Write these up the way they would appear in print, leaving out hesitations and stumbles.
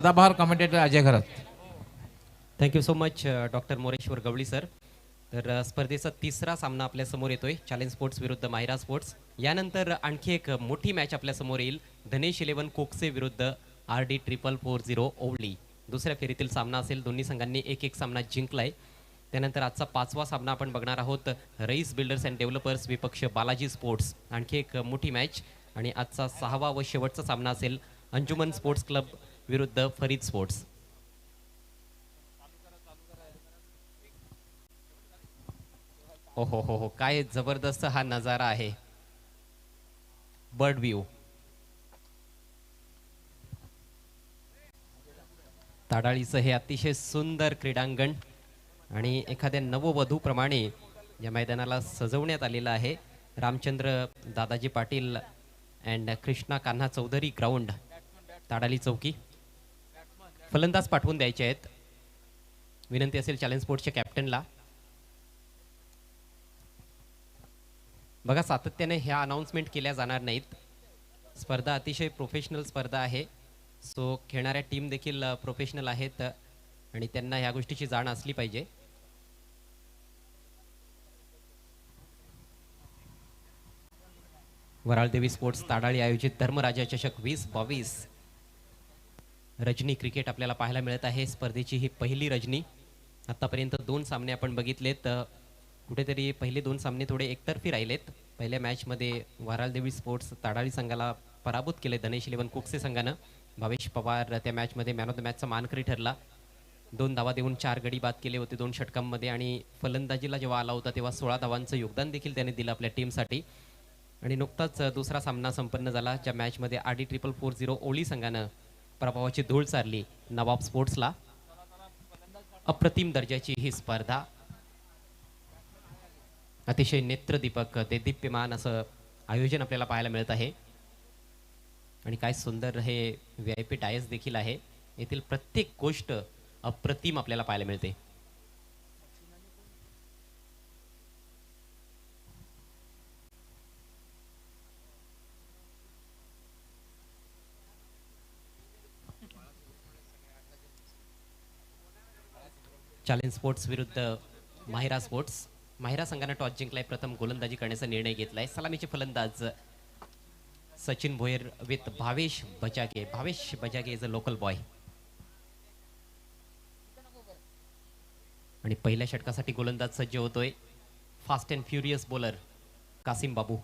सदाबहार commentator Ajay Gharat. Thank you so much doctor Moreshwar Gawali sir. तर स्पर्धेचा तिसरा सामना आपल्यासमोर येतोय, चॅलेंज स्पोर्ट्स विरुद्ध मायरा स्पोर्ट्स. यानंतर आणखी एक मोठी मॅच आपल्यासमोर येईल, धनेश 11 कोकसे विरुद्ध RD 4440 ओवली. दुसऱ्या फेरीतील सामना असेल. दोन्ही संघांनी एक एक सामना जिंकलाय. त्यानंतर आजचा पाचवा सामना आपण बघणार आहोत, रईस बिल्डर्स अँड डेव्हलपर्स विपक्ष बालाजी स्पोर्ट्स. आणखी एक मोठी मॅच. आणि आजचा सहावा व शेवटचा सामना असेल, अंजुमन स्पोर्ट्स क्लब विरुद्ध फरीद स्पोर्ट्स. हो, काय जबरदस्त हा नजारा आहे, बर्ड व्ह्यू. ताडाळीचं हे अतिशय सुंदर क्रीडांगण आणि एखाद्या नववधूप्रमाणे या मैदानाला सजवण्यात आलेलं आहे. रामचंद्र दादाजी पाटील अँड कृष्णा कान्हा चौधरी ग्राउंड, ताडाली चौकी. फलंदाज पाठवून द्यायचे आहेत. विनंती असेल चॅलेंज स्पोर्ट्सच्या कॅप्टनला. बघा, सातत्याने ह्या अनाउन्समेंट केल्या जाणार नाहीत. स्पर्धा अतिशय प्रोफेशनल स्पर्धा आहे. सो खेळणाऱ्या टीम देखील प्रोफेशनल आहेत आणि त्यांना ह्या गोष्टीची जाण असली पाहिजे. वराळदेवी स्पोर्ट्स ताडाळी आयोजित धर्मराजा चषक 2022 रजनी क्रिकेट आपल्याला पाहायला मिळत आहे. स्पर्धेची ही पहिली रजनी. आतापर्यंत दोन सामने आपण बघितलेत. कुठेतरी पहिले दोन सामने थोडे एकतर्फी राहिलेत. पहिल्या मॅचमध्ये वराळदेवी स्पोर्ट्स ताडाळी संघाला पराभूत केले धनेश 11 कोकसे संघानं. भावेश पवार त्या मॅचमध्ये मॅन ऑफ द मॅचचा मानकरी ठरला. 2 धावा देऊन 4 गडी बाद केले होते 2 षटकांमध्ये. आणि फलंदाजीला जेव्हा आला होता तेव्हा 16 धावांचं योगदान देखील त्याने दिलं आपल्या टीमसाठी. आणि नुकताच दुसरा सामना संपन्न झाला, ज्या मॅचमध्ये RD 4440 ओवली संघानं प्रभावाची धूळ सारली नवाब स्पोर्ट्सला. अप्रतिम दर्जाची ही स्पर्धा, अतिशय नेत्रदीपक देदीप्यमान असं आयोजन आपल्याला पाहायला मिळत आहे. आणि काय सुंदर हे VIP टायर्स देखील आहे. येथील प्रत्येक गोष्ट अप्रतिम आपल्याला पाहायला मिळते. चॅलेंज स्पोर्ट्स विरुद्ध माहिरा स्पोर्ट्स. माहिरा संघानं टॉस जिंकलाय. प्रथम गोलंदाजी करण्याचा निर्णय घेतलाय. सलामीचे फलंदाज Sachin Bhoyar with Bhavesh Bajage. Bhavesh Bajage is a local boy. आणि पहिल्या षटकासाठी गोलंदाज सज्ज होतोय, fast and furious bowler Kasim Babu.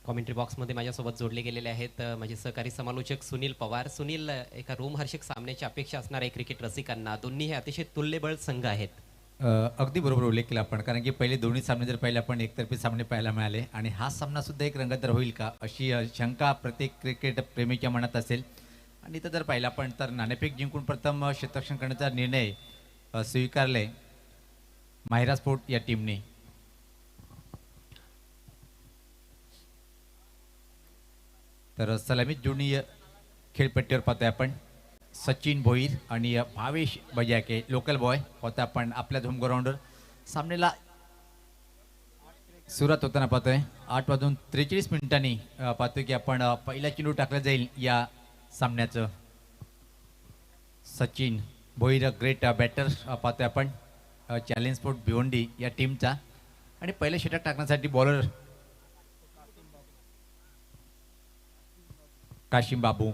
Commentary बॉक्समध्ये माझ्यासोबत जोडले गेलेले आहेत माझे सहकारी समालोचक सुनील पवार. सुनील, एका रोमहर्षक सामन्याची अपेक्षा असणाऱ्या क्रिकेट रसिकांना दोन्ही हे अतिशय तुल्यबळ संघ आहेत. अगदी बरोबर उल्लेख केला आपण, कारण की पहिले दोन्ही सामने जर पाहिले आपण एकतर्फी सामने पाहायला मिळाले आणि हा सामना सुद्धा एक रंगतदार होईल का अशी शंका प्रत्येक क्रिकेट प्रेमीच्या मनात असेल. आणि इथं जर पाहिलं आपण तर नाणेफेक जिंकून प्रथम क्षेत्ररक्षण करण्याचा निर्णय स्वीकारले माहिरा स्पोर्ट या टीमने. तर सलामीत जोडणी खेळपट्टीवर पाहतोय आपण सचिन भोईर आणि भावेश बजाके लोकल बॉय होता आपण आपल्या होम ग्राउंडवर. सामन्याला सुरुवात होताना पाहतोय 8:43 पाहतोय की आपण पहिला चेंडू टाकला जाईल या सामन्याचं. सचिन भोईर ग्रेट बॅटर पाहतोय आपण चॅलेंज स्पोर्ट भिवंडी या टीमचा. आणि पहिलं षटक टाकण्यासाठी बॉलर काशिम बाबू.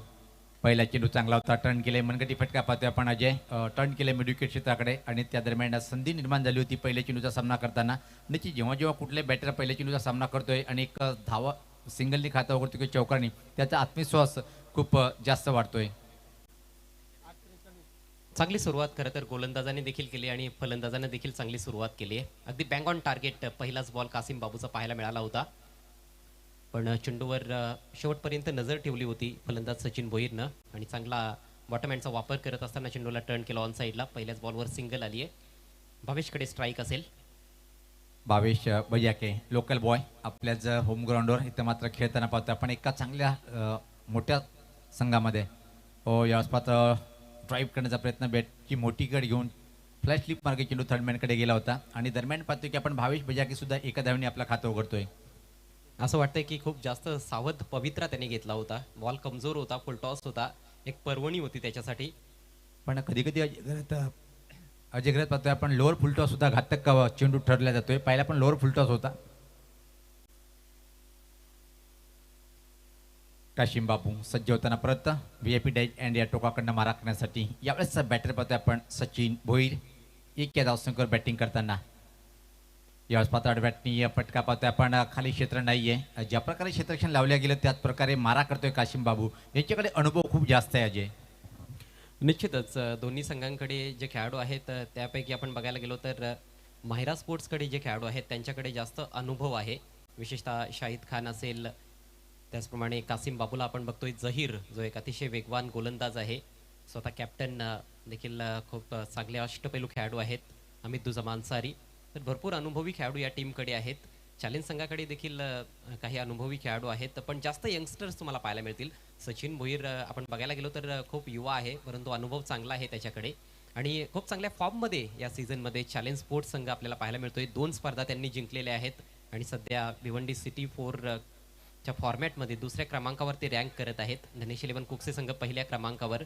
पहिला चेंडू चांगला होता, टर्न केले मनगटी फटका पाहतोय आपण अजय. टर्न केले मिडविकेट क्षेत्राकडे आणि त्या दरम्यान संधी निर्माण झाली होती पहिल्या चेंडूचा सामना करताना. निश्चित जेव्हा जेव्हा कुठले बॅटर पहिल्या चेंडूचा सामना करतोय आणि एक धावा सिंगलनी खाता वगैरे किंवा चौकारणी, त्याचा आत्मविश्वास खूप जास्त वाढतोय. चांगली सुरुवात खरं तर गोलंदाजाने देखील केली आणि फलंदाजाने देखील चांगली सुरुवात केली आहे. अगदी बँग ऑन टार्गेट पहिलाच बॉल कासिम बाबूचा पाहायला मिळाला होता. पण चेंडूवर शेवटपर्यंत नजर ठेवली होती फलंदाज सचिन भोईरनं आणि चांगला बॉटम हँडचा वापर करत असताना चेंडूला टर्न केला ऑन साईडला. पहिल्याच बॉलवर सिंगल आली आहे. भावेशकडे स्ट्राईक असेल. भावेश बजाके लोकल बॉय आपल्याच होम ग्राउंडवर इथं मात्र खेळताना पाहतो आपण एका चांगल्या मोठ्या संघामध्ये. यावेळेस पात्र ड्राईव्ह करण्याचा प्रयत्न, बॅटची मोठी कड घेऊन फ्लॅश स्लिप मार्गे चेंडू थर्डमॅनकडे गेला होता. आणि दरम्यान पाहतोय की आपण भावेश बजाके सुद्धा एका धावेने आपला खातं उघडतोय. असं वाटतंय की खूप जास्त सावध पवित्रा त्याने घेतला होता. बॉल कमजोर होता, फुलटॉस होता. एक पर्वणी होती त्याच्यासाठी. पण कधी कधी अजय घरात पाहतोय आपण लोअर फुलटॉस सुद्धा घातक चेंडू ठरला जातोय. पहिला पण लोअर फुलटॉस होता. काशिम बाबू सज्ज होताना परत व्ही-आय-पी डॅश अँड या टोकाकडनं मारा करण्यासाठी यावेळेस बॅटर पाहतोय आपण सचिन भोईर. एक या धावसंख्येवर बॅटिंग करताना यावेळेस पाहतो बॅटनी फटका पाहतोय आपण. खाली क्षेत्र नाहीये. ज्या प्रकारे क्षेत्ररक्षण लावल्या गेलं त्याच प्रकारे मारा करतोय काशिम बाबू. यांच्याकडे अनुभव खूप जास्त आहे अजय. निश्चितच दोन्ही संघांकडे जे खेळाडू आहेत त्यापैकी आपण बघायला गेलो तर माहिरा स्पोर्ट्सकडे जे खेळाडू आहेत त्यांच्याकडे जास्त अनुभव आहे. विशेषतः शाहिद खान असेल, त्याचप्रमाणे कासिम बाबूला आपण बघतोय. जहीर जो एक अतिशय वेगवान गोलंदाज आहे, स्वतः कॅप्टन देखील खूप चांगले अष्टपैलू खेळाडू आहेत. अमित दुजामा अन्सारी, तर भरपूर अनुभवी खेळाडू या टीमकडे आहेत. चॅलेंज संघाकडे देखील काही अनुभवी खेळाडू आहेत, पण जास्त यंगस्टर्स तुम्हाला पाहायला मिळतील. सचिन भोईर आपण बघायला गेलो तर खूप युवा आहे, परंतु अनुभव चांगला आहे त्याच्याकडे आणि खूप चांगल्या फॉर्ममध्ये या सीझनमध्ये चॅलेंज स्पोर्ट्स संघ आपल्याला पाहायला मिळतोय. 2 स्पर्धा त्यांनी जिंकलेल्या आहेत आणि सध्या भिवंडी सिटी 4 च्या फॉर्मॅटमध्ये दुसऱ्या क्रमांकावर ते रँक करत आहेत. धनेश इलेव्हन कुकसे संघ पहिल्या क्रमांकावर.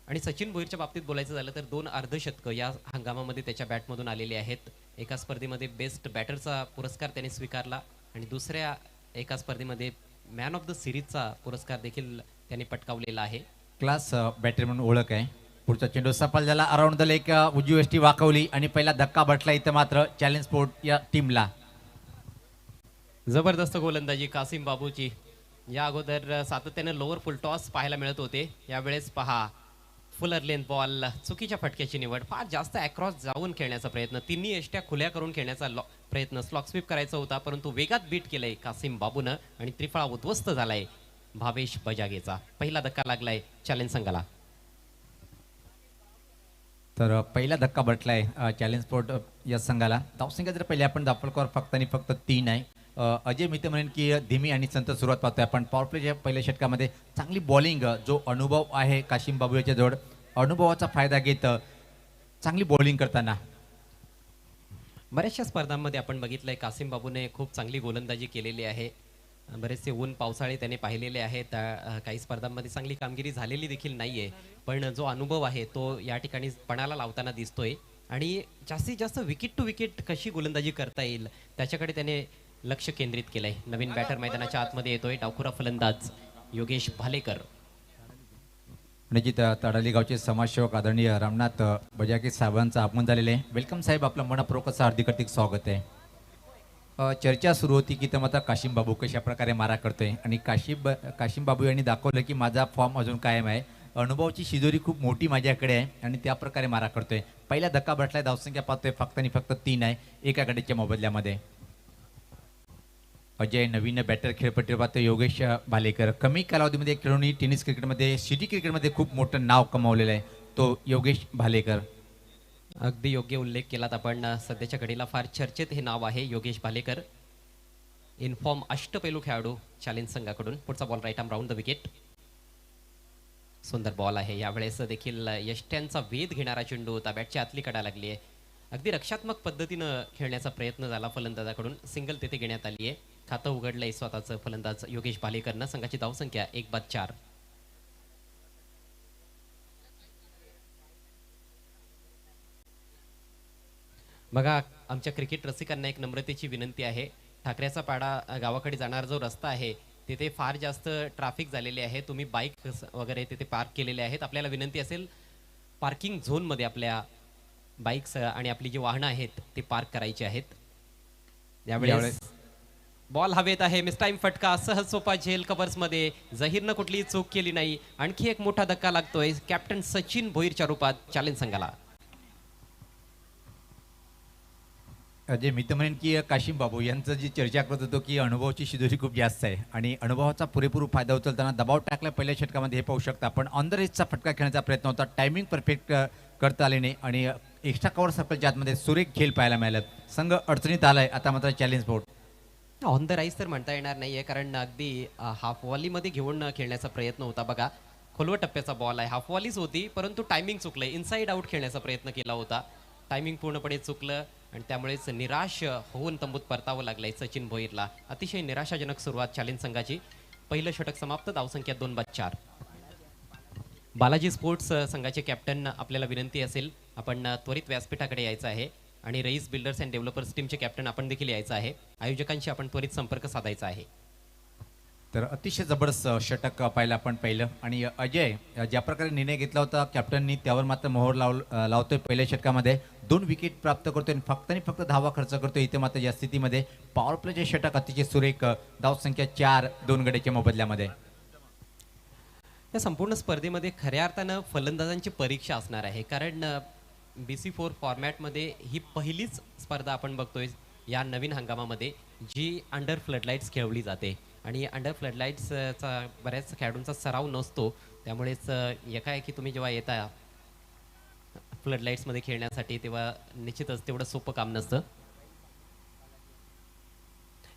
आणि सचिन भोईरच्या बाबतीत बोलायचं झालं तर 2 अर्धशतकं या हंगामामध्ये त्याच्या बॅटमधून आलेले आहेत. एका स्पर्धेमध्ये बेस्ट बॅटरचा पुरस्कार त्याने स्वीकारला आणि दुसऱ्या एका स्पर्धेमध्ये मॅन ऑफ द सिरीजचा पुरस्कार देखील त्याने पटकावलेला आहे. क्लास बॅटर म्हणून ओळख आहे. पुढचा चेंडू सफल झाला. अराउंड द लेग उजवी वेष्टी वाकवली आणि पहिला धक्का बसला इथं मात्र चॅलेंज स्पोर्ट या टीमला. जबरदस्त गोलंदाजी कासिम बाबूची. या अगोदर सातत्याने लोअर फुल टॉस पाहायला मिळत होते. यावेळेस पहा फुलर लेंथ बॉल, चुकीच्या फटक्याची निवड, फार जास्त अक्रॉस जाऊन खेळण्याचा प्रयत्न, तिन्ही एष्ट्या खुल्या करून खेळण्याचा प्रयत्न, स्लॉक स्वीप करायचा होता परंतु वेगात बीट केलंय कासिम बाबूनं आणि त्रिफळा उद्ध्वस्त झालाय भावेश बजागेचा. पहिला धक्का लागलाय चॅलेंज संघाला. तर पहिला धक्का बसलाय चॅलेंज स्पोर्ट या संघाला. धावसंख्या जर पहिले आपण दाखल फक्त आणि फक्त 3 आहे. अजय मित्र म्हणेन की धीमी आणि संत सुरुवात पाहतोय आपण. पॉवर प्लेच्या पहिल्या षटकामध्ये चांगली बॉलिंग, जो अनुभव आहे काशिम बाबू याच्या जवळ, अनुभवाचा फायदा घेत चांगली बॉलिंग करताना. बऱ्याचशा स्पर्धांमध्ये आपण बघितलंय कासिम बाबूने खूप चांगली गोलंदाजी केलेली आहे. बरेचसे ऊन पावसाळे त्याने पाहिलेले आहेत. काही स्पर्धांमध्ये चांगली कामगिरी झालेली देखील नाहीये, पण जो अनुभव आहे तो या ठिकाणी पणाला लावताना दिसतोय आणि जास्तीत जास्त विकेट टू विकेट कशी गोलंदाजी करता येईल त्याच्याकडे त्याने लक्ष केंद्रित केलंय. नवीन बॅटर मैदानाच्या आतमध्ये येतोय, डावखुरा फलंदाज योगेश भालेकर. निश्चित तडाली गावचे समाजसेवक आदरणीय रामनाथ बजाके साहेबांचं आगमन झालेलं आहे. वेलकम साहेब, आपलं मनपूर्वक असं हार्दिक स्वागत आहे. चर्चा सुरू होती की तर मात्र काशिम बाबू कशा प्रकारे मारा करतोय आणि काशिम बाबू यांनी दाखवलं की माझा फॉर्म अजून कायम आहे. अनुभवाची शिदोरी खूप मोठी माझ्याकडे आहे आणि त्या प्रकारे मारा करतोय. पहिला धक्का बसलाय. धावसंख्या पाहतोय फक्त आणि फक्त 3 आहे एका गडीच्या मोबदल्यामध्ये. अजय नवीन बॅटर खेळपट्टीवर पाहतोय योगेश भालेकर. कमी कालावधीमध्ये खेळून टेनिस क्रिकेटमध्ये, सिटी क्रिकेटमध्ये खूप मोठं नाव कमावलेलं आहे तो योगेश भालेकर. अगदी योग्य उल्लेख केलात आपण. सध्याच्या घडीला फार चर्चेत हे नाव आहे योगेश भालेकर. इनफॉर्म अष्टपैलू खेळाडू चॅलेंज संघाकडून. पुढचा ball right arm round the wicket. सुंदर बॉल आहे. यावेळेस देखील यष्ट्यांचा वेध घेणारा चेंडू होता. बॅटची आतली कडा लागली आहे. अगदी रक्षात्मक पद्धतीनं खेळण्याचा प्रयत्न झाला फलंदाजाकडून. सिंगल तेथे घेण्यात आली आहे. खातं उघडलंय स्वतःचं फलंदाज योगेश भालेकरनं. संघाची धावसंख्या 1/4. बघा, आमच्या क्रिकेट रसिकांना एक नम्रतेची विनंती आहे. ठाकऱ्याचा पाडा गावाकडे जाणारा जो रस्ता आहे तिथे फार जास्त ट्रॅफिक झालेले आहे. तुम्ही बाईक वगैरे तिथे पार्क केलेले आहेत. आपल्याला विनंती असेल पार्किंग झोनमध्ये आपल्या बाईक्स आणि आपली जी वाहनं आहेत ते पार्क करायची आहेत. यावेळेस बॉल हवेत आहे. मिसटाईम फटका, सहज सोपा झेल कव्हर्समध्ये. जहीरनं कुठलीही चूक केली नाही. आणखी एक मोठा धक्का लागतोय कॅप्टन सचिन भोईरच्या रूपात चॅलेंज संघाला. अजय मी तर म्हणेन की काशिम बाबू यांचं जी चर्चा करत होतो की अनुभवाची शिदोरी खूप जास्त आहे आणि अनुभवाचा पुरेपूर फायदा उचलताना दबाव टाकला पहिल्या षटकामध्ये हे पाहू शकता आपण. ऑन द रेसचा फटका खेळण्याचा प्रयत्न होता. टायमिंग परफेक्ट करता आले नाही आणि एक्स्ट्रा कव्हर सर्कलच्या आतमध्ये सुरेख खेळ पाहायला मिळाला. संघ अडचणीत आलाय आता मात्र challenge board. On the rice तर म्हणता येणार नाहीये, कारण अगदी हाफ वॉलीमध्ये घेऊन खेळण्याचा प्रयत्न होता. बघा, खोलवट टप्प्याचा बॉल आहे. हाफ वॉलीच होती परंतु टायमिंग चुकलंय. इनसाइड आउट खेळण्याचा प्रयत्न केला होता. टायमिंग पूर्णपणे चुकलं आणि त्यामुळेच निराश होऊन तंबूत परतावं लागलंय सचिन भोईरला. अतिशय निराशाजनक सुरुवात चॅलेंज संघाची. पहिलं षटक समाप्त, धावसंख्या 2-4. बालाजी स्पोर्ट्स संघाचे कॅप्टन, आपल्याला विनंती असेल आपण त्वरित व्यासपीठाकडे यायचं आहे आणि रईस बिल्डर्स अँड डेव्हलपर्स टीमचे कॅप्टन आपण देखील यायचं आहे. आयोजकांशी आपण त्वरित संपर्क साधायचा आहे. तर अतिशय जबरदस्त षटक पाहिलं आपण पहिलं. आणि अजय ज्या प्रकारे निर्णय घेतला होता कॅप्टननी त्यावर मात्र मोहर लावतोय. पहिल्या षटकामध्ये 2 विकेट प्राप्त करतोय आणि फक्त धावा खर्च करतोय. इथे मात्र या स्थितीमध्ये पॉवर प्लेचे षटक अतिशय सुरेख, धावसंख्या 4, 2 गड्याच्या मोबदल्यामध्ये. या संपूर्ण स्पर्धेमध्ये खऱ्या अर्थानं फलंदाजांची परीक्षा असणार आहे, कारण BC4 फॉर्मॅटमध्ये ही पहिलीच स्पर्धा आपण बघतोय या नवीन हंगामामध्ये जी अंडर फ्लडलाईट्स खेळवली जाते. आणि अंडर फ्लडलाईट्सचा बऱ्याच खेळाडूंचा सराव नसतो, त्यामुळेच एकाएकी तुम्ही जेव्हा येता फ्लडलाईट्समध्ये खेळण्यासाठी तेव्हा निश्चितच तेवढं सोपं काम नसतं.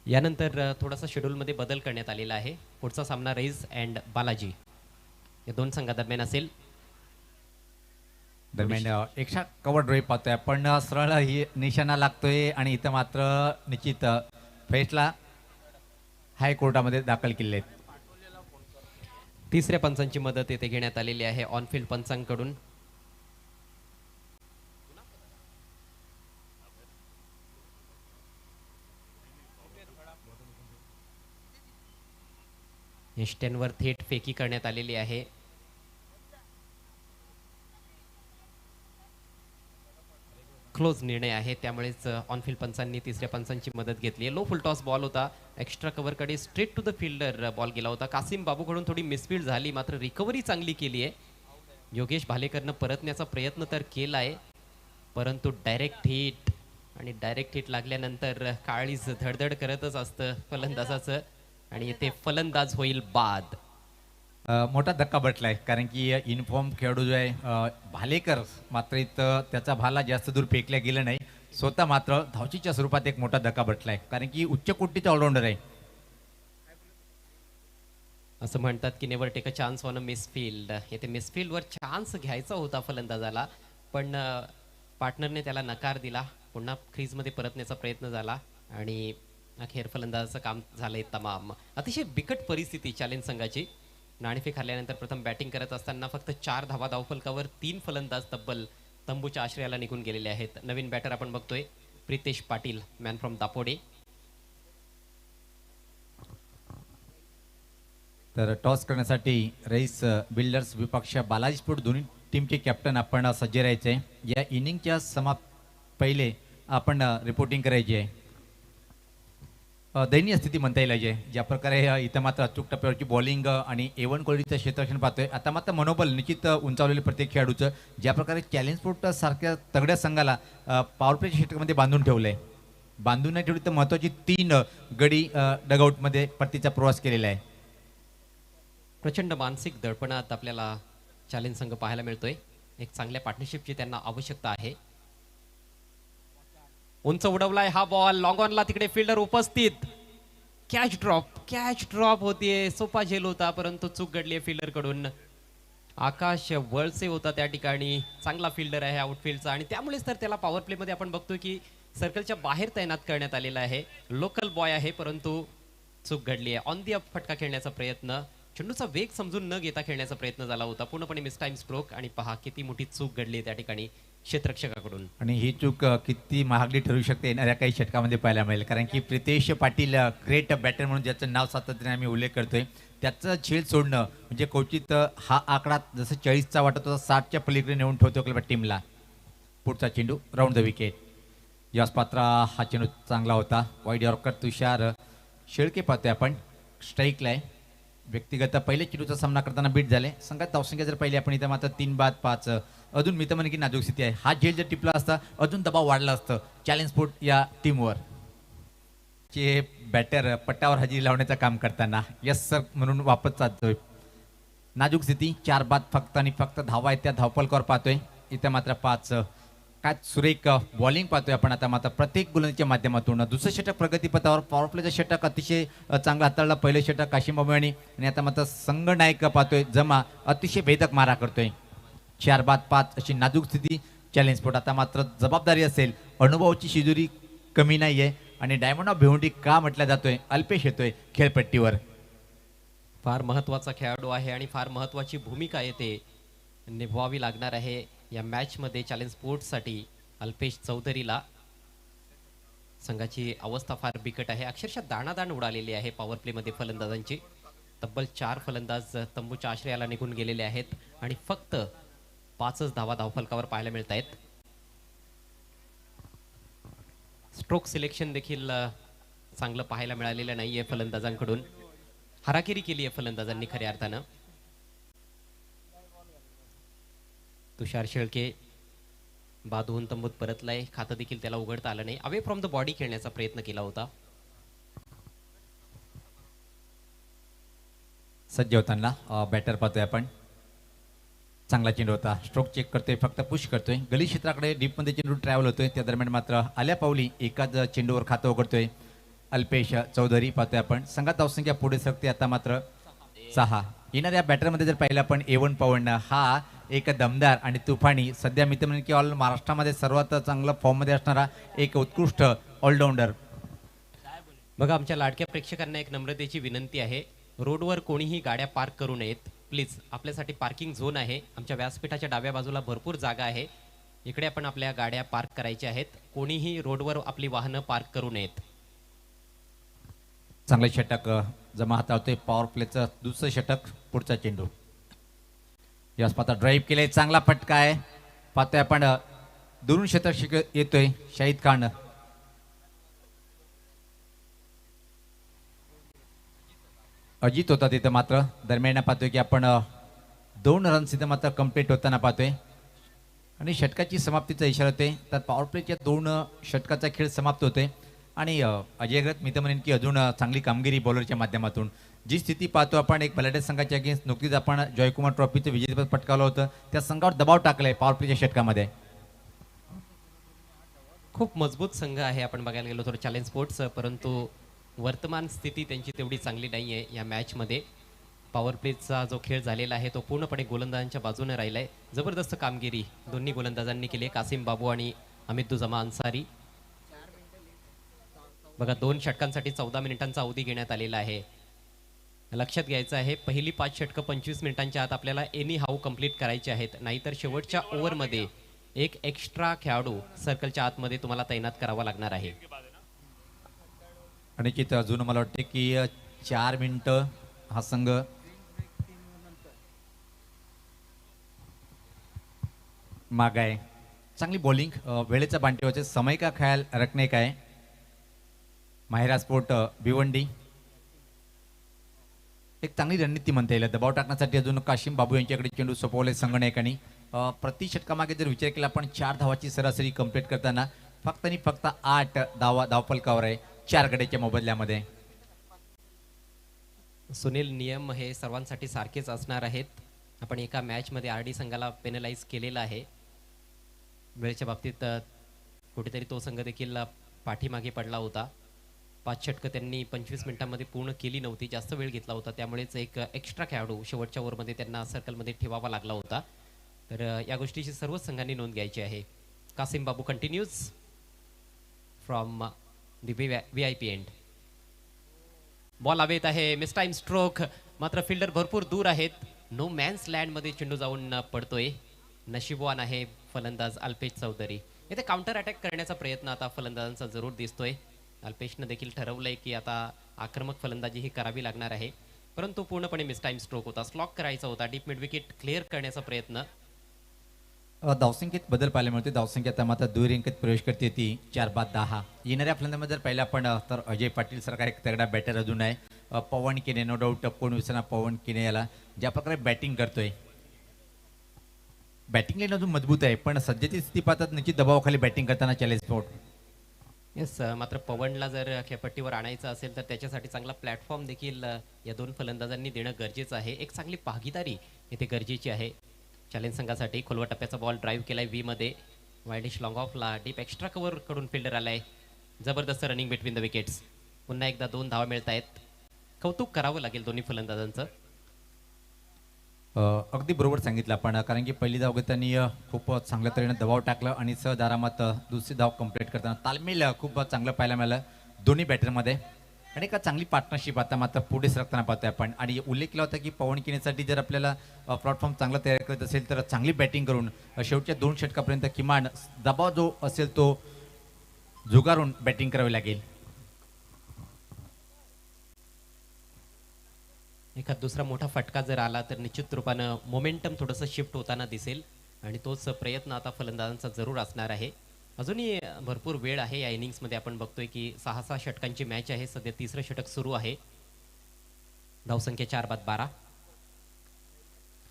यानंतर थोडासा शेड्यूलमध्ये बदल करण्यात आलेला आहे. पुढचा सामना रईस अँड बालाजी या 2 संघादरम्यान असेल. दरम्यान एकशा कव्हर ड्राईव्ह पाहतोय आपण, सरळ ही निशाणा लागतोय आणि इथं मात्र निश्चित फैसला हायकोर्टामध्ये दाखल केले आहेत. तिसऱ्या पंचांची मदत येथे घेण्यात आलेली आहे ऑनफिल्ड पंचांकडून. स्टॅनवर थेट फेकी करण्यात आलेली आहे. क्लोज निर्णय आहे, त्यामुळेच ऑनफिल्ड पंचांनी तिसऱ्या पंचांची मदत घेतली आहे. लो फुल टॉस बॉल होता, एक्स्ट्रा कव्हरकडे straight to the fielder ball गेला होता. कासिम बाबूकडून थोडी मिसफील्ड झाली, मात्र रिकव्हरी चांगली केली आहे. योगेश भालेकरनं परतण्याचा प्रयत्न तर केला आहे, परंतु डायरेक्ट हिट, आणि डायरेक्ट हिट लागल्यानंतर काळीज धडधड करतच असतं फलंदाजाचं, आणि इथे फलंदाज होईल बाद. मोठा धक्का बसलाय, कारण की इन्फॉर्म खेळाडू जो आहे भालेकर मात्र इथं त्याचा भाला जास्त दूर फेकल्या गेला नाही. स्वतः मात्र धावचीच्या स्वरूपात एक मोठा धक्का बसलाय, कारण की उच्च कोटीचा ऑलराऊंडर आहे. असं म्हणतात की never take a chance on a misfield. येथे मिसफील्डवर चान्स घ्यायचा होता फलंदाजाला, पण पार्टनरने त्याला नकार दिला. पुन्हा क्रीजमध्ये परतण्याचा प्रयत्न झाला आणि अखेर फलंदाजाचं काम झालंय तमाम. अतिशय बिकट परिस्थिती चॅलेंज संघाची. नाणेफेक हरल्यानंतर प्रथम बॅटिंग करत असताना फक्त 4 धावा धावफलकावर 3 फलंदाज तब्बल तंबूच्या आश्रयाला निघून गेलेले आहेत. नवीन बॅटर आपण बघतोय प्रितेश पाटील, मॅन फ्रॉम दापोडे. तर टॉस करण्यासाठी रईस बिल्डर्स विपक्ष बालाजी स्पोर्ट दोन्ही टीमचे कॅप्टन आपण सज्ज राहायचे. या इनिंगच्या पहिले आपण रिपोर्टिंग करायची आहे. दयनीय स्थिती म्हणता येईल अजय, ज्या प्रकारे इथं मात्र अचूक टप्प्यावरची बॉलिंग आणि A1 क्वालिटीचं क्षेत्ररक्षण पाहतोय. आता मात्र मनोबल निश्चित उंचावलेले प्रत्येक खेळाडूचं, ज्या प्रकारे चॅलेंज स्पोर्ट सारख्या तगड्या संघाला पॉवर प्ले क्षेत्रामध्ये बांधून ठेवलंय. बांधून नाही ठेवली तर महत्वाची 3 गडी डगआउटमध्ये परतीचा प्रवास केलेला आहे. प्रचंड मानसिक दडपणात आपल्याला चॅलेंज संघ पाहायला मिळतोय. एक चांगल्या पार्टनरशिपची त्यांना आवश्यकता आहे. उंच उडवलाय हा बॉल, लॉंग ऑनला तिकडे फिल्डर उपस्थित. कॅच ड्रॉप होतीये. सोपा झेल होता, परंतु चूक घडली आहे फिल्डर कडून. आकाश वळसे होता त्या ठिकाणी. चांगला फिल्डर आहे आउटफील्डचा, आणि त्यामुळेच तर त्याला पॉवर प्ले मध्ये आपण बघतोय की सर्कलच्या बाहेर तैनात करण्यात आलेला आहे. लोकल बॉय आहे, परंतु चूक घडली आहे. ऑन दी अप फटका खेळण्याचा प्रयत्न, चेंडूचा वेग समजून न घेता खेळण्याचा प्रयत्न झाला होता. पूर्णपणे मिस टाइम स्ट्रोक, आणि पहा किती मोठी चूक घडली त्या ठिकाणी क्षेत्ररक्षकाकडून. आणि ही चूक किती महागडी ठरू शकते येणाऱ्या काही षटकामध्ये पाहायला मिळेल, कारण की प्रितेश पाटील ग्रेट बॅटर म्हणून ज्याचं नाव सातत्याने आम्ही उल्लेख करतोय, त्याचं झेल सोडणं म्हणजे क्वचित हा आकडा जसं 40चा वाटत होता 60च्या पलीकडे नेऊन ठेवतो आपल्या टीमला. पुढचा चेंडू राऊंड द विकेट. यास पात्र हा चेंडू चांगला होता. वाईड यॉर्कर तुषार शेळके पाहतोय आपण, स्ट्राईकला आहे. व्यक्तिगत पहिले चेंडूचा सामना करताना बीट झाले. संघात धावसंख्या जर पाहिली आपण इथं मात्र 3-5. अजून मी तर म्हणे की नाजूक स्थिती आहे. हा झेल जर टिपला असता अजून दबाव वाढला असतं चॅलेंज स्पोर्ट या टीमवर. चे बॅटर पट्टावर हजेरी लावण्याचं काम करताना यस सर म्हणून वापस चालतोय. नाजूक स्थिती 4 बाद फक्त आणि फक्त धावा आहेत त्या धावफलकावर पाहतोय. इथं मात्र 5. काय सुरेख बॉलिंग पाहतोय आपण आता मात्र प्रत्येक गोलंदाजीच्या माध्यमातून. दुसरं षटक प्रगतीपथावर, पॉवर प्लेचं षटक अतिशय चांगला हाताळला. पहिलं षटक काशिम बाबू आणि आता मात्र संघनायक पाहतोय जमा अतिशय भेदक मारा करतोय. 4 बाद 5 अशी नाजूक स्थिती. Challenge sport. आता मात्र जबाबदारी असेल, अनुभवाची शिजुरी कमी नाहीये आणि डायमंड ऑफ भिवंडी का म्हटला जातोय, अल्पेश येतोय खेळपट्टीवर. फार महत्त्वाचा खेळाडू आहे आणि फार महत्त्वाची भूमिका येते निभवावी लागणार आहे या मॅचमध्ये चॅलेंज स्पोर्ट्ससाठी अल्पेश चौधरीला. संघाची अवस्था फार बिकट आहे, अक्षरशः दाणादाण उडालेली आहे पॉवर प्लेमध्ये फलंदाजांची. तब्बल 4 फलंदाज तंबूच्या आश्रयाला निघून गेलेले आहेत आणि फक्त 5च धावा धावफलकावर पाहायला मिळत आहेत. स्ट्रोक सिलेक्शन देखील चांगलं पाहायला मिळालेलं नाहीये फलंदाजांकडून. हराकिरी केली आहे फलंदाजांनी खऱ्या अर्थानं. तुषार शेळके बाधून तंबूत परतलाय, खातं देखील त्याला उघडता आलं नाही. अवे फ्रॉम द बॉडी खेळण्याचा प्रयत्न केला होता. सज्ज होताना बॅटर पाहतोय आपण. चांगला चेंडू होता, स्ट्रोक चेक करतोय, फक्त पुश करतोय. गली क्षेत्राकडे डीपमध्ये चेंडू ट्रॅव्हल होतोय. त्या दरम्यान मात्र आल्या पावली एकाच चेंडूवर खातं उघडतोय अल्पेश चौधरी. पाहतोय आपण संघात धावसंख्या पुढे सरकते आता मात्र 6. येणाऱ्या बॅटरमध्ये जर पाहिलं आपण A1 पवन हा एक दमदार आणि तुफानी, सध्या मी तर म्हणेन की ऑल महाराष्ट्रामध्ये सर्वात चांगला फॉर्ममध्ये असणारा एक उत्कृष्ट ऑलराऊंडर. बघा, आमच्या लाडक्या प्रेक्षकांना एक नम्रतेची विनंती आहे, रोडवर कोणीही गाड्या पार्क करू नयेत प्लीज. आपल्यासाठी पार्किंग झोन आहे, आमच्या व्यासपीठाच्या डाव्या बाजूला भरपूर जागा आहे, इकडे आपण आपल्या गाड्या पार्क करायच्या आहेत. कोणीही रोडवर आपली वाहनं पार्क करू नयेत. चांगले षटक जमा हाताळतोय, पॉवर प्लेचं दुसरं षटक. पुढचा चेंडू यास पाहता ड्राईव्ह केले, चांगला फटका आहे. पाहतोय आपण दुरून षटक येतोय शाहिद खान. अजित होता तिथं मात्र दरम्यान पाहतोय की आपण 2 रन्स इथं मात्र कंप्लीट होताना पाहतोय आणि षटकाची समाप्तीचा इशारा होते. तर पॉवर प्लेच्या 2 षटकाचा खेळ समाप्त होते आणि अजय अग्रत मी तर म्हणेन की अजून चांगली कामगिरी बॉलरच्या माध्यमातून. जी स्थिती पाहतो आपण, एक बलाढ्य संघाच्या अगेन्स्ट नुकतीच आपण जयकुमार ट्रॉफीचं विजेतेपद पटकावलं होतं, त्या संघावर दबाव टाकलाय पॉवर प्लेच्या षटकामध्ये. खूप मजबूत संघ आहे आपण बघायला गेलो तर चॅलेंज स्पोर्ट्स, परंतु वर्तमान स्थिती त्यांची तेवढी चांगली नाही आहे या मॅचमध्ये. पॉवर प्लेचा जो खेळ झालेला आहे तो पूर्णपणे गोलंदाजांच्या बाजूने राहिला आहे. जबरदस्त कामगिरी दोन्ही गोलंदाजांनी केली, कासिम बाबू आणि अमितुझमा अन्सारी. बघा, 2 षटकांसाठी 14 मिनिटांचा अवधी घेण्यात आलेला आहे. लक्षात घ्यायचं आहे, पहिली 5 षटकं 25 मिनिटांच्या आत आपल्याला एनी हाऊ कंप्लीट करायचे आहेत, नाहीतर शेवटच्या ओव्हरमध्ये एक एक्स्ट्रा खेळाडू सर्कलच्या आतमध्ये तुम्हाला तैनात करावा लागणार आहे. आणि चित्र अजून मला वाटते की 4 मिनिटं हा संघ माग आहे. चांगली बॉलिंग, वेळेचा बांटेवाचे समय का ख्याल रखने का है. माहिरा स्पोर्ट भिवंडी एक चांगली रणनीती म्हणता येईल. दबाव टाकण्यासाठी अजून काशिम बाबू यांच्याकडे चेंडू सोपवले संगणकांनी. प्रति षटकामागे जर विचार केला आपण 4 धावाची सरासरी कंप्लीट करताना फक्त आणि फक्त 8 धावा धावफलकावर आहे 4 गड्याच्या मोबदल्यामध्ये. सुनील, नियम हे सर्वांसाठी सारखेच असणार आहेत. आपण एका मॅचमध्ये RD संघाला पेनलाइज केलेला आहे. वेळेच्या बाबतीत कुठेतरी तो संघ देखील पाठीमागे पडला होता. 5 षटकं त्यांनी 25 मिनिटांमध्ये पूर्ण केली नव्हती, जास्त वेळ घेतला होता, त्यामुळेच एक एक्स्ट्रा खेळाडू शेवटच्या ओव्हरमध्ये त्यांना सर्कलमध्ये ठेवावा लागला होता. तर या गोष्टीची सर्वच संघांनी नोंद घ्यायची आहे. Kasim Babu continues from the VIP end. Ball हवेत आहे, मिस टाइम स्ट्रोक, मात्र फिल्डर भरपूर दूर आहेत. नो मॅन्स लँडमध्ये चेंडू जाऊन पडतोय. नशीबवान आहे फलंदाज अल्पेश चौधरी. इथे काउंटर अटॅक करण्याचा प्रयत्न आता फलंदाजांचा जरूर दिसतोय. अल्पेशनं देखील ठरवलंय की आता आक्रमक फलंदाजी ही करावी लागणार आहे, परंतु पूर्णपणे मिस टाइम स्ट्रोक होता. स्लॉक करायचा होता, डीप मिड विकेट क्लिअर करण्याचा प्रयत्न. धावसंख्येत बदल पाहायला मिळते. धावसंख्या आता मात्र दुहेरी अंकात प्रवेश करते ती 4-10. येणाऱ्या फलंदामध्ये जर पाहिलं आपण तर अजय पाटील सारखा एक तगडा बॅटर अजून आहे. पवन किने, नो डाऊट कोण विसरणार पवन किने याला, ज्या प्रकारे बॅटिंग करतोय. बॅटिंग लाईन अजून मजबूत आहे, पण सध्याची स्थिती पाहतात निश्चित दबावाखाली बॅटिंग करताना चॅलेंज स्पोर्ट. येस, मात्र पवनला जर खेळपट्टीवर आणायचं असेल तर त्याच्यासाठी चांगला प्लॅटफॉर्म देखील या 2 फलंदाजांनी देणं गरजेचं आहे. एक चांगली भागीदारी इथे गरजेची आहे चॅलेंज संघासाठी. खोलवा टप्प्याचा बॉल ड्राईव्ह केलाय V मध्ये, वाईडिश लॉंग ऑफला, डीप एक्स्ट्रा कव्हर कडून फिल्डर आलाय. जबरदस्त रनिंग बिटवीन द विकेट्स. पुन्हा एकदा 2 धावा मिळत आहेत. कौतुक करावं लागेल दोन्ही फलंदाजांचं. अगदी बरोबर सांगितलं आपण कारण की पहिली धाव घेताना खूप चांगल्या तऱ्हेने दबाव टाकला आणि सहज आरामात दुसरी धाव कंप्लीट करताना तालमेल खूप चांगलं पाहायला मिळालं दोन्ही बॅटरमध्ये आणि एका चांगली पार्टनरशिप आता मात्र पुढे सरकताना पाहतोय आपण आणि उल्लेख केला होता की पवन किनेसाठी जर आपल्याला प्लॅटफॉर्म चांगला तयार करत असेल तर चांगली बॅटिंग करून शेवटच्या 2 षटकापर्यंत किमान दबाव जो असेल तो झुगारून बॅटिंग करावी लागेल. एखाद दुसरा मोठा फटका जर आला तर निश्चित रूपानं मोमेंटम थोडंसं शिफ्ट होताना दिसेल आणि तोच प्रयत्न आता फलंदाजांचा जरूर असणार आहे. अजूनही भरपूर वेळ आहे या इनिंग्समध्ये. आपण बघतोय की 6-6 षटकांची मॅच आहे. सध्या तिसरं षटक सुरू आहे. धावसंख्या 4-12.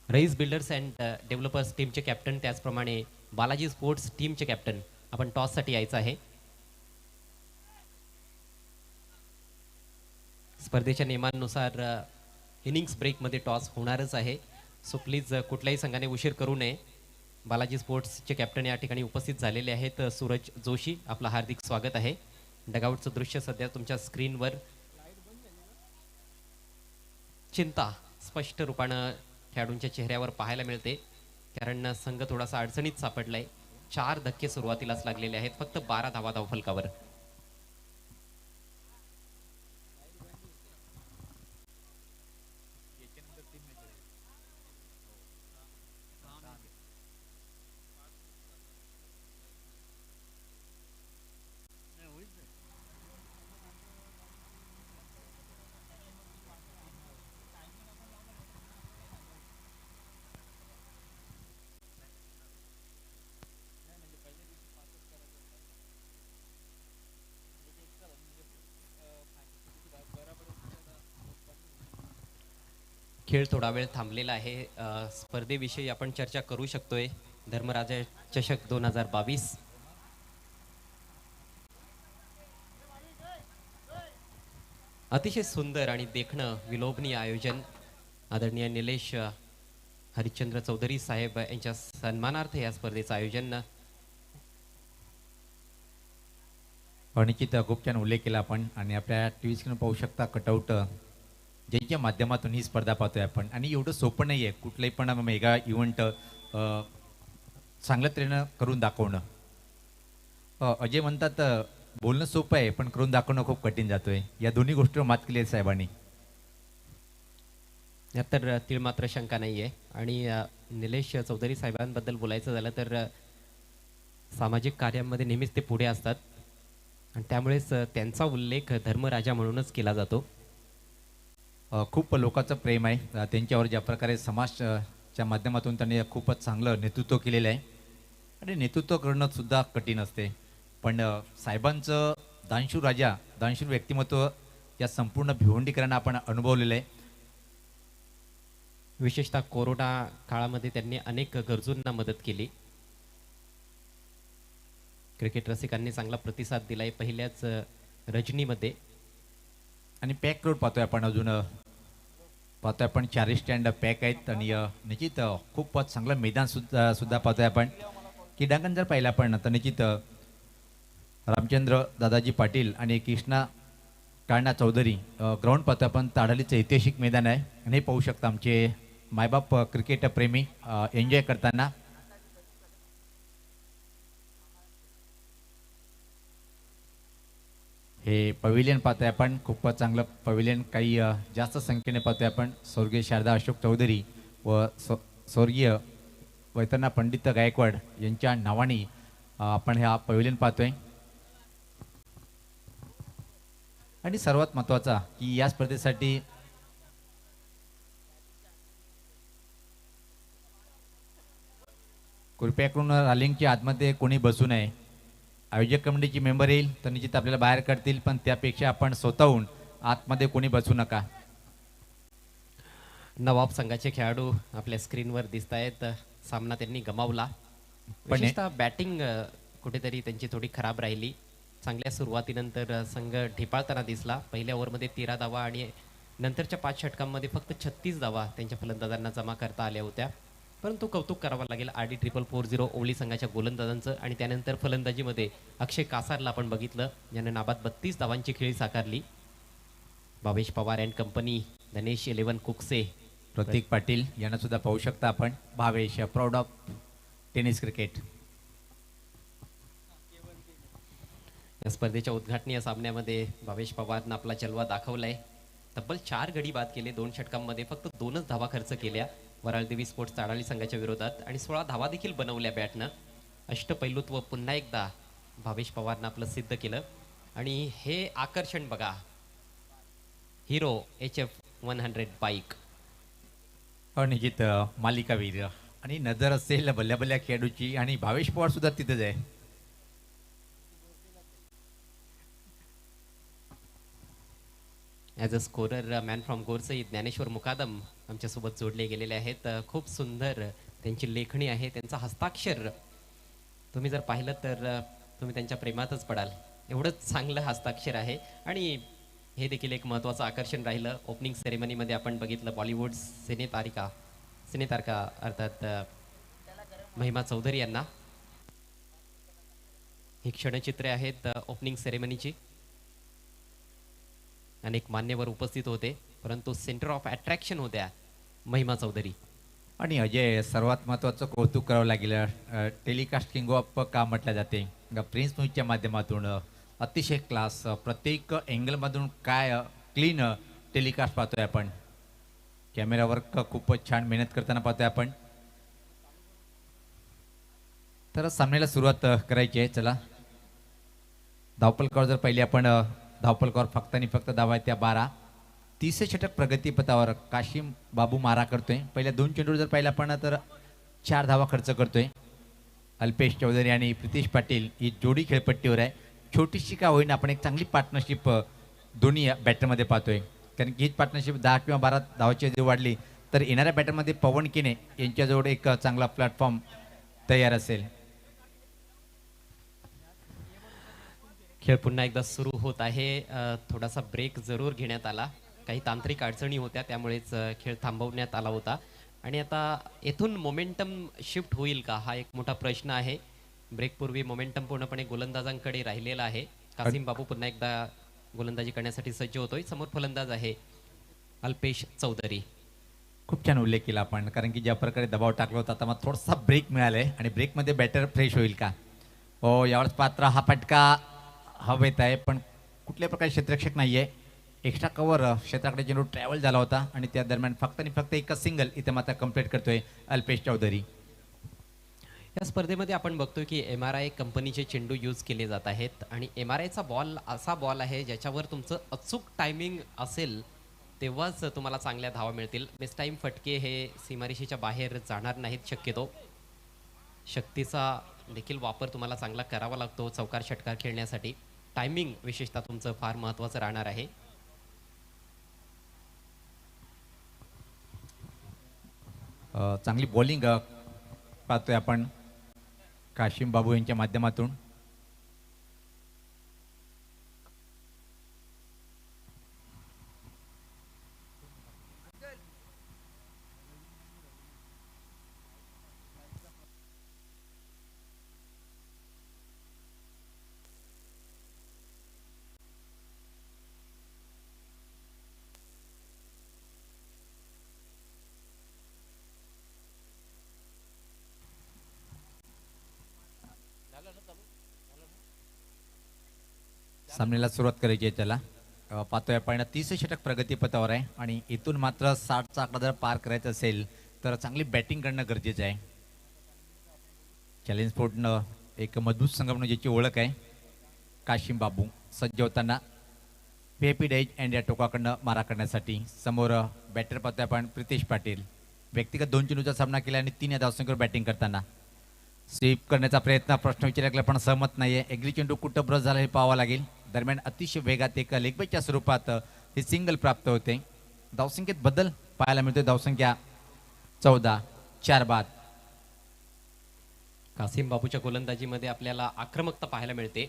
रईस बिल्डर्स अँड डेव्हलपर्स टीमचे कॅप्टन त्याचप्रमाणे बालाजी स्पोर्ट्स टीमचे कॅप्टन आपण टॉससाठी यायचं आहे. स्पर्धेच्या नियमांनुसार इनिंग्स ब्रेकमध्ये टॉस होणारच आहे. सो प्लीज कुठल्याही संघाने उशीर करू नये. बालाजी स्पोर्ट्सचे कॅप्टन या ठिकाणी उपस्थित झालेले आहेत. सूरज जोशी, आपलं हार्दिक स्वागत आहे. डगआउटचं दृश्य सध्या तुमच्या स्क्रीनवर. चिंता स्पष्ट रूपानं खेळाडूंच्या चेहऱ्यावर पाहायला मिळते कारण संघ थोडासा अडचणीत सापडलाय. 4 धक्के सुरुवातीलाच लागलेले आहेत. फक्त 12 धावा धावफलकावर. खेळ थोडा वेळ थांबलेला आहे. स्पर्धेविषयी आपण चर्चा करू शकतोय. धर्मराजा चषक 2022. अतिशय सुंदर आणि देखणं विलोभनीय आयोजन. आदरणीय निलेश हरिश्चंद्र चौधरी साहेब यांच्या सन्मानार्थ या स्पर्धेचं आयोजन. निश्चित खूप छान उल्लेख केला आपण आणि आपल्या टी व्ही पाहू शकता कटआउट ज्यांच्या माध्यमातून ही स्पर्धा पाहतोय आपण आणि एवढं सोपं नाही आहे कुठलंही पण मेगा इव्हेंट चांगल्या तऱ्हेनं करून दाखवणं. अजय म्हणतात बोलणं सोपं आहे पण करून दाखवणं खूप कठीण जातोय. या दोन्ही गोष्टीवर मात केली आहे साहेबांनी. यात तर तीळ मात्र शंका नाही आहे. आणि निलेश चौधरी साहेबांबद्दल बोलायचं झालं तर सामाजिक कार्यामध्ये नेहमीच ते पुढे असतात आणि त्यामुळेच त्यांचा उल्लेख धर्मराजा म्हणूनच केला जातो. खूप लोकांचं प्रेम आहे त्यांच्यावर. ज्या प्रकारे समाजच्या माध्यमातून त्यांनी खूपच चांगलं नेतृत्व केलेलं आहे आणि नेतृत्व करणं सुद्धा कठीण असते. पण साहेबांचं दानशूर राजा, दानशूर व्यक्तिमत्व या संपूर्ण भिवंडीकरांना आपण अनुभवलेलं आहे. विशेषतः कोरोना काळामध्ये त्यांनी अनेक गरजूंना मदत केली. क्रिकेट रसिकांनी चांगला प्रतिसाद दिलाय पहिल्याच रजनीमध्ये. आणि पॅक रोड पाहतोय आपण अजून पाहतोय आपण 4 स्टँड पॅक आहेत आणि निश्चित खूपच चांगलं मैदान सुद्धा पाहतोय आपण. क्रीडांगण जर पाहिलं आपण तर निश्चित रामचंद्र दादाजी पाटील आणि कृष्णा काळणा चौधरी ग्राउंड पाहतोय आपण. ताडालीचं ऐतिहासिक मैदान आहे आणि हे पाहू शकता आमचे मायबाप क्रिकेट प्रेमी एन्जॉय करताना. हे पवेलियन पाहतोय आपण. खूपच चांगलं पवेलियन. काही जास्त संख्येने पाहतोय आपण. स्वर्गीय शारदा अशोक चौधरी व स्वर्गीय वैतरणा पंडित गायकवाड यांच्या नावाने आपण हा पवेलियन पाहतोय. आणि सर्वात महत्त्वाचा की या स्पर्धेसाठी कृपया करून रालिंगच्या आतमध्ये कोणी बसू नये. आयोजक कमिटीची मेंबर येईल तर निश्चित आपल्याला बाहेर काढतील पण त्यापेक्षा आपण स्वतःहून आतमध्ये कोणी बसू नका. नवाब संघाचे खेळाडू आपल्या स्क्रीनवर दिसत आहेत. सामना त्यांनी गमावला. विशेषतः बॅटिंग कुठेतरी त्यांची थोडी खराब राहिली. चांगल्या सुरुवातीनंतर संघ ढिपाळताना दिसला. पहिल्या ओव्हरमध्ये 13 धावा आणि नंतरच्या 5 षटकांमध्ये फक्त 36 धावा त्यांच्या फलंदाजांना जमा करता आल्या होत्या. परंतु कौतुक करावं लागेल RD440 ओवली संघाच्या गोलंदाजांचं. आणि त्यानंतर फलंदाजीमध्ये अक्षय कासारला आपण बघितलं ज्याने नाबाद 32 धावांची खेळी साकारली. भावेश पवार अँड कंपनी, गणेश 11 कुकसे प्रतीक पाटील यांना सुद्धा पाहू शकता आपण. Bhavesh proud of tennis cricket. या स्पर्धेच्या उद्घाटनीय सामन्यामध्ये भावेश पवारनं आपला जलवा दाखवलाय. तब्बल 4 गडी बाद केले. 2 षटकांमध्ये फक्त 2च धावा खर्च केल्या वराळदेवी स्पोर्ट्स ताडाळी संघाच्या विरोधात आणि 16 धावा देखील बनवल्या बॅटनं. अष्टपैलुत्व पुन्हा एकदा भावेश पवारनं आपलं सिद्ध केलं. आणि हे आकर्षण बघा, हिरो HF100 बाईक. अनिजित मालिकावीर आणि नजर असेल भल्या भल्या खेळाडूची आणि भावेश पवार सुद्धा तिथेच आहे. As a scorer man from Gorsai Dnyaneshwar Mukadam आमच्यासोबत जोडले गेलेले आहेत. खूप सुंदर त्यांची लेखणी आहे, त्यांचं हस्ताक्षर तुम्ही जर पाहिलं तर तुम्ही त्यांच्या प्रेमातच पडाल. एवढंच चांगलं हस्ताक्षर आहे. आणि हे देखील एक महत्त्वाचं आकर्षण राहिलं. ओपनिंग सेरेमनीमध्ये आपण बघितलं बॉलिवूड सिनेतारका अर्थात महिमा चौधरी यांना. ही क्षणचित्रे आहेत ओपनिंग सेरेमनीची. अनेक मान्यवर उपस्थित होते, परंतु सेंटर ऑफ अट्रॅक्शन होत्या महिमा चौधरी. आणि अजय, सर्वात महत्त्वाचं कौतुक करावं लागेल टेलिकास्ट किंग ऑफ का म्हटलं जाते प्रिन्स न्यूजच्या माध्यमातून. अतिशय क्लास, प्रत्येक अँगलमधून काय क्लीन टेलिकास्ट पाहतोय आपण. कॅमेरा वर्क खूपच छान मेहनत करताना पाहतोय आपण. तर सामन्याला सुरुवात करायची आहे. चला, धावपलकावर जर पहिले आपण धावपलकावर फक्त आणि फक्त धावा आहेत त्या 12. 30 षटक प्रगतीपथावर काशिम बाबू मारा करतोय. पहिल्या 2 चेंडूवर जर पाहिलं आपण तर 4 धावा खर्च करतोय. अल्पेश चौधरी आणि प्रितेश पाटील ही जोडी खेळपट्टीवर आहे. छोटीशी का होईना आपण एक चांगली पार्टनरशिप दोन्ही बॅटरमध्ये पाहतोय. कारण की हीच पार्टनरशिप 10 किंवा 12 धावाची जर वाढली तर येणाऱ्या बॅटरमध्ये पवन किने यांच्याजवळ एक चांगला प्लॅटफॉर्म तयार असेल. खेळ पुन्हा एकदा सुरू होत आहे. थोडासा ब्रेक जरूर घेण्यात आला. काही तांत्रिक अडचणी होत्या, त्यामुळेच खेळ थांबवण्यात आला होता. आणि आता येथून मोमेंटम शिफ्ट होईल का, हा एक मोठा प्रश्न आहे. ब्रेकपूर्वी मोमेंटम पूर्णपणे गोलंदाजांकडे राहिलेला आहे. कासिम बाबू पुन्हा एकदा गोलंदाजी करण्यासाठी सज्ज होतोय. समोर फलंदाज आहे अल्पेश चौधरी. खूप छान उल्लेख केला आपण, कारण की ज्या प्रकारे दबाव टाकला होता आता मग थोडासा ब्रेक मिळालाय आणि ब्रेकमध्ये बॅटर फ्रेश होईल का. हो, यावेळेस पात्र हा फटका हवेत आहे, पण कुठल्या प्रकारे क्षेत्ररक्षक नाही आहे. एक्स्ट्रा कव्हर क्षेत्राकडे चेंडू ट्रॅव्हल झाला होता आणि त्या दरम्यान फक्त आणि फक्त एकच सिंगल इथे मात्र कंप्लीट करतोय अल्पेश चौधरी. या स्पर्धेमध्ये आपण बघतोय की MRI कंपनीचे चेंडू यूज केले जात आहेत. आणि MRIचा बॉल असा बॉल आहे ज्याच्यावर तुमचं अचूक टायमिंग असेल तेव्हाच तुम्हाला चांगल्या धावा मिळतील. मिसटाईम फटके हे सीमारेषेच्या बाहेर जाणार नाहीत शक्यतो. शक्तीचा देखील वापर तुम्हाला चांगला करावा लागतो चौकार षटकार खेळण्यासाठी. टायमिंग विशेषतः तुमचं फार महत्त्वाचं राहणार आहे. चांगली बॉलिंग पाहतोय आपण काशिम बाबू यांच्या माध्यमातून. सामन्याला सुरुवात करायची आहे. त्याला पाहतोय आपण 30 षटक प्रगतीपथावर आहे आणि इथून मात्र 60चा आकडा जर पार करायचा असेल तर चांगली बॅटिंग करणं गरजेचं आहे. चॅलेंज स्पोर्टनं एक मजबूत संघ म्हणून ज्याची ओळख आहे. काशिम बाबू सज्ज होताना VIP डेज अँड या टोकाकडनं मारा करण्यासाठी. समोर बॅटर पाहतोय आपण प्रितेश पाटील. व्यक्तिगत 2 चेंडूचा सामना केला आणि 3 या धावसंख्येवर बॅटिंग करताना स्वीप करण्याचा प्रयत्न प्रश्न विचारला पण सहमत नाहीये. एग्री चेंडू कुठं ब्रश झाला हे पाहावं लागेल. दरम्यान अतिशय वेगात एक लेगबायच्या स्वरूपात हे सिंगल प्राप्त होते. धावसंख्येत बदल पाहायला मिळतोय. धावसंख्या 14, 4 बाद. कासिम बाबूच्या गोलंदाजीमध्ये आपल्याला आक्रमकता पाहायला मिळते.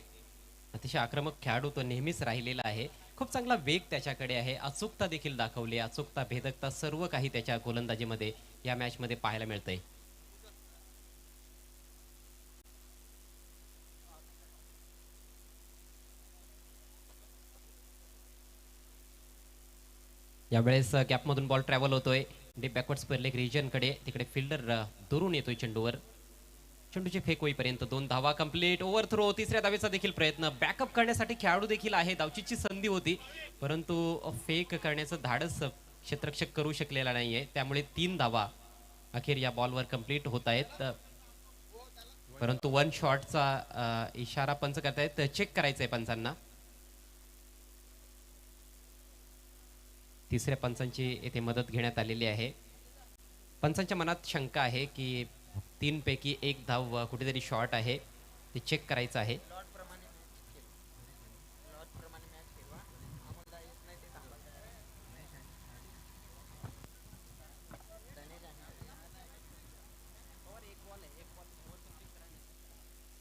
अतिशय आक्रमक खेळाडू तो नेहमीच राहिलेला आहे. खूप चांगला वेग त्याच्याकडे आहे. अचूकता देखील दाखवली. अचूकता, भेदकता सर्व काही त्याच्या गोलंदाजीमध्ये या मॅचमध्ये पाहायला मिळतंय. यावेळेस कॅपमधून बॉल ट्रॅव्हल होतोय. डीप बॅकवर्ड स्क्वेअर लेग रिजनकडे, तिकडे फिल्डर दुरून येतोय चेंडूवर. चेंडूची फेक होईपर्यंत 2 धावा कंप्लीट. ओव्हर थ्रो, तिसऱ्या धावेचा देखील प्रयत्न. बॅकअप करण्यासाठी खेळाडू देखील आहे. धावचीची संधी होती, परंतु फेक करण्याचं धाडस क्षेत्ररक्षक करू शकलेला नाहीये. त्यामुळे 3 धावा अखेर या बॉलवर कंप्लीट होत आहेत. परंतु 1 शॉटचा इशारा पंच करतायत. चेक करायचंय पंचांना. तिसऱ्या पंचांची येथे मदत घेण्यात आलेली आहे. पंचांच्या मनात शंका आहे की 3 पैकी 1 धाव कुठेतरी शॉर्ट आहे, ते चेक करायचं आहे.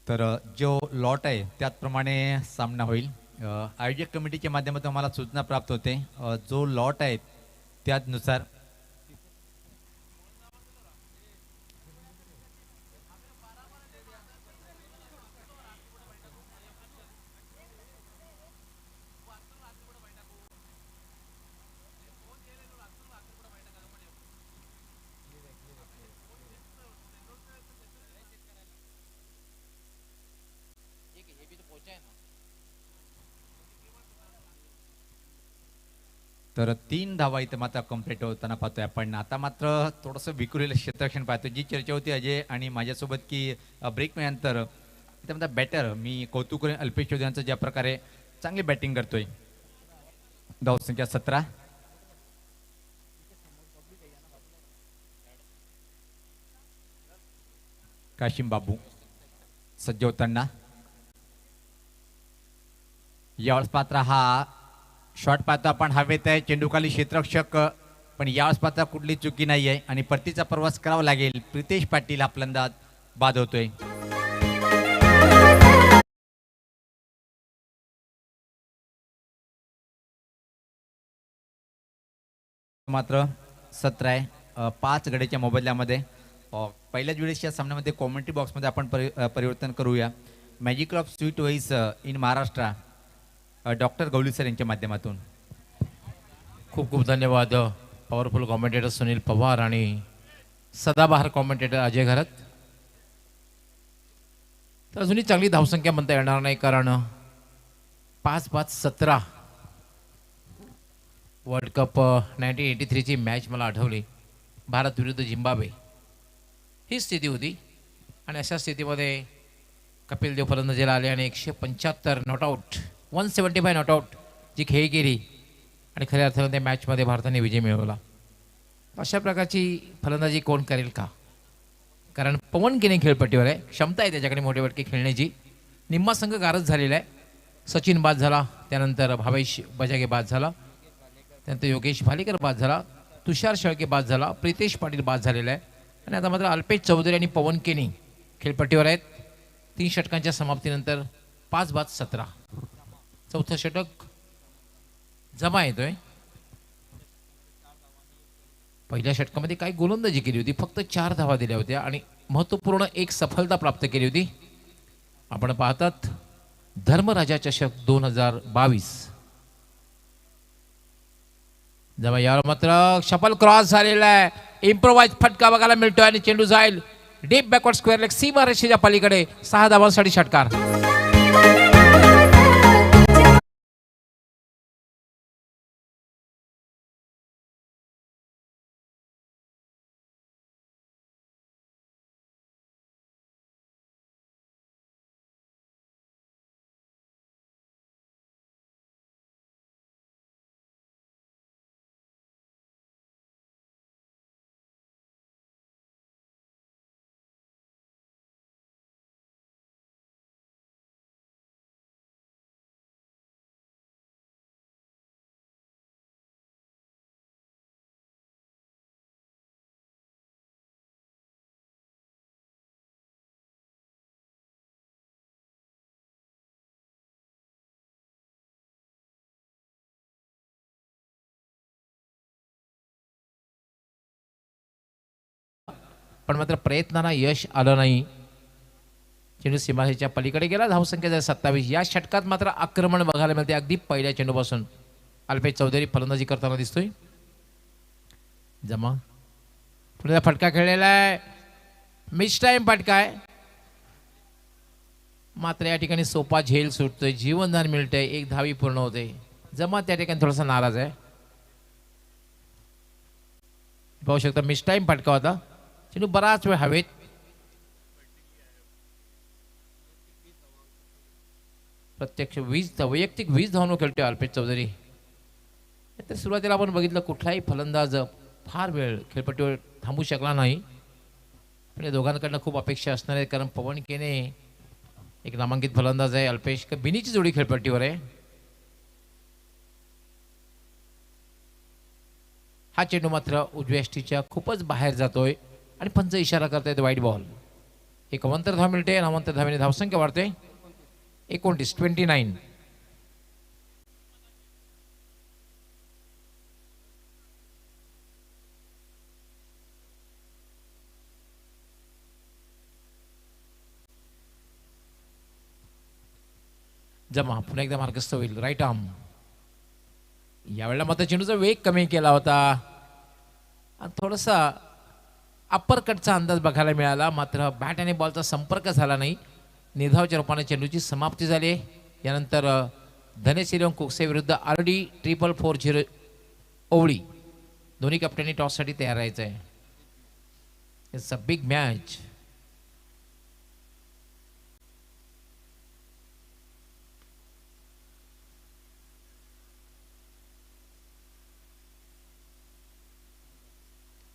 तर जो लॉट आहे त्याचप्रमाणे सामना होईल. आयोजक कमिटीच्या माध्यमातून आम्हाला सूचना प्राप्त होते, जो लॉट आहे त्यानुसार तर 3 धावा इथं मात्र कंप्लीट होताना पाहतोय आपण. आता मात्र थोडंसं विखुरलेलं क्षेत्ररक्षण पाहतोय. जी चर्चा होती अजय आणि माझ्यासोबत की ब्रेक नंतर इथं म्हणता बॅटर मी कौतुक करेन अल्पेश चौधरी यांचं, ज्या प्रकारे चांगली बॅटिंग करतोय. धावसंख्या 17. काशिम बाबू सज्ज होताना. यावेळेस पात्र हा शॉट पाहतो आपण हवेत आहे, चेंडूखाली क्षेत्ररक्षक, पण यावेळेस पात्र कुठली चुकी नाही आहे आणि परतीचा प्रवास करावा लागेल. प्रितेश पाटील हा फलंदाज बाद होतोय. मात्र 17 आहे. 5 गड्याच्या मोबदल्यामध्ये. पहिल्याच वेळेस या सामन्यामध्ये कॉमेंट्री बॉक्समध्ये आपण परिवर्तन करूया. Magic of sweet voice in Maharashtra doctor Gawali sir यांच्या माध्यमातून. खूप खूप धन्यवाद पॉवरफुल कॉमेंटेटर सुनील पवार आणि सदाबहार कॉमेंटेटर अजय घरत. तर अजूनही चांगली धावसंख्या म्हणता येणार नाही, कारण 5-5-17 वर्ल्ड कप 1983ची मॅच मला आठवली, भारत विरुद्ध झिम्बाब्वे ही स्थिती होती. आणि अशा स्थितीमध्ये कपिल देव फलंदाजीला आले आणि 175 नॉटआउट 175 नॉटआउट जी खेळी केली आणि खऱ्या अर्थानं त्या मॅचमध्ये भारताने विजय मिळवला. अशा प्रकारची फलंदाजी कोण करेल का? कारण पवन केने खेळपट्टीवर आहे, क्षमता आहे त्याच्याकडे मोठे फटके खेळण्याची. निम्मा संघ गारज झालेला आहे. सचिन बाद झाला, त्यानंतर भावेश बजागे बाद झाला, त्यानंतर योगेश भालेकर बाद झाला, तुषार शेळके बाद झाला, प्रितेश पाटील बाद झालेला आहे. आणि आता मात्र अल्पेश चौधरी आणि पवन केने खेळपट्टीवर आहेत. 3 षटकांच्या समाप्तीनंतर 5-17 चौथं षटक जमा येतोय. पहिल्या षटकामध्ये काही गोलंदाजी केली होती, फक्त 4 धावा दिल्या होत्या आणि महत्त्वपूर्ण एक सफलता प्राप्त केली होती. आपण पाहतात धर्मराजा चषक 2022. जमा यावर मात्र शफल क्रॉस झालेला आहे. इम्प्रोवाइज फटका बघायला मिळतोय आणि चेंडू जाईल डीप बॅकवर्ड स्क्वेअर लेग सीमा रेषेच्या पलीकडे. 6 धावांसाठी षटकार. पण मात्र प्रयत्नांना यश आलं नाही. चेंडू सीमारेषेच्या पलीकडे गेला. धावसंख्या 27. या षटकात मात्र आक्रमण बघायला मिळते अगदी पहिल्या चेंडूपासून. अल्पेश चौधरी फलंदाजी करताना दिसतोय. जमा पुढे फटका खेळलेला आहे, मिस टाइम फटका आहे, मात्र या ठिकाणी सोपा झेल सुटतोय, जीवनदान मिळतंय, एक धावी पूर्ण होते. जमा त्या ठिकाणी थोडासा नाराज आहे. पाहू शकता मिस टाइम फटका होता. चेंडू बराच वेळ हवेत. प्रत्यक्ष 20 वैयक्तिक 20 धावांवर खेळतोय अल्पेश चौधरी. तर सुरुवातीला आपण बघितलं कुठलाही फलंदाज फार वेळ खेळपट्टीवर थांबू शकला नाही. पण या दोघांकडनं खूप अपेक्षा असणार आहे, कारण पवन केने एक नामांकित फलंदाज आहे, अल्पेश बिनीची जोडी खेळपट्टीवर आहे. हा चेंडू मात्र उजव्या यष्टीच्या खूपच बाहेर जातोय आणि पंच इशारा करतायत वाईट बॉल. एक अवंतर धाव मिळते, अवंतर धावेने धावसंख्या वाढते 29. जमा पुन्हा एकदा मार्गस्थ होईल, राईट आर्म. यावेळेला मात्र चेंडूचा वेग कमी केला होता आणि थोडासा अप्पर कटचा अंदाज बघायला मिळाला, मात्र बॅट आणि बॉलचा संपर्क झाला नाही. निर्धावच्या रूपाने चेंडूची समाप्ती झाली. यानंतर धनेशिरम कुकसे विरुद्ध RD 4440 ओवळी दोन्ही कॅप्टननी टॉससाठी तयार राहायचं आहे. It's a big match.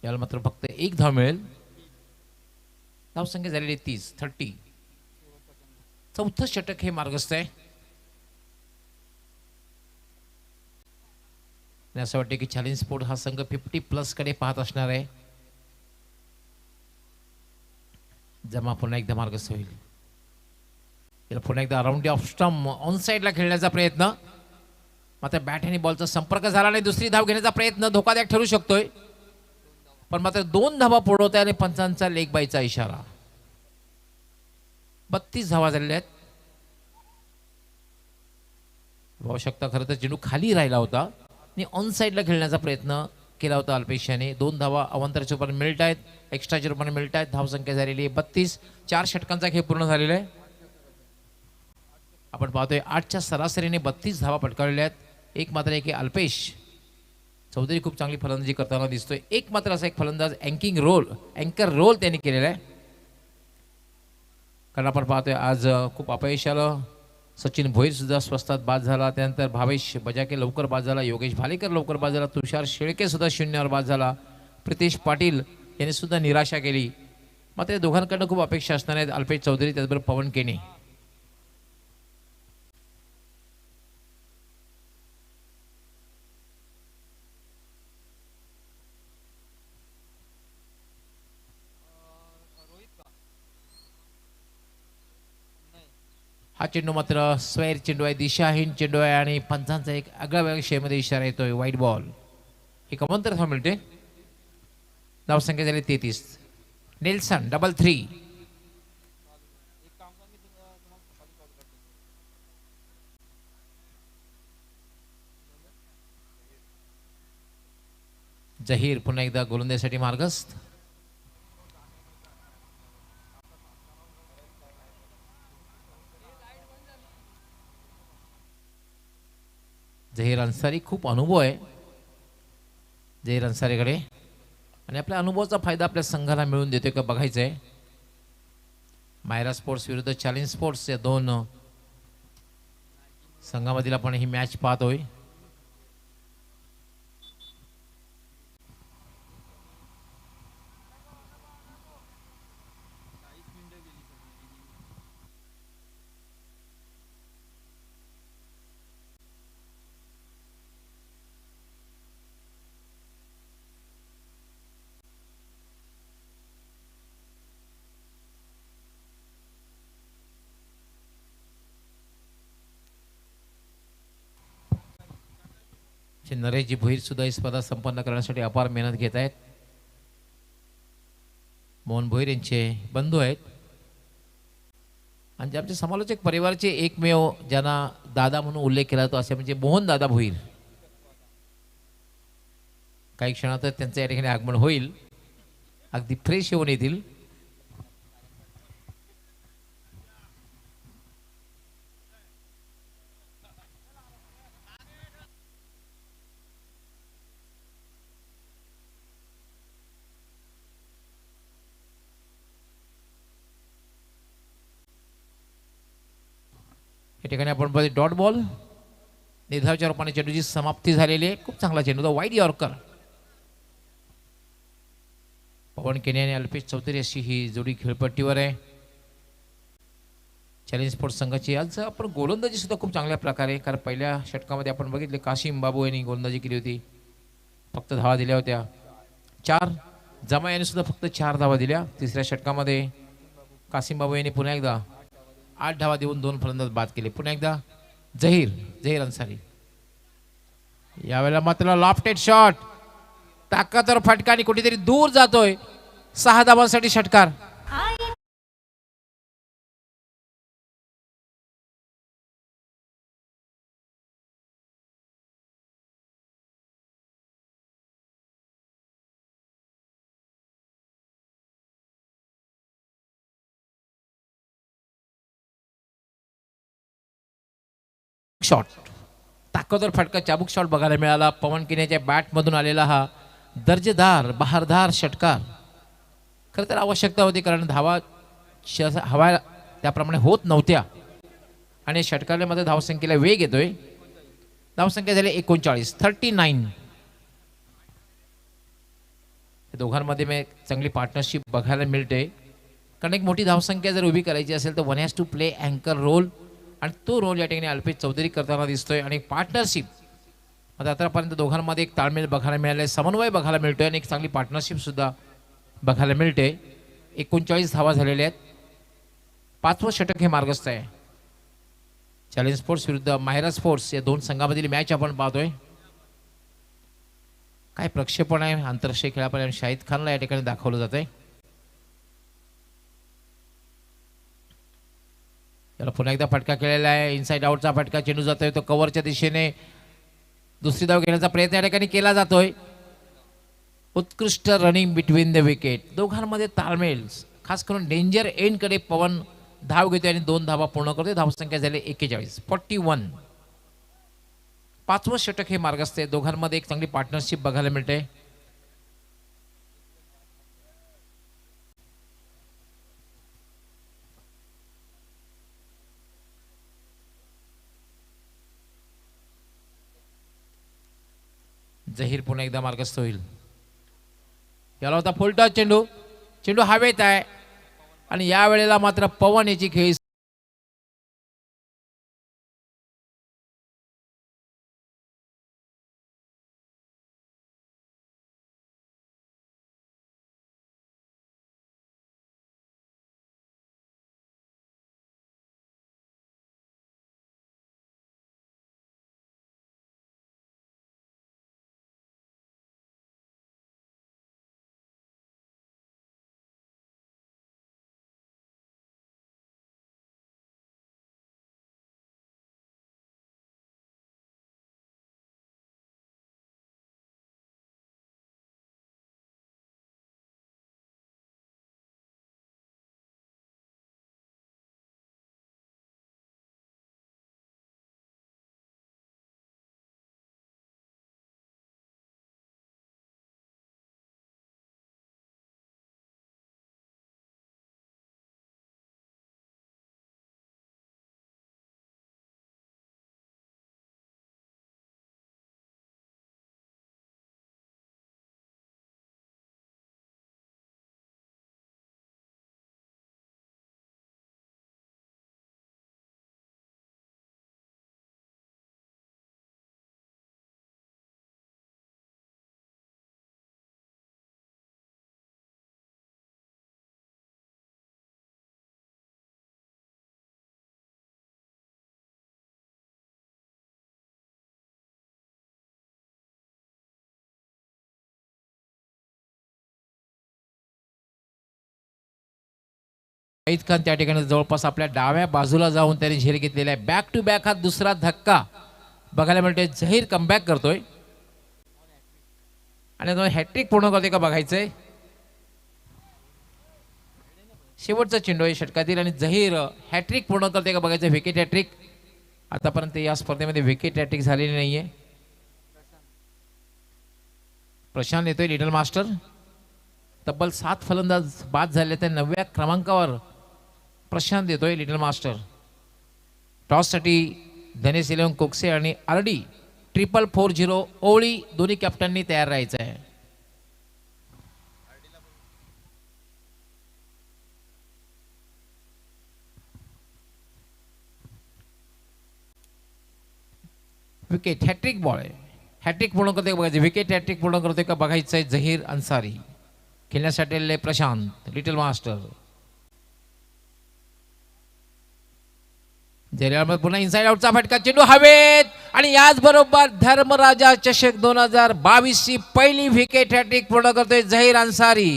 याला मात्र फक्त एक धाव मिळेल. धावसंख्या झालेली 30. चौथं षटक हे मार्गस्थ आहे. असं वाटतं की चॅलेंज स्पोर्ट हा संघ 50+ कडे पाहत असणार आहे. जमा पुन्हा एकदा मार्गस्थ होईल. याला पुन्हा एकदा अराउंड ऑफ स्टंप ऑन साईडला खेळण्याचा प्रयत्न, मात्र बॅट आणि बॉलचा संपर्क झाला नाही. दुसरी धाव घेण्याचा प्रयत्न धोकादायक ठरू शकतोय, पण मात्र 2 धावा पुढवत आणि पंचांचा लेग बायचा इशारा. 32 धावा झालेल्या आहेत. पाहू शकता खरं तर चेंडू खाली राहिला होता आणि ऑन साईडला खेळण्याचा प्रयत्न केला होता अल्पेश याने. 2 धावा अवंतराच्या रूपाने मिळत आहेत, एक्स्ट्राच्या रूपाने मिळत आहेत. धावसंख्या झालेली आहे 32. 4 षटकांचा खेळ पूर्ण झालेला आहे. आपण पाहतोय 8च्या सरासरीने 32 धावा पटकावलेल्या आहेत. एक मात्र एक अल्पेश चौधरी खूप चांगली फलंदाजी करताना दिसतोय. एक मात्र असा एक फलंदाज अँकर रोल त्यांनी केलेला आहे. कारण आपण पाहतोय आज खूप अपयश आलं. सचिन भोईर सुद्धा स्वस्तात बाद झाला. त्यानंतर भावेश बजाके लवकर बाद झाला. योगेश भालेकर लवकर बाद झाला. तुषार शेळके सुद्धा 0वर बाद झाला. प्रितेश पाटील यांनी सुद्धा निराशा केली. मात्र या दोघांकडनं खूप अपेक्षा असणार आहेत. अल्पेश चौधरी त्याचबरोबर पवन केने. हा चेंडू मात्र स्वैर चेंडू आहे, दिशाहीन चेंडू आहे आणि पंचांचा एक आगळ्या वेगळ्या शेमध्ये इशारा येतोय वाईट बॉल. एक अवंतर धाव मिळते. धावसंख्या झाली 33. नेल्सन 3. जहीर पुन्हा एकदा गोलंदाजीसाठी मार्गस्थ. जहीर अन्सारी खूप अनुभव आहे जहीर अन्सारीकडे आणि आपल्या अनुभवाचा फायदा आपल्या संघाला मिळून देतोय का बघायचं आहे. मायरा स्पोर्ट्स विरुद्ध चॅलेंज स्पोर्ट्स या 2 संघामधील आपण ही मॅच पाहतोय. नरेशजी भोईर सुद्धा ही स्पर्धा संपन्न करण्यासाठी अपार मेहनत घेत आहेत. मोहन भोईर यांचे बंधू आहेत आणि आमच्या समालोचक परिवाराचे एकमेव ज्यांना दादा म्हणून उल्लेख केला जातो असे म्हणजे मोहन दादा भोईर. काही क्षणातच त्यांचं या ठिकाणी आगमन होईल. अगदी फ्रेश येऊन येतील. या ठिकाणी आपण बघतो डॉट बॉल, निर्धावाच्या रूपाने चेंडूची समाप्ती झालेली आहे. खूप चांगला चेंडू होता, वाईड यॉर्कर. पवन केने आणि अल्पेश चौधरी अशी ही जोडी खेळपट्टीवर आहे. चॅलेंज स्पोर्ट्स संघाची आज आपण गोलंदाजी सुद्धा खूप चांगल्या प्रकारे, कारण पहिल्या षटकामध्ये आपण बघितले काशिम बाबू यांनी गोलंदाजी केली होती, फक्त धावा दिल्या होत्या 4. जमा यांनी सुद्धा फक्त 4 धावा दिल्या. तिसऱ्या षटकामध्ये कासिम बाबू यांनी पुन्हा एकदा 8 धावा देऊन 2 फलंदाज बाद केले. पुन्हा एकदा झहीर अन्सारी. यावेळेला मात्र लॉफ्टेड शॉट, ताकदवर फटका आणि कुठेतरी दूर जातोय. 6 धावांसाठी षटकार. शॉट, ताकदवर फटका, चाबूक शॉट बघायला मिळाला. पवन किन्याच्या बॅटमधून आलेला हा दर्जेदार बहारदार षटकार. खरं तर आवश्यकता होती, कारण धावा हवा त्याप्रमाणे होत नव्हत्या आणि षटकारामध्ये धावसंख्येला वेग येतोय. धावसंख्या झाली 39. दोघांमध्ये मी चांगली पार्टनरशिप बघायला मिळते, कारण एक मोठी धावसंख्या जर उभी करायची असेल तर वन हॅज टू प्ले अँकर रोल, आणि तो रोल या ठिकाणी अल्पेश चौधरी करताना दिसतोय. आणि पार्टनरशिप आता आतापर्यंत दोघांमध्ये एक ताळमेळ बघायला मिळाला आहे, समन्वय बघायला मिळतोय आणि एक चांगली पार्टनरशिप सुद्धा बघायला मिळते. 39 धावा झालेल्या आहेत. 5वं षटक हे मार्गस्थ आहे. चॅलेंज स्पोर्ट्स विरुद्ध माहिरा स्पोर्ट्स या दोन संघामधील मॅच आपण पाहतोय. काय प्रक्षेपण आहे आंतरराष्ट्रीय खेळापैकी शाहिद खानला या ठिकाणी दाखवलं जात आहे. त्याला पुन्हा एकदा फटका केलेला आहे, इनसाइड आउटचा फटका, चेंडू जातोय तो कव्हरच्या दिशेने. दुसरी धाव घेण्याचा प्रयत्न या ठिकाणी केला जातोय. उत्कृष्ट रनिंग बिटवीन द विकेट. दोघांमध्ये ताळमेळ, खास करून डेंजर एंडकडे पवन धाव घेतोय आणि 2 धावा पूर्ण करतोय. धावसंख्या झाली 41. 5वं षटक हे मार्गस्थ आहे. दोघांमध्ये एक चांगली पार्टनरशिप बघायला मिळते. झहीर पुन्हा एकदा मार्गस्थ होईल. याला होता फुल टॉस चेंडू, चेंडू हवेत आहे आणि या वेळेला मात्र पवन याची खेळी शाहिद खान त्या ठिकाणी जवळपास आपल्या डाव्या बाजूला जाऊन त्याने झेल घेतलेला आहे. बॅक टू बॅक हा दुसरा धक्का बघायला मिळतोय. झहीर कमबॅक करतोय आणि हॅट्रिक पूर्ण करते का बघायचंय. शेवटचा चेंडू आहे षटकातील आणि झहीर हॅट्रिक पूर्ण करते का बघायचं. Wicket hat trick. आतापर्यंत या स्पर्धेमध्ये विकेट हॅट्रिक झालेली नाहीये. प्रशांत येतोय लिटल मास्टर. तब्बल 7 फलंदाज बाद झाले. त्या 9व्या क्रमांकावर प्रशांत येतोय लिटल मास्टर. टॉससाठी धनेश इलेवन कोक्से आणि आरडी 440 ओळी दोन्ही कॅप्टननी तयार राहायचं आहे. विकेट हॅट्रिक बॉल आहे. हॅट्रिक पूर्ण करते का बघायचं. विकेट हॅट्रिक पूर्ण करते का बघायचं आहे. झहीर अन्सारी खेळण्यासाठी आलेले प्रशांत लिटल मास्टर. पुन्हा इनसाइड आउटचा फटका. चेंडू हवेत आणि याचबरोबर धर्मराजा चषक 2022 ची पहिली विकेट हॅट्रिक पूर्ण करतोय झहीर अन्सारी.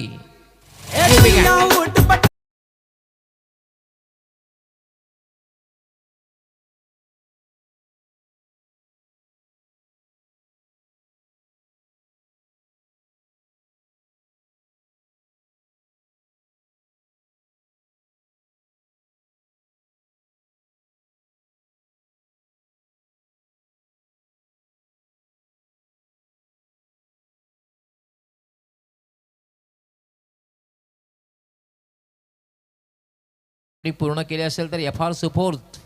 पूर्ण केले असेल तर एफआर सुपोर्थ,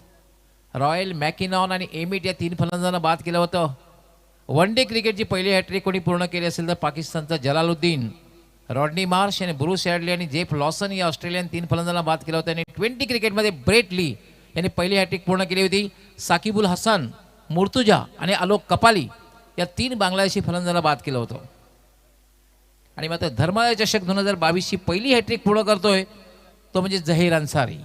रॉयल मॅकिनॉन आणि एमिट या 3 फलंदाजांना बाद केलं होतं. वन डे क्रिकेटची पहिली हॅट्रिक कोणी पूर्ण केली असेल तर पाकिस्तानचा जलालुद्दीन, रॉडनी मार्श आणि ब्रूस ॲडली आणि जेफ लॉसन या ऑस्ट्रेलियन 3 फलंदाजांना बाद केलं होतं. आणि 20 क्रिकेटमध्ये ब्रेट ली यांनी पहिली हॅट्रिक पूर्ण केली होती. साकिबुल हसन, मुर्तुजा आणि आलोक कपाली या 3 बांगलादेशी फलंदाजांना बाद केलं होतं. आणि मात्र धर्मराजा चषक 2022 ची पहिली हॅट्रिक पूर्ण करतोय तो म्हणजे झहीर अन्सारी.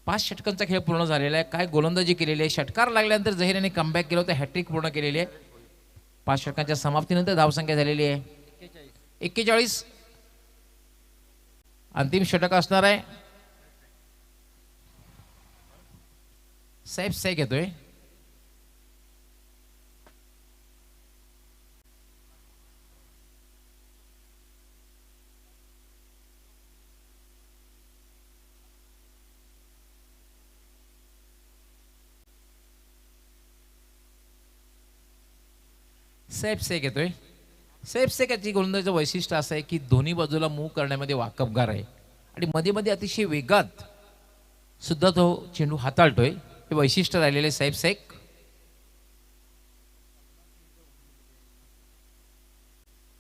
पाच षटकांचा खेळ पूर्ण झालेला आहे. काय गोलंदाजी केलेली आहे. षटकार लागल्यानंतर झहीर यांनी कमबॅक केलं होतं. हॅट्रिक पूर्ण केलेली आहे. 5 षटकांच्या समाप्तीनंतर धावसंख्या झालेली आहे 41. अंतिम षटक असणार आहे. सैफ शेख येतोय. सैफ शेख येतोय. सैफ शेखाची गोलंदाजीचं वैशिष्ट्य असं आहे की दोन्ही बाजूला मूव्ह करण्यामध्ये वाकबगार आहे आणि मध्ये मध्ये अतिशय वेगात सुद्धा तो चेंडू हाताळतोय. हे वैशिष्ट्य राहिलेले सैफ शेख.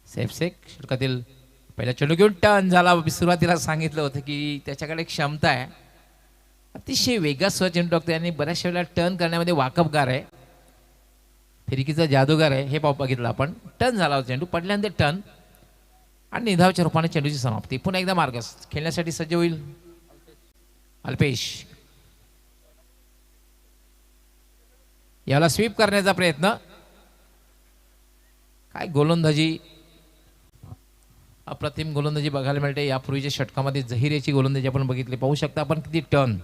सैफ शेख षटकातील पहिला चेंडू घेऊन टर्न झाला. सुरुवातीला सांगितलं होतं की त्याच्याकडे क्षमता आहे. अतिशय वेगात सुद्धा चेंडू टाकतोय आणि बऱ्याचशा वेळेला टर्न करण्यामध्ये वाकबगार आहे. फिरकीचा जादूगार आहे हे बघितलं आपण. टर्न झाला होता चेंडू. पडल्यानंतर टर्न आणि निधावच्या रूपाने चेंडूची समाप्ती. पुन्हा एकदा मार्गस खेळण्यासाठी सज्ज होईल अल्पेश. याला स्वीप करण्याचा प्रयत्न. काय गोलंदाजी, अप्रतिम गोलंदाजी बघायला मिळते. यापूर्वीच्या षटकामध्ये झहीर याची गोलंदाजी आपण बघितली. पाहू शकता आपण किती टर्न.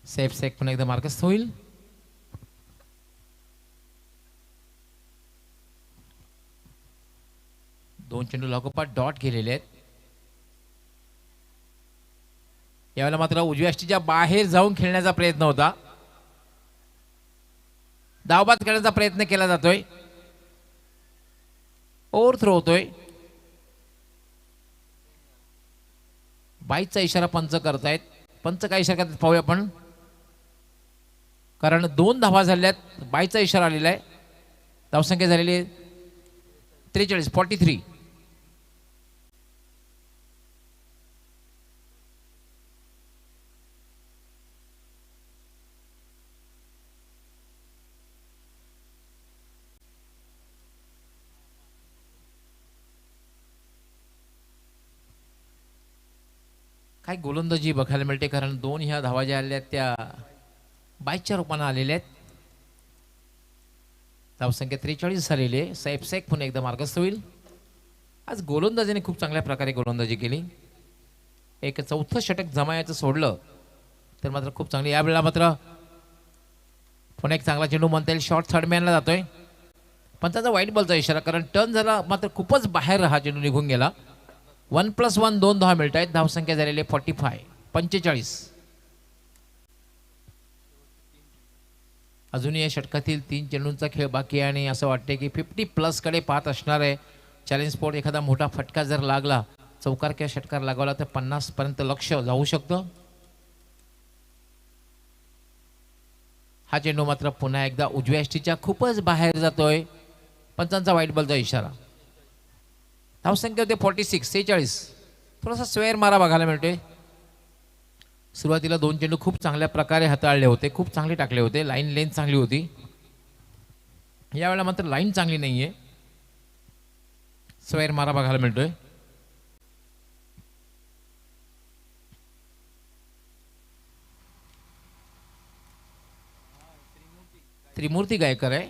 सैफ शेख पुन्हा एकदा मार्गस्थ होईल. दोन चेंडू लागोपाठ डॉट केलेले आहेत. यावेळेला मात्र उजव्या यष्टीच्या बाहेर जाऊन खेळण्याचा प्रयत्न होता. धावबाद करण्याचा प्रयत्न केला जातोय. ओव्हर थ्रो होतोय. बाईचा इशारा पंच करतायत. पंच काय इशारा करतात पाहूया आपण. कारण 2 धावा झाल्यात. बाईचा इशारा आलेला आहे. धावसंख्या झालेली आहे 43. काय गोलंदाजी बघायला मिळते. कारण 2 ह्या धावा ज्या आल्या त्या बाईच्या रूपाने आलेल्या आहेत. धावसंख्या 43 झालेली आहे. सैफ शेख पुन्हा एकदा मार्गस्थ होईल. आज गोलंदाजीने खूप चांगल्या प्रकारे गोलंदाजी केली. एक चौथं षटक जमायचं सोडलं तर मात्र खूप चांगली. यावेळेला मात्र पुन्हा एक चांगला चेंडू म्हणता येईल. शॉर्ट थर्ड मॅनला जातोय. पण त्याचा वाईट बॉलचा इशारा, कारण टर्न झाला मात्र खूपच बाहेर हा चेंडू निघून गेला. 1+1 2 धावा मिळत आहेत. धावसंख्या झालेली 45. अजूनही या षटकातील 3 चेंडूंचा खेळ बाकी आहे आणि असं वाटते की 50+ कडे पाहत असणार आहे चॅलेंज स्पोर्ट. एखादा मोठा फटका जर लागला, चौकार किंवा षटकार लागवला तर 50 पर्यंत लक्ष जाऊ शकतं. हा चेंडू मात्र पुन्हा एकदा उजव्या यष्टीच्या खूपच बाहेर जातोय. पंचांचा वाईट बॉलचा इशारा. धावसंख्या होते 46. थोडासा स्वेअर मारा बघायला मिळतोय. सुरुवातीला 2 चेंडू खूप चांगल्या प्रकारे हाताळले होते, खूप चांगले टाकले होते. लाईन लेंथ चांगली होती. यावेळेला मात्र लाईन चांगली नाहीये. स्वेअर मारा बघायला मिळतोय. त्रिमूर्ती गायकर आहे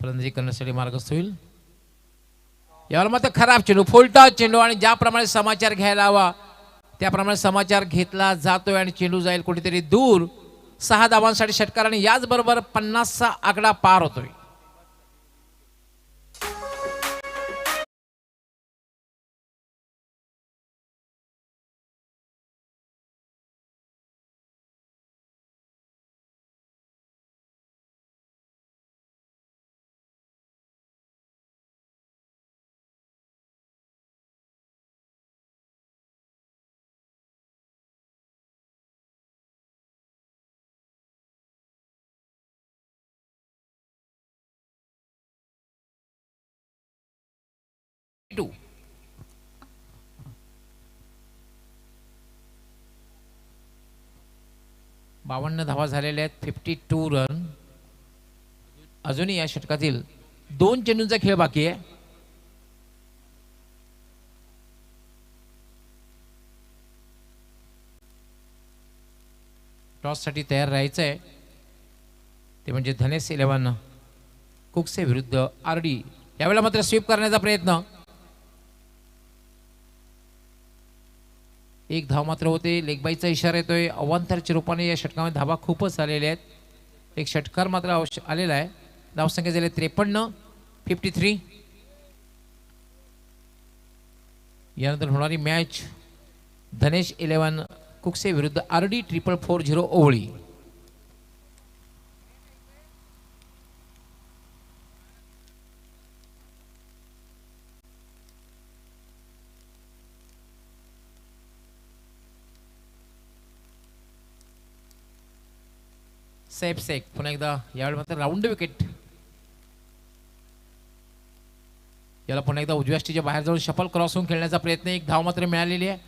फलंदाजी करण्यासाठी मार्गस्थ होईल. यावर मात्र खराब चेंडू, फुलटा चेंडू, आणि ज्याप्रमाणे समाचार घ्यायला हवा त्याप्रमाणे समाचार घेतला जातोय आणि चेंडू जाईल कुठेतरी दूर. 6 धावांसाठी षटकार आणि याचबरोबर 50चा आकडा पार होतोय. टू 52 धावा झालेल्या आहेत. 52 रन. अजूनही या षटकातील 2 चेंडूंचा खेळ बाकी आहे. टॉससाठी तयार राहायचं आहे. ते म्हणजे धनेश 11 कुकसे विरुद्ध RD. यावेळेला मात्र स्वीप करण्याचा प्रयत्न. एक धाव मात्र होते. लेगबाईचा इशारा येतोय. अवांतरच्या रूपाने या षटकामध्ये धावा खूपच आलेल्या आहेत. एक षटकार मात्र आलेला आहे. धावसंख्या झाली 53. 53. यानंतर होणारी मॅच धनेश 11 कुकसे विरुद्ध RD 440 ओवळी. सेफ सेक पुन्हा एकदा. यावेळी मात्र राऊंड विकेट. याला पुन्हा एकदा उजव्या यष्टीच्या बाहेर जाऊन शफल क्रॉस होऊन खेळण्याचा प्रयत्न. एक धाव मात्र मिळालेली आहे.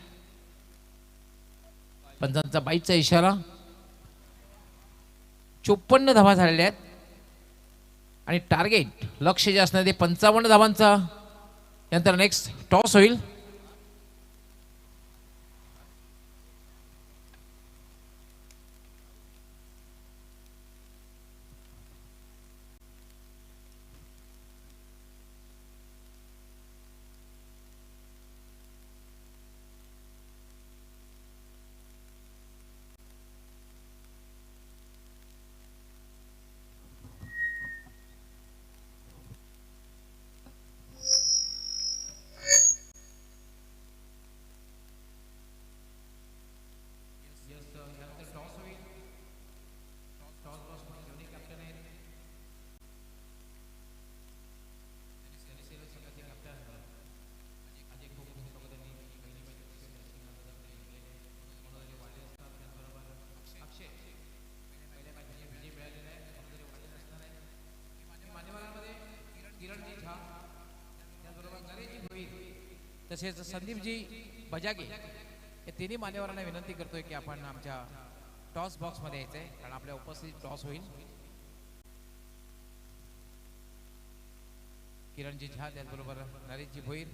पंचांचा बाईचा इशारा. 54 धावा झालेल्या आहेत आणि टार्गेट लक्ष जे असणार ते 55 धावांचा. यानंतर नेक्स्ट टॉस होईल. तसेच संदीपजी बजागे हे तिन्ही मान्यवरांना विनंती करतोय की आपण आमच्या टॉस बॉक्समध्ये यायचंय, कारण आपल्या उपस्थित टॉस होईल. किरणजी झा त्याचबरोबर नरेशजी भोईर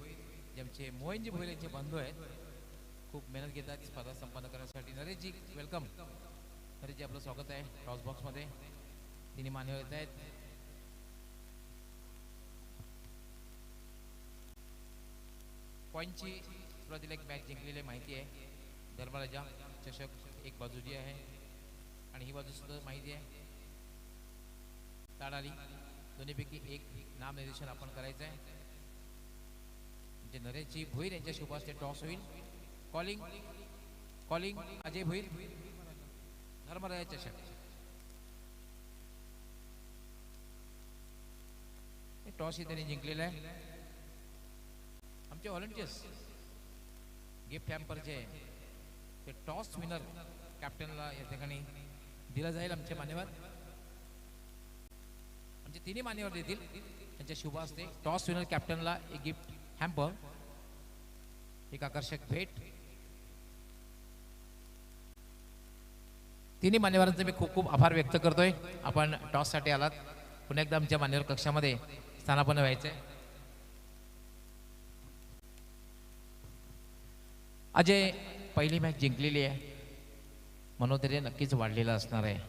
जे आमचे मोहनजी भोईर यांचे बंधू आहेत, खूप मेहनत घेतात स्पर्धा संपन्न करण्यासाठी. नरेशजी वेलकम. नरेशजी आपलं स्वागत आहे टॉस बॉक्समध्ये. तिन्ही मान्यवर येत आहेत. पॉईंटची सुरुवातीला एक मॅच जिंकलेली माहिती आहे. धर्मराजा चषक एक बाजू जी आहे आणि ही बाजू सुद्धा माहिती आहे. ताडाली दोन्हीपैकी एक नामनिर्देशन आपण करायचं आहे. म्हणजे नरेशजी भोईर यांच्या शुभ असते टॉस होईल. कॉलिंग कॉलिंग अजय भोईर धर्मराजा चषक. टॉस ही त्यांनी जिंकलेला आहे. आमचे व्हॉलंटियर्स गिफ्ट हॅम्परचे ते टॉस विनर कॅप्टनला या ठिकाणी दिला जाईल. आमचे मान्यवर आमचे तिन्ही मान्यवर देतील. त्यांच्या शुभ असते टॉस विनर कॅप्टनला एक गिफ्ट हॅम्पर, एक आकर्षक भेट. तिन्ही मान्यवरांचे मी खूप खूप आभार व्यक्त करतोय. आपण टॉससाठी आलात. पुन्हा एकदा आमच्या मान्यवर कक्षामध्ये स्थानापन्न व्हायचंय. अजय पहिली मॅच जिंकलेली आहे. मनोधैर्य नक्कीच वाढलेलं असणार आहे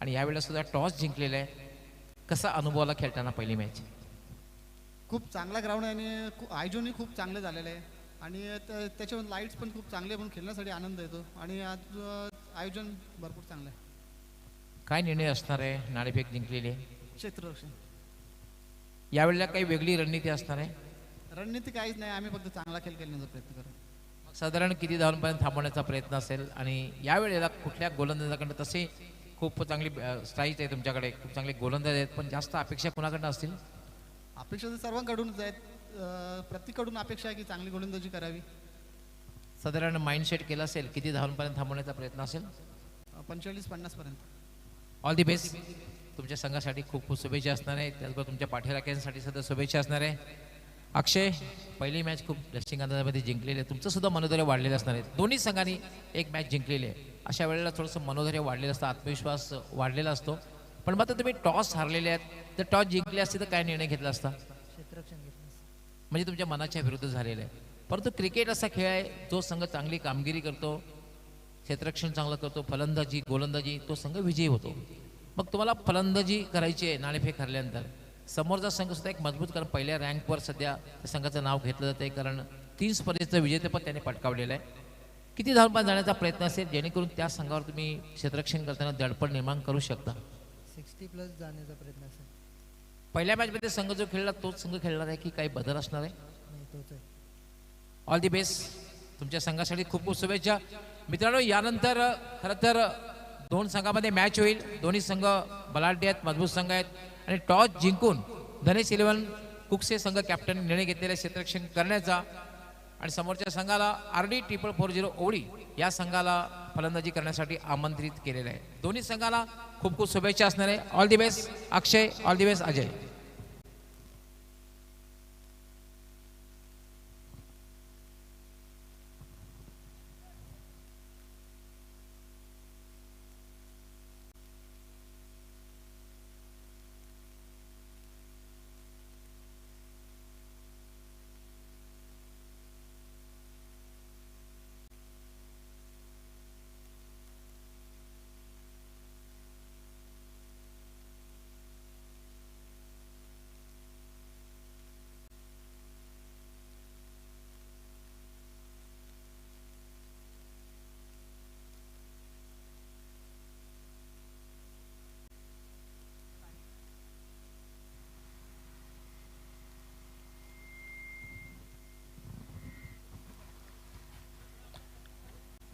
आणि यावेळेला सुद्धा टॉस जिंकलेला आहे. कसा अनुभवला खेळताना पहिली मॅच? खूप चांगला ग्राउंड आहे आणि आयोजनही खूप चांगलं झालेलं आहे आणि त्याच्यावर लाईट्स पण खूप चांगले पण खेळण्यासाठी आनंद येतो आणि आज आयोजन भरपूर चांगलं आहे. काय निर्णय असणार आहे? नाणेफेक जिंकलेली आहे. क्षेत्ररक्षण यावेळेला काही वेगळी रणनीती असणार आहे? रणनीती काहीच नाही. आम्ही फक्त चांगला खेळ खेळण्याचा प्रयत्न करू. मग साधारण किती धावांपर्यंत थांबवण्याचा प्रयत्न असेल आणि यावेळेला कुठल्या गोलंदाजाकडे तसे खूप चांगली स्ट्राईक आहे तुमच्याकडे, खूप चांगले गोलंदाज आहेत, पण जास्त अपेक्षा कुणाकडनं असतील? अपेक्षा तर सर्वांकडूनच आहेत. प्रत्येकडून अपेक्षा आहे की चांगली गोलंदाजी करावी. साधारण माइंडसेट केला असेल किती धावांपर्यंत थांबवण्याचा प्रयत्न असेल? 45-50 पर्यंत. All the best. तुमच्या संघासाठी खूप खूप शुभेच्छा असणार आहे. त्याचबरोबर तुमच्या पाठीराख्यांसाठी सुद्धा शुभेच्छा असणार आहे. अक्षय, पहिली मॅच खूप ड्रेसिंग अंदाजामध्ये जिंकलेली आहे. तुमचं सुद्धा मनोधैर्य वाढलेलं असणार आहे. दोन्ही संघांनी एक मॅच जिंकलेली आहे. अशा वेळेला थोडंसं मनोधैर्य वाढलेलं असतं, आत्मविश्वास वाढलेला असतो. पण मात्र तुम्ही टॉस हारलेले आहेत, तर टॉस जिंकले असते तर काय निर्णय घेतला असता? म्हणजे तुमच्या मनाच्या विरुद्ध झालेलं आहे. परंतु क्रिकेट असा खेळ आहे जो संघ चांगली कामगिरी करतो, क्षेत्ररक्षण चांगलं करतो, फलंदाजी गोलंदाजी, तो संघ विजयी होतो. मग तुम्हाला फलंदाजी करायची आहे नाणेफेक हरल्यानंतर. समोरचा संघ सुद्धा एक मजबूत, कारण पहिल्या रँकवर सध्या त्या संघाचं नाव घेतलं जातं आहे, कारण 3 स्पर्धेचं विजेतेपद त्याने पटकावलेलं आहे. किती धावांपर्यंत जाण्याचा प्रयत्न असेल जेणेकरून त्या संघावर तुम्ही क्षेत्ररक्षण करताना दडपण निर्माण करू शकता? 60+ जाण्याचा प्रयत्न असेल. पहिल्या मॅचमध्ये संघ जो खेळला तोच संघ खेळणार आहे की काही बदल असणार आहे? नाही, तोच आहे. All the best. तुमच्या संघासाठी खूप खूप शुभेच्छा. मित्रांनो, यानंतर खरं तर 2 संघामध्ये मॅच होईल. दोन्ही संघ बलाढ्य आहेत, मजबूत संघ आहेत आणि टॉस जिंकून धनेश 11 कुकसे संघ कॅप्टन निर्णय घेतलेले क्षेत्ररक्षण करण्याचा आणि समोरच्या संघाला RD 440 ओडी या संघाला फलंदाजी करण्यासाठी आमंत्रित केलेलं आहे. दोन्ही संघाला खूप खूप शुभेच्छा असणार आहे. All the best Akshay, all the best Ajay.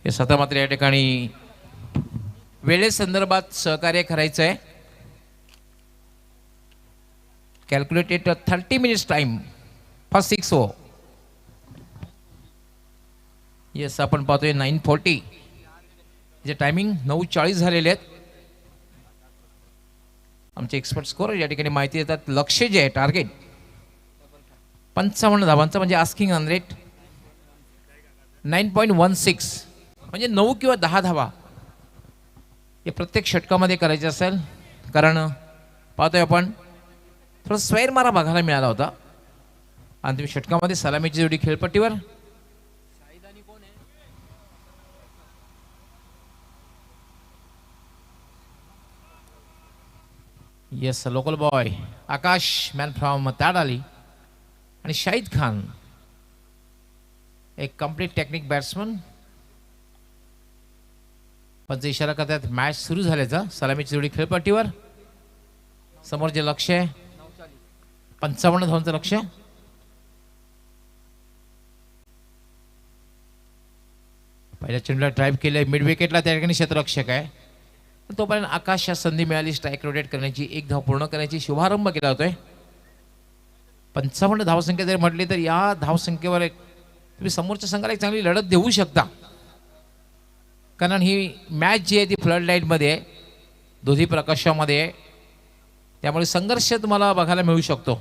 हे स्वतः मात्र या ठिकाणी वेळेसंदर्भात सहकार्य करायचं आहे. Calculated 30 minutes time for 6 over. Yes, आपण पाहतोय 9:40 जे टायमिंग 9:40 झालेले आहेत. आमचे एक्सपर्ट स्कोर या ठिकाणी माहिती देतात. लक्ष जे आहे टार्गेट 55 धावांचं, म्हणजे आस्किंग रन रेट 9.16, म्हणजे 9 किंवा 10 धावा हे प्रत्येक षटकामध्ये करायचे असेल. कारण पाहतोय आपण थोडा स्वैर मारा बघायला मिळाला होता आणि तुम्ही षटकामध्ये सलामीची जोडी खेळपट्टीवर. Yes, local boy Akash, man from Tadali, आणि शाहिद खान एक कम्प्लीट टेक्निक बॅट्समन. पंच इशारा करतात मॅच सुरू झाल्याचा. सलामीची जोडी खेळपट्टीवर. समोर जे लक्ष आहे 55 धावांचं लक्ष. पहिल्या चेंडूला ड्राईव्ह केलंय मिड विकेटला, त्या ठिकाणी क्षेत्ररक्षक आहे. तोपर्यंत आकाश या संधी मिळाली स्ट्राईक रोटेट करण्याची, एक धाव पूर्ण करण्याची. शुभारंभ केला होतोय. 55 धावसंख्या जरी म्हटली तर या धावसंख्येवर एक तुम्ही समोरच्या संघाला एक चांगली लढत देऊ शकता, कारण ही मॅच जी आहे ती फ्लड लाईटमध्ये आहे, दोन्ही प्रकाशामध्ये आहे, त्यामुळे संघर्ष तुम्हाला बघायला मिळू शकतो.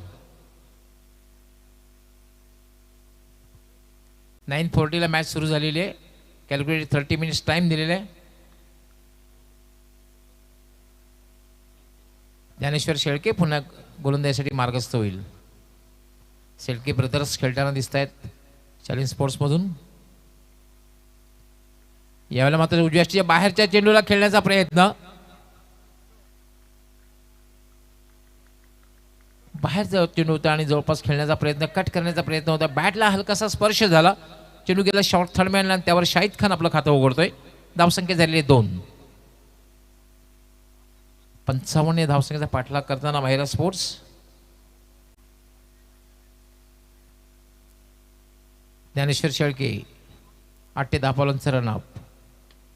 9:40 मॅच सुरू झालेली आहे. कॅल्क्युलेटेड 30 मिनिट्स टाइम दिलेला आहे. ज्ञानेश्वर शेळके पुन्हा गोलंदाजीसाठी मार्गस्थ होईल. शेळके ब्रदर्स खेळताना दिसत आहेत चॅलेंज स्पोर्ट्समधून. यावेळेला मात्र उजव्या बाहेरच्या चेंडूला खेळण्याचा प्रयत्न. बाहेरचा चेंडू होता आणि जवळपास खेळण्याचा प्रयत्न, कट करण्याचा प्रयत्न होता. बॅटला हलकासा स्पर्श झाला. चेंडू गेला शॉर्ट थर्डमॅनला आणि त्यावर शाहिद खान आपलं खातं उघडतोय. धावसंख्या झालेली 2. 55 धावसंख्येचा पाठलाग करताना महिला स्पोर्ट्स. ज्ञानेश्वर शेळके 8 10 बॉलांचं रनअप.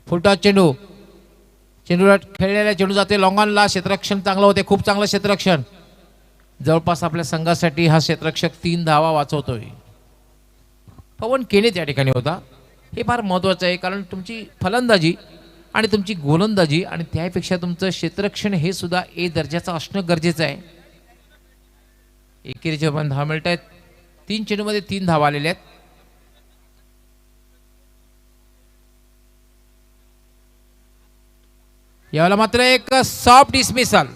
फुलटॉस चेंडू. चेंडूला खेळलेला चेंडू जाते लॉंगॉनला. क्षेत्ररक्षण चांगलं होते, खूप चांगलं क्षेत्ररक्षण. जवळपास आपल्या संघासाठी हा क्षेत्ररक्षक 3 धावा वाचवतोय. पवन केने त्या ठिकाणी होता. हे फार महत्त्वाचं आहे, कारण तुमची फलंदाजी आणि तुमची गोलंदाजी आणि त्यापेक्षा तुमचं क्षेत्ररक्षण हे सुद्धा ए दर्जाचं असणं गरजेचं आहे. एकेरीचे पण धावा मिळत आहेत. 3 चेंडूमध्ये 3 धावा आलेल्या आहेत. यावेळेला मात्र एक सॉफ्ट डिसमिसल.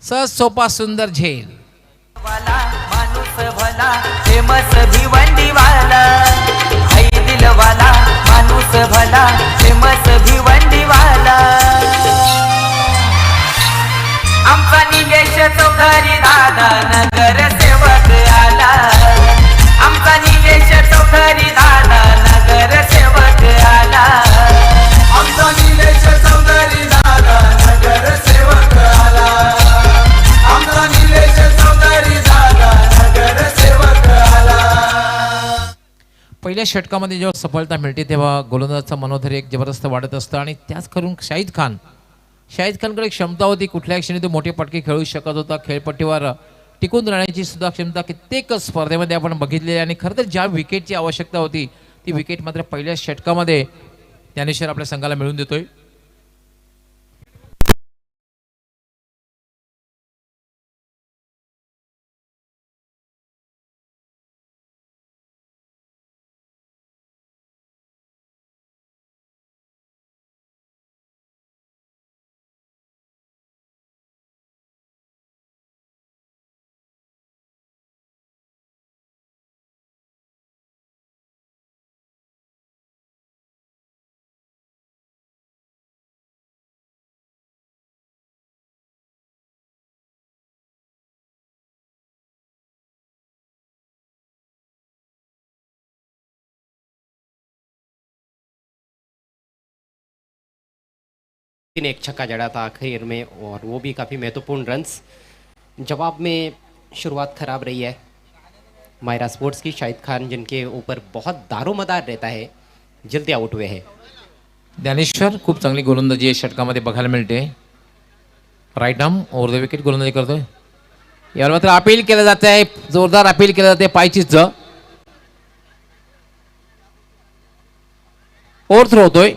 सहज सोपा सुंदर झेल. माणूस भला फेमस भिवंडीवाला, आई दिलवाला माणूस भला फेमस भिवंडीवाला. आमचा निलेश चौधरी दादा नगर सेवक आला. आमचा निलेश चौधरी दादा नगर सेवक आला. आमचा निलेश चौधरी दादा नगर सेवक आला. आमचा निलेश चौधरी दादा नगर सेवक आला. पहिल्या षटकामध्ये जेव्हा सफलता मिळते तेव्हा गोलंदाजाचं मनोधैर्य एक जबरदस्त वाढत असतं. आणि त्याच करून शाहिद खानकडे क्षमता होती. कुठल्याही क्षणी तो मोठे पटके खेळू शकत होता. खेळपट्टीवर टिकून राहण्याची सुद्धा क्षमता कित्येक स्पर्धेमध्ये आपण बघितलेली. आणि खरं तर ज्या विकेटची आवश्यकता होती ती विकेट मात्र पहिल्या षटकामध्ये ज्ञानेश्वर आपल्या संघाला मिळवून देतोय. एक छक्का जड़ा था आखिर में, और वो भी काफ़ी महत्वपूर्ण रन्स. जवाब में शुरुआत खराब रही है मायरा स्पोर्ट्स की. शाहिद खान जिनके ऊपर बहुत दारोमदार रहता है, जल्दी आउट हुए हैं. ज्ञानेश्वर खूप चांगली गोलंदाजी या षटकामध्ये बघायला मिळते. Right arm over the wicket गोलंदाजी करतोय. यावर मात्र अपील केलं जात आहे, जोरदार अपील केलं जाते. पायचीचं ओव्हर होतोय.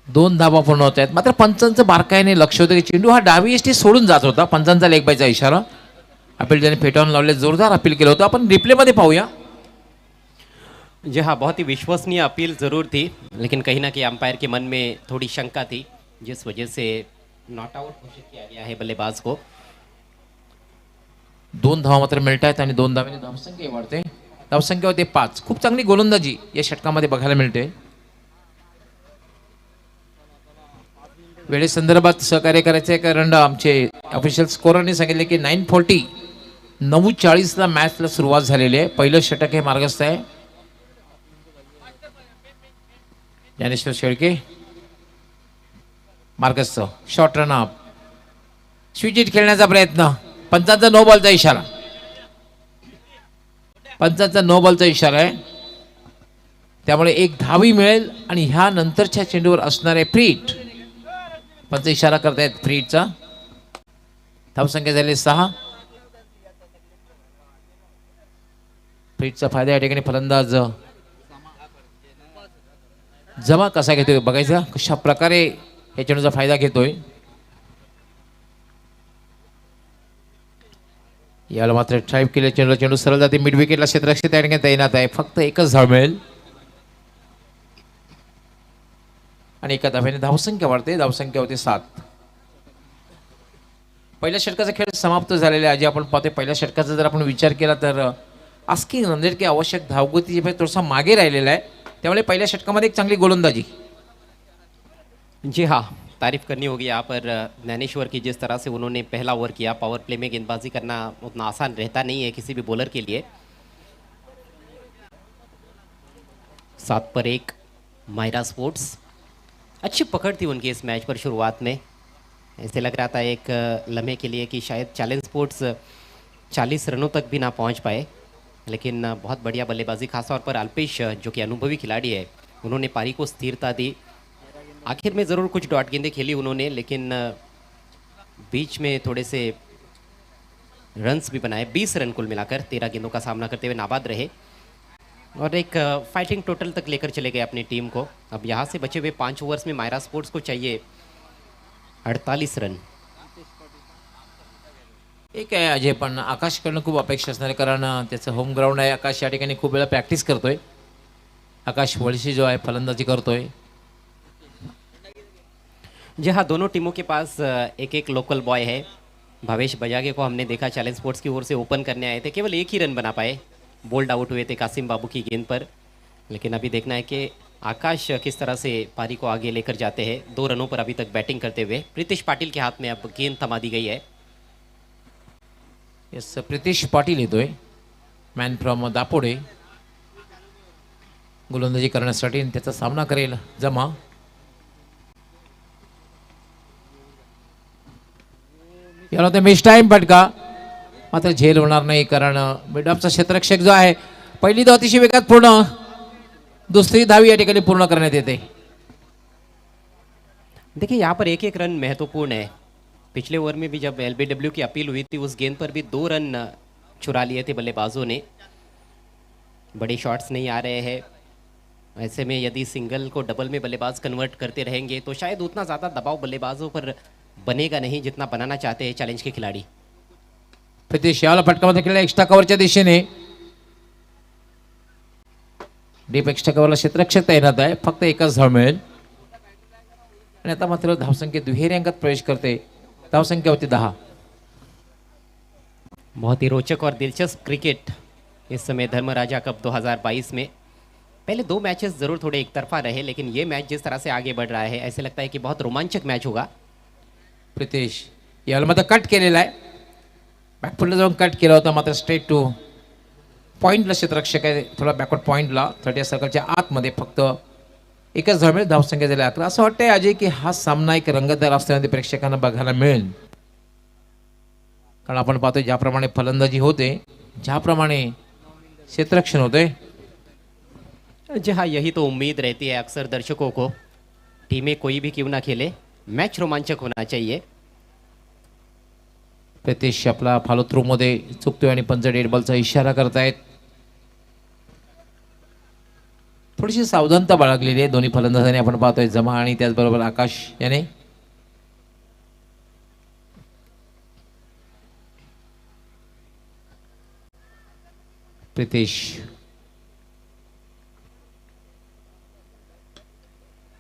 2 धावा पूर्ण होत आहेत. मात्र पंचांचं बारकाईने लक्ष होतं की चेंडू हा डावी एसटी सोडून जात होता. पंचांचा लेग बायचा इशारा. अपील त्याने फेटाळून लावले. जोरदार अपील केलं होतं. आपण रिप्लेमध्ये पाहूया. जी हाँ, बहुत ही विश्वसनीय अपील ज़रूर थी, लेकिन कहीं ना कहीं अंपायर के मन में थोड़ी शंका थी, जिस वजह से नॉट आउट घोषित किया गया है बल्लेबाज को. 2 धावा मात्र मिळत आहेत आणि 2 धावेने धावसंख्या वाढते. धावसंख्या होते 5. खूप चांगली गोलंदाजी या षटकामध्ये बघायला मिळते. वेळेसंदर्भात सहकार्य करायचं आहे, कारण आमचे ऑफिशियल स्कोररने सांगितले की 9:40 9:40ला मॅचला सुरुवात झालेली आहे. पहिलं षटक हे मार्गस्थ आहे. ज्ञानेश्वर शेळके मार्गस्थ. Short run up. स्विच खेळण्याचा प्रयत्न. पंचांचा नो बॉलचा इशारा. पंचांचा नो बॉलचा इशारा आहे. त्यामुळे एक धावी मिळेल आणि ह्या नंतरच्या चेंडूवर असणारे फ्रीट. पंच इशारा करतायत फ्रीटचा. धावसंख्या झाली 6. फ्रीटचा फायदा या ठिकाणी फलंदाज जमा कसा घेतोय बघायचा. कशा प्रकारे या चेंडूचा फायदा घेतोय. याला मात्र ड्राईव्ह केले चेंडू. चेंडू सरळ जाते मिड विकेटला. क्षेत्ररक्षक या ठिकाणी तैनात आहे. फक्त एकच धाव मिळेल आणि एका धाव्याने धावसंख्या वाढते. धावसंख्या होते 7. पहिल्या षटकाचा खेळ समाप्त झालेला आहे. आजी आपण पाहतोय पहिल्या षटकाचा जर आपण विचार केला तर आस्किंग रन रेट की आवश्यक धावगती थोडासा मागे राहिलेला आहे. त्यामुळे पहिल्या षटकामध्ये एक चांगली गोलंदाजी. जी हाँ, तारीफ करनी होगी यहाँ पर ज्ञानेश्वर की. जिस तरह से उन्होंने पहला ओवर किया. पावर प्ले में गेंदबाजी करना उतना आसान रहता नहीं है किसी भी बॉलर के लिए. 7 पर 1 मायरा स्पोर्ट्स. अच्छी पकड़ थी उनकी इस मैच पर शुरुआत में. ऐसे लग रहा था एक लम्हे के लिए कि शायद चैलेंज स्पोर्ट्स 40 रनों तक भी ना पहुंच पाए, लेकिन बहुत बढ़िया बल्लेबाजी. खासतौर पर अल्पेश जो कि अनुभवी खिलाड़ी है, उन्होंने पारी को स्थिरता दी. आखिर में ज़रूर कुछ डॉट गेंदें खेली उन्होंने, लेकिन बीच में थोड़े से रन्स भी बनाए. 20 रन कुल मिलाकर 13 गेंदों का सामना करते हुए नाबाद रहे और एक फाइटिंग टोटल तक लेकर चले गए अपनी टीम को. अब यहाँ से बचे हुए 5 ओवर्स में मायरा स्पोर्ट्स को चाहिए 48 रन. एक आहे अजय, पण आकाशकडनं खूप अपेक्षा असणार आहे कारण त्याचं होम ग्राउंड आहे. आकाश या ठिकाणी खूप वेळा प्रॅक्टिस करतोय. आकाश वळशी जो आहे फलंदाजी करतोय. जी हाँ, दोनों टीमों के पास एक एक लोकल बॉय है. भावेश बजागे को हमने देखा चैलेंज स्पोर्ट्स की ओर से ओपन करने आए थे. केवल एक ही रन बना पाए. बोल्ड आउट हुए थे कासिम बाबू की गेंद पर. लेकिन अभी देखना है कि आकाश किस तरह से पारी को आगे लेकर जाते हैं. 2 रनों पर अभी तक बैटिंग करते हुए प्रीतिश पाटिल के हाथ में अब गेंद थमा दी गई है. यस, प्रितेश पाटील येतोय. मॅन फ्रॉम दापोडे गोलंदाजी करण्यासाठी आणि त्याचा सामना करेल जमा. याला ते मिस टाइम फटका मात्र झेल होणार नाही कारण मिडऑफचा क्षेत्ररक्षक जो आहे पहिली धाव अतिशय वेगात पूर्ण. दुसरी धावी या ठिकाणी पूर्ण करण्यात येते. देखिए यहाँ पर एक एक रन महत्वपूर्ण है. पिछले ओवर में भी जब एलबीडब्ल्यू की अपील हुई थी, उस गेंद पर भी 2 रन चुरा लिए थे बल्लेबाजों ने. बड़े शॉट्स नहीं आ रहे हैं. ऐसे में यदि सिंगल को डबल में बल्लेबाज कन्वर्ट करते रहेंगे तो शायद उतना ज़्यादा दबाव बल्लेबाजों पर बनेगा नहीं जितना बनाना चाहते हैं चैलेंज के खिलाड़ी. प्रितेश याला फटका मात्र केला एक्स्ट्रा कव्हरच्या दिशेने. डीप एक्स्ट्रा कव्हरला क्षेत्ररक्षक तैनात आहे. फक्त एकच धाव मिळेल आणि आता मात्र धावसंख्या दुहेरी अंकात प्रवेश करते. धावसंख्या होती 10. बहुत ही रोचक और दिलचस्प क्रिकेट इस समय धर्मराजा कप 2022 में. पहले 2 मैचेस ज़रूर थोड़े एक तरफा रहे, लेकिन ये मैच जिस तरह से आगे बढ़ रहा है ऐसे लगता है कि बहुत रोमांचक मैच होगा. प्रितेश याला मात्र कट केलेला आहे. बॅकफुटला जाऊन कट केला होता मात्र स्ट्रेट टू पॉईंटला क्षेत्ररक्षक आहे. थोडा बॅकवर्ड पॉईंटला 30 सर्कलच्या आतमध्ये फक्त एकच धाव मिळेल. धावसंख्या झाली 11. असं वाटतंय अजय की हा सामना एक रंगतदार असल्याने प्रेक्षकांना बघायला मिळेल कारण आपण पाहतोय ज्याप्रमाणे फलंदाजी होते, ज्याप्रमाणे क्षेत्ररक्षण होते. जी हाँ, यही तो उम्मीद रहती है अक्सर दर्शकों को. टीमें कोई भी क्यों ना खेले, मैच रोमांचक होना चाहिए. प्रितेश आपला फॉलो थ्रू मध्ये चुकतोय आणि पंच डेड बॉलचा इशारा करतायत. थोडीशी सावधानता बाळगलेली आहे दोन्ही फलंदाजांनी. आपण पाहतोय जमा आणि त्याचबरोबर आकाश याने. प्रितेश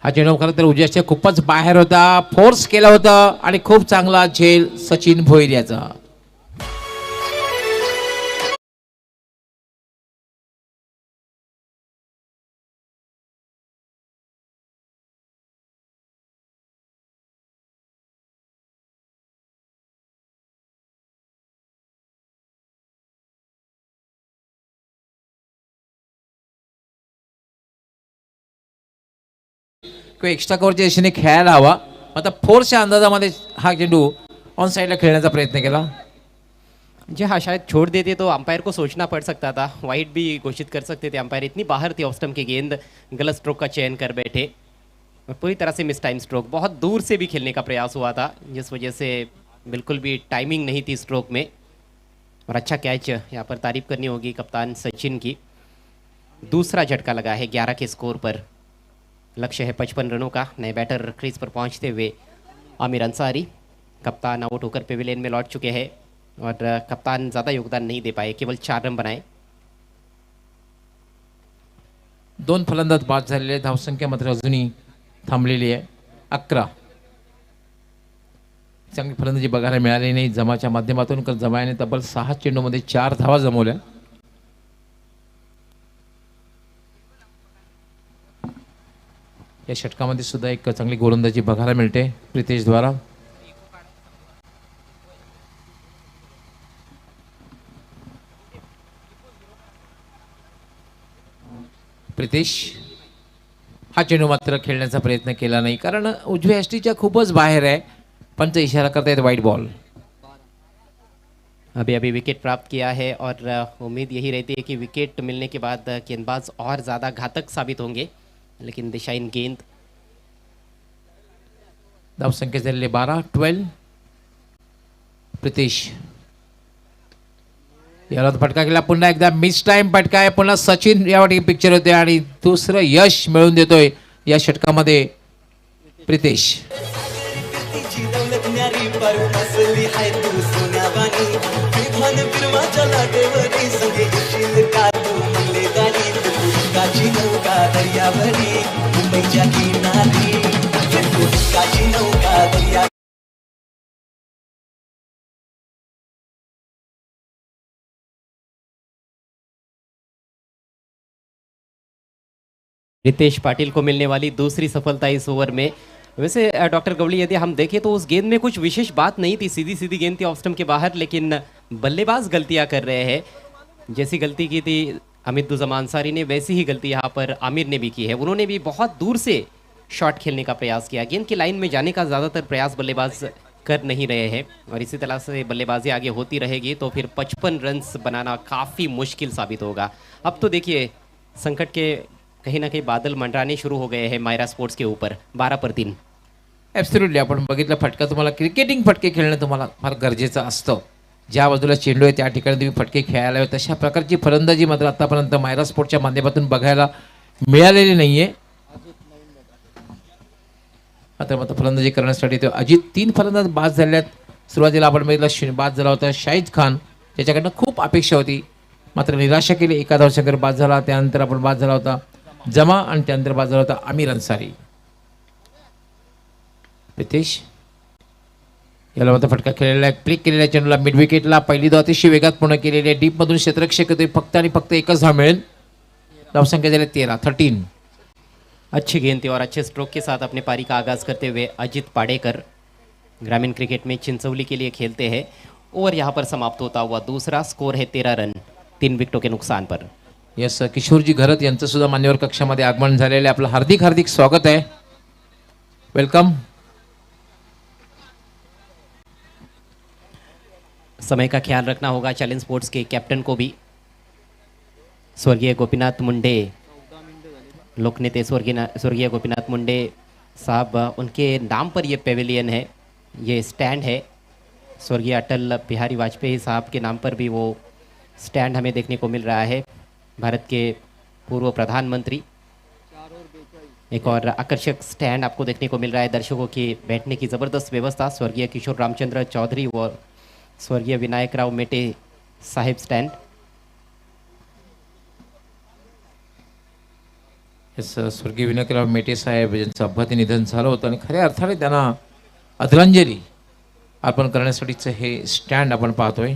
हा चेंडू खरं तर उजव्याच्या खूपच बाहेर होता. फोर्स केला होता आणि खूप चांगला झेल सचिन भोईर याचा. किंवा एक्स्ट्रा कव्हरच्या दिशेने खेळायला हवा. आता फोर्सच्या अंदाजामध्ये हा चेंडू ऑन साईडला खेळण्याचा प्रयत्न केला. जी हाँ, शायद छोड़ देते तो अंपायर को सोचना पड़ सकता था, वाइड भी घोषित कर सकते थे अंपायर. इतनी बाहर थी ऑफ स्टंप की गेंद, गलत स्ट्रोक का चयन कर बैठे और पूरी तरह से मिस टाइम स्ट्रोक. बहुत दूर से भी खेलने का प्रयास हुआ था, जिस वजह से बिल्कुल भी टाइमिंग नहीं थी स्ट्रोक में. और अच्छा कैच, यहाँ पर तारीफ करनी होगी कप्तान सचिन की. दूसरा झटका लगा है 11 के स्कोर पर. लक्ष्य है 55 रनों का. नए बैटर क्रीज पर पहुंचते हुए आमिर अंसारी. कप्तान आउट होकर पेविलियन में लौट चुके हैं और कप्तान ज़्यादा योगदान नहीं दे पाए, केवल 4 रन बनाए. 2 फलंदाज बाद झालेले. धावसंख्या मात्र अजूनही थांबलेली आहे 11. चांगली फलंदाजी बघायला मिळाली नाही जमाच्या माध्यमातून, कारण जमाने तब्बल 6 चेंडूमध्ये 4 धावा जमवल्या. या षटकामध्ये सुद्धा एक चांगली गोलंदाजी बघायला मिळते प्रितेश द्वारा. प्रितेश हा चेंडू मात्र खेळण्याचा प्रयत्न केला नाही, कारण उजव्या यष्टीच्या खूपच बाहेर आहे. पंच इशारा करतायत वाईट बॉल. अभी अभी विकेट प्राप्त किया है और उम्मीद यही रहती है कि विकेट मिलने के बाद गेंदबाज और ज़्यादा घातक साबित होंगे, लेकिन दिशाहीन गेंद. धावसंख्या झालेले 12. प्रितेश याला फटका केला. पुन्हा एकदा मिस टाइम फटका आहे. पुन्हा सचिन यावरती पिक्चर होते आणि दुसरं यश मिळवून देतोय या षटकामध्ये प्रितेश. रितेश पाटिल को मिलने वाली दूसरी सफलता इस ओवर में. वैसे डॉक्टर गवली, यदि हम देखें तो उस गेंद में कुछ विशेष बात नहीं थी, सीधी सीधी गेंद थी ऑफ स्टंप के बाहर, लेकिन बल्लेबाज गलतियां कर रहे हैं. जैसी गलती की थी हमीदुज़्ज़मा अंसारी ने, वैसी ही गलती यहाँ पर आमिर ने भी की है. उन्होंने भी बहुत दूर से शॉट खेलने का प्रयास किया. गेंद की लाइन में जाने का ज़्यादातर प्रयास बल्लेबाज कर नहीं रहे हैं और इसी तरह से बल्लेबाजी आगे होती रहेगी तो फिर 55 रन्स बनाना काफ़ी मुश्किल साबित होगा. अब तो देखिए संकट के कहीं ना कहीं बादल मंडराने शुरू हो गए हैं मायरा स्पोर्ट्स के ऊपर. 12/3. ॲब्सोल्युटली. आपण बघितलं फटका, तुम्हाला क्रिकेटिंग फटके खेळणं तुम्हाला फार गरजेचं असतं. ज्या बाजूला चेंडू आहे त्या ठिकाणी तुम्ही फटके खेळायला हवे. तशा प्रकारची फलंदाजी मात्र आतापर्यंत मायरा स्पोर्टच्या माध्यमातून बघायला मिळालेली नाहीये. आता मात्र फलंदाजी करण्यासाठी ते अजित 3 फलंदाज बाद झाले आहेत. सुरुवातीला आपण बघितलं बाद झाला होता शाहिद खान, त्याच्याकडनं खूप अपेक्षा होती, मात्र निराशा केली. एका धावसंख्येवर बाद झाला. त्यानंतर आपण बाद झाला होता जमा आणि त्यानंतर बाद झाला होता आमिर अन्सारी. प्रितेश याला मात्र फटका खेळलेला आहे. क्लिक केलेल्या चेंडूला मिड विकेटला पहिली धाव अतिशय वेगात पूर्ण केलेली आहे. डीपमधून क्षेत्ररक्षक येतोय. फक्त आणि फक्त एकच धाव मिळेल. धावसंख्या झाली 13. अच्छी गेंद थी और अच्छे स्ट्रोक के साथ अपने पारी का आगाज करते हुए अजित पाडेकर ग्रामीण क्रिकेट में चिंचौली के लिए खेलते हैं. ओवर यहाँ पर समाप्त होता हुआ दूसरा. स्कोर है 13 रन 3 विकेटों के नुकसान पर. यस, किशोरजी घरत यांचं सुद्धा मान्यवर कक्षामध्ये आगमन झालेलं आहे. आपलं हार्दिक हार्दिक स्वागत आहे. वेलकम. समय का ख्याल रखना होगा चैलेंज स्पोर्ट्स के कैप्टन को भी. स्वर्गीय गोपीनाथ मुंडे, लोकनेते स्वर्गीय गोपीनाथ मुंडे साहब, उनके नाम पर ये पेविलियन है, ये स्टैंड है. स्वर्गीय अटल बिहारी वाजपेयी साहब के नाम पर भी वो स्टैंड हमें देखने को मिल रहा है. भारत के पूर्व प्रधानमंत्री. एक और आकर्षक स्टैंड आपको देखने को मिल रहा है. दर्शकों की बैठने की ज़बरदस्त व्यवस्था. स्वर्गीय किशोर रामचंद्र चौधरी और स्वर्गीय विनायक राव मेटे साहेब स्टैंड. स्वर्गीय विनायकराव मेटे साहेब यांचं अपघाती निधन झालं होतं आणि खऱ्या अर्थाने त्यांना आदरांजली अर्पण करण्यासाठीचं हे स्टँड आपण पाहतोय.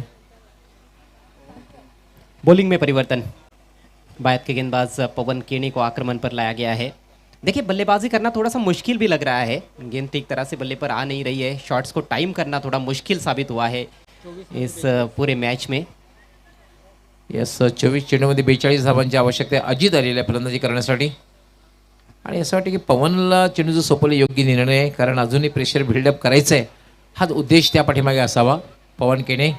बॉलिंग में परिवर्तन. बायत के गेंदबाज पवन केनी को आक्रमण पर लाया गया है. देखिए बल्लेबाजी करना थोड़ा सा मुश्किल भी लग रहा है. गेंद ठीक तरह से बल्ले पर आ नहीं रही है. शॉट्स को टाइम करना थोड़ा मुश्किल साबित हुआ है इस पूरे मैच में. यस, 24 चेंडूमध्ये 42 धावांची आवश्यकता आहे अजित आलेल्या फलंदाजी करण्यासाठी. आणि असं वाटतं की पवनला चेंडू जो सोपवला योग्य निर्णय आहे, कारण अजूनही प्रेशर बिल्डअप करायचं आहे, हाच उद्देश त्या पाठीमागे असावा. पवन केने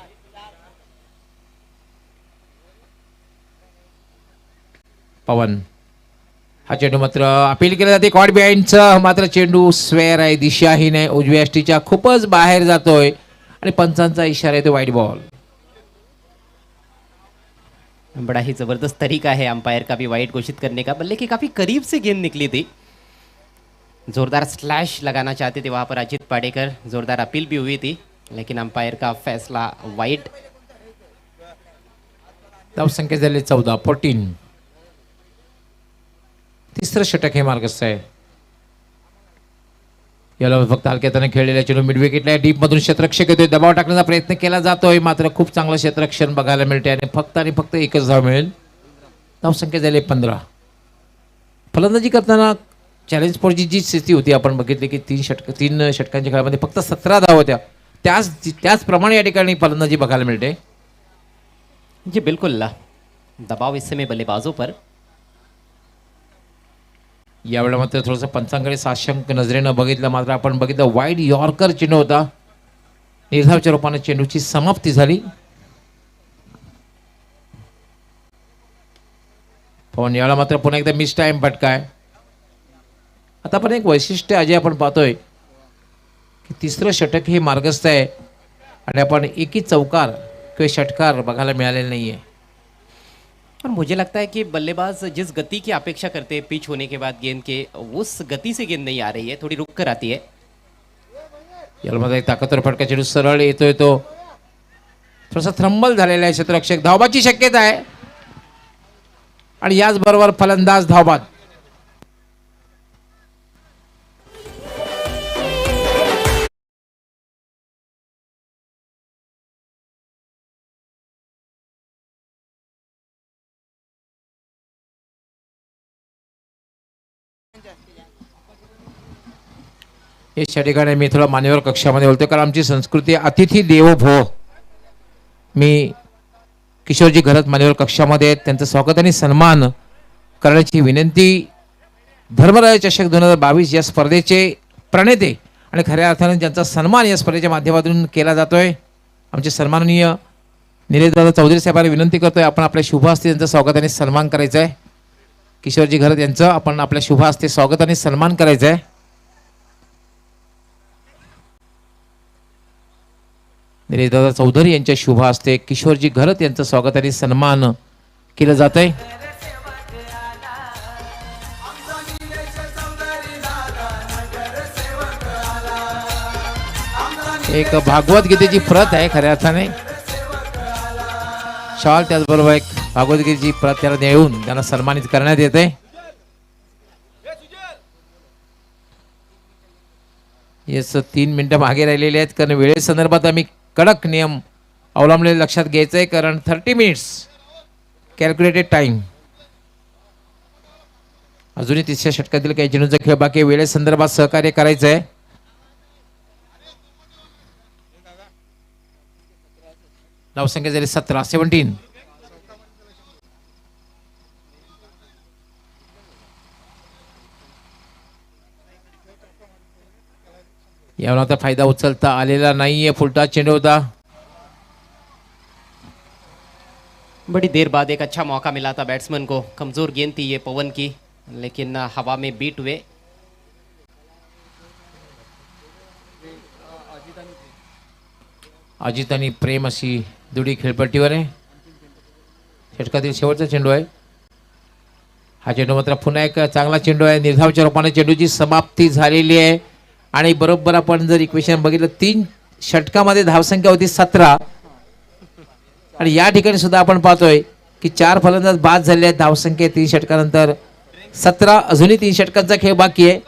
पवन हा चेंडू मात्र अपील केला जाते कॉट बिहाइंडचा, मात्र चेंडू स्वेअर आहे, दिशाही नाही, उजव्या यष्टीच्या खूपच बाहेर जातोय आणि पंचांचा इशारा आहे तो वाईट बॉल. बड़ा ही जबरदस्त तरीका है अंपायर का भी वाइड घोषित करने का. बल्ले की काफी करीब से गेंद निकली थी. जोरदार स्लैश लगाना चाहते थे वहां पर अजित पाडेकर, जोरदार अपील भी हुई थी, लेकिन अंपायर का फैसला वाइड. धावसंख्या झाली 14. तिसरं षटक हे मार्गस्थ आहे. याला फक्त हलक्याताने खेळलेल्या चेंडू मिड विकेटला डीप मधून क्षेत्ररक्षक येतोय, दबाव टाकण्याचा प्रयत्न केला जातोय, मात्र खूप चांगलं क्षेत्ररक्षण बघायला मिळते आणि फक्त एकच धाव मिळेल. धावसंख्या झाली 15. फलंदाजी करताना चॅलेंज फॉरची जी स्थिती होती आपण बघितली की 3 षटकांच्या खेळामध्ये फक्त 17 धाव होत्या, त्याचप्रमाणे या ठिकाणी फलंदाजी बघायला मिळते. जी बिल्कुल दबाव इस समय बल्लेबाजों पर. यावेळेला मात्र थोडंसं पंचांकडे साशंक नजरेनं बघितलं, मात्र आपण बघितलं वाईड यॉर्कर चेंडू होता, निर्धावच्या रूपाने चेंडूची समाप्ती झाली. पण यावेळेला मात्र पुन्हा एकदा मिस टाइम फटकाय. आता पण एक वैशिष्ट्य अजय आपण पाहतोय की तिसरं षटक हे मार्गस्थ आहे आणि आपण एकही चौकार किंवा षटकार बघायला मिळालेला नाहीये. और मुझे लगता है कि बल्लेबाज जिस गति की अपेक्षा करते हैं पिच होने के बाद गेंद के, उस गति से गेंद नहीं आ रही है, थोड़ी रुक कर आती है. याला मध्ये एक ताकदवर फटका चेंडू सरळ येतोय, तो थोडासा थ्रम्बल झालेला आहे क्षेत्ररक्षक. धावबाची शक्यता आहे आणि याचबरोबर फलंदाज धावबाद. या ठिकाणी मी थोडा मान्यवर कक्षामध्ये बोलतोय, कारण आमची संस्कृती अतिथी देवो भव. मी किशोरजी घरत मान्यवर कक्षामध्ये आहेत, त्यांचं स्वागत आणि सन्मान करण्याची विनंती. धर्मराज चषक 2022 या स्पर्धेचे प्रणेते आणि खऱ्या अर्थाने ज्यांचा सन्मान या स्पर्धेच्या माध्यमातून केला जातोय, आमचे सन्माननीय निलेशदादा चौधरी साहेबांना विनंती करतोय आपण आपल्या शुभ हस्ते त्यांचं स्वागत आणि सन्मान करायचं आहे. किशोरजी घरत यांचं आपण आपल्या शुभ हस्ते स्वागत आणि सन्मान करायचं आहे. निलेशदादा चौधरी यांच्या शुभ हस्ते किशोरजी घरत यांचं स्वागत आणि सन्मान केलं जात आहे. एक भागवत गीतेची प्रत आहे खऱ्या अर्थाने, शॉल त्याचबरोबर एक भागवत गीतेची प्रत त्याला देऊन त्यांना सन्मानित करण्यात येते. येस 3 मिनिटं मागे राहिलेले आहेत, कारण वेळेसंदर्भात आम्ही कडक नियम अवलंबलेले लक्षात घ्यायचं आहे, कारण 30 मिनिट्स कॅल्क्युलेटेड टाइम. अजूनही तिसऱ्या षटकातील काही चेंडूंचा खेळ बाकी, वेळेसंदर्भात सहकार्य करायचं आहे. धावसंख्या झाली 17. यावर आता फायदा उचलता आलेला नाहीये, फुलटा चेंडू होता. बड़ी देर बाद एक अच्छा मौका मिला था बैट्समैन को. कमजोर गेंद थी ये पवन की, लेकिन हवा में बीट हुए. अजित आणि प्रेम अशी दुडी खेळपट्टीवर आहे. षटकातील शेवटचा चेंडू आहे हा. चेंडू मात्र पुन्हा एक चांगला चेंडू आहे, निर्धावच्या रूपाने चेंडूची समाप्ती झालेली आहे. आणि बरोबर आपण जर इक्वेशन बघितलं, 3 षटकामध्ये धावसंख्या होती 17 आणि या ठिकाणी सुद्धा आपण पाहतोय की 4 फलंदाज बाद झाले आहेत. धावसंख्या 3 षटकानंतर 17, अजूनही 3 षटकांचा खेळ बाकी आहे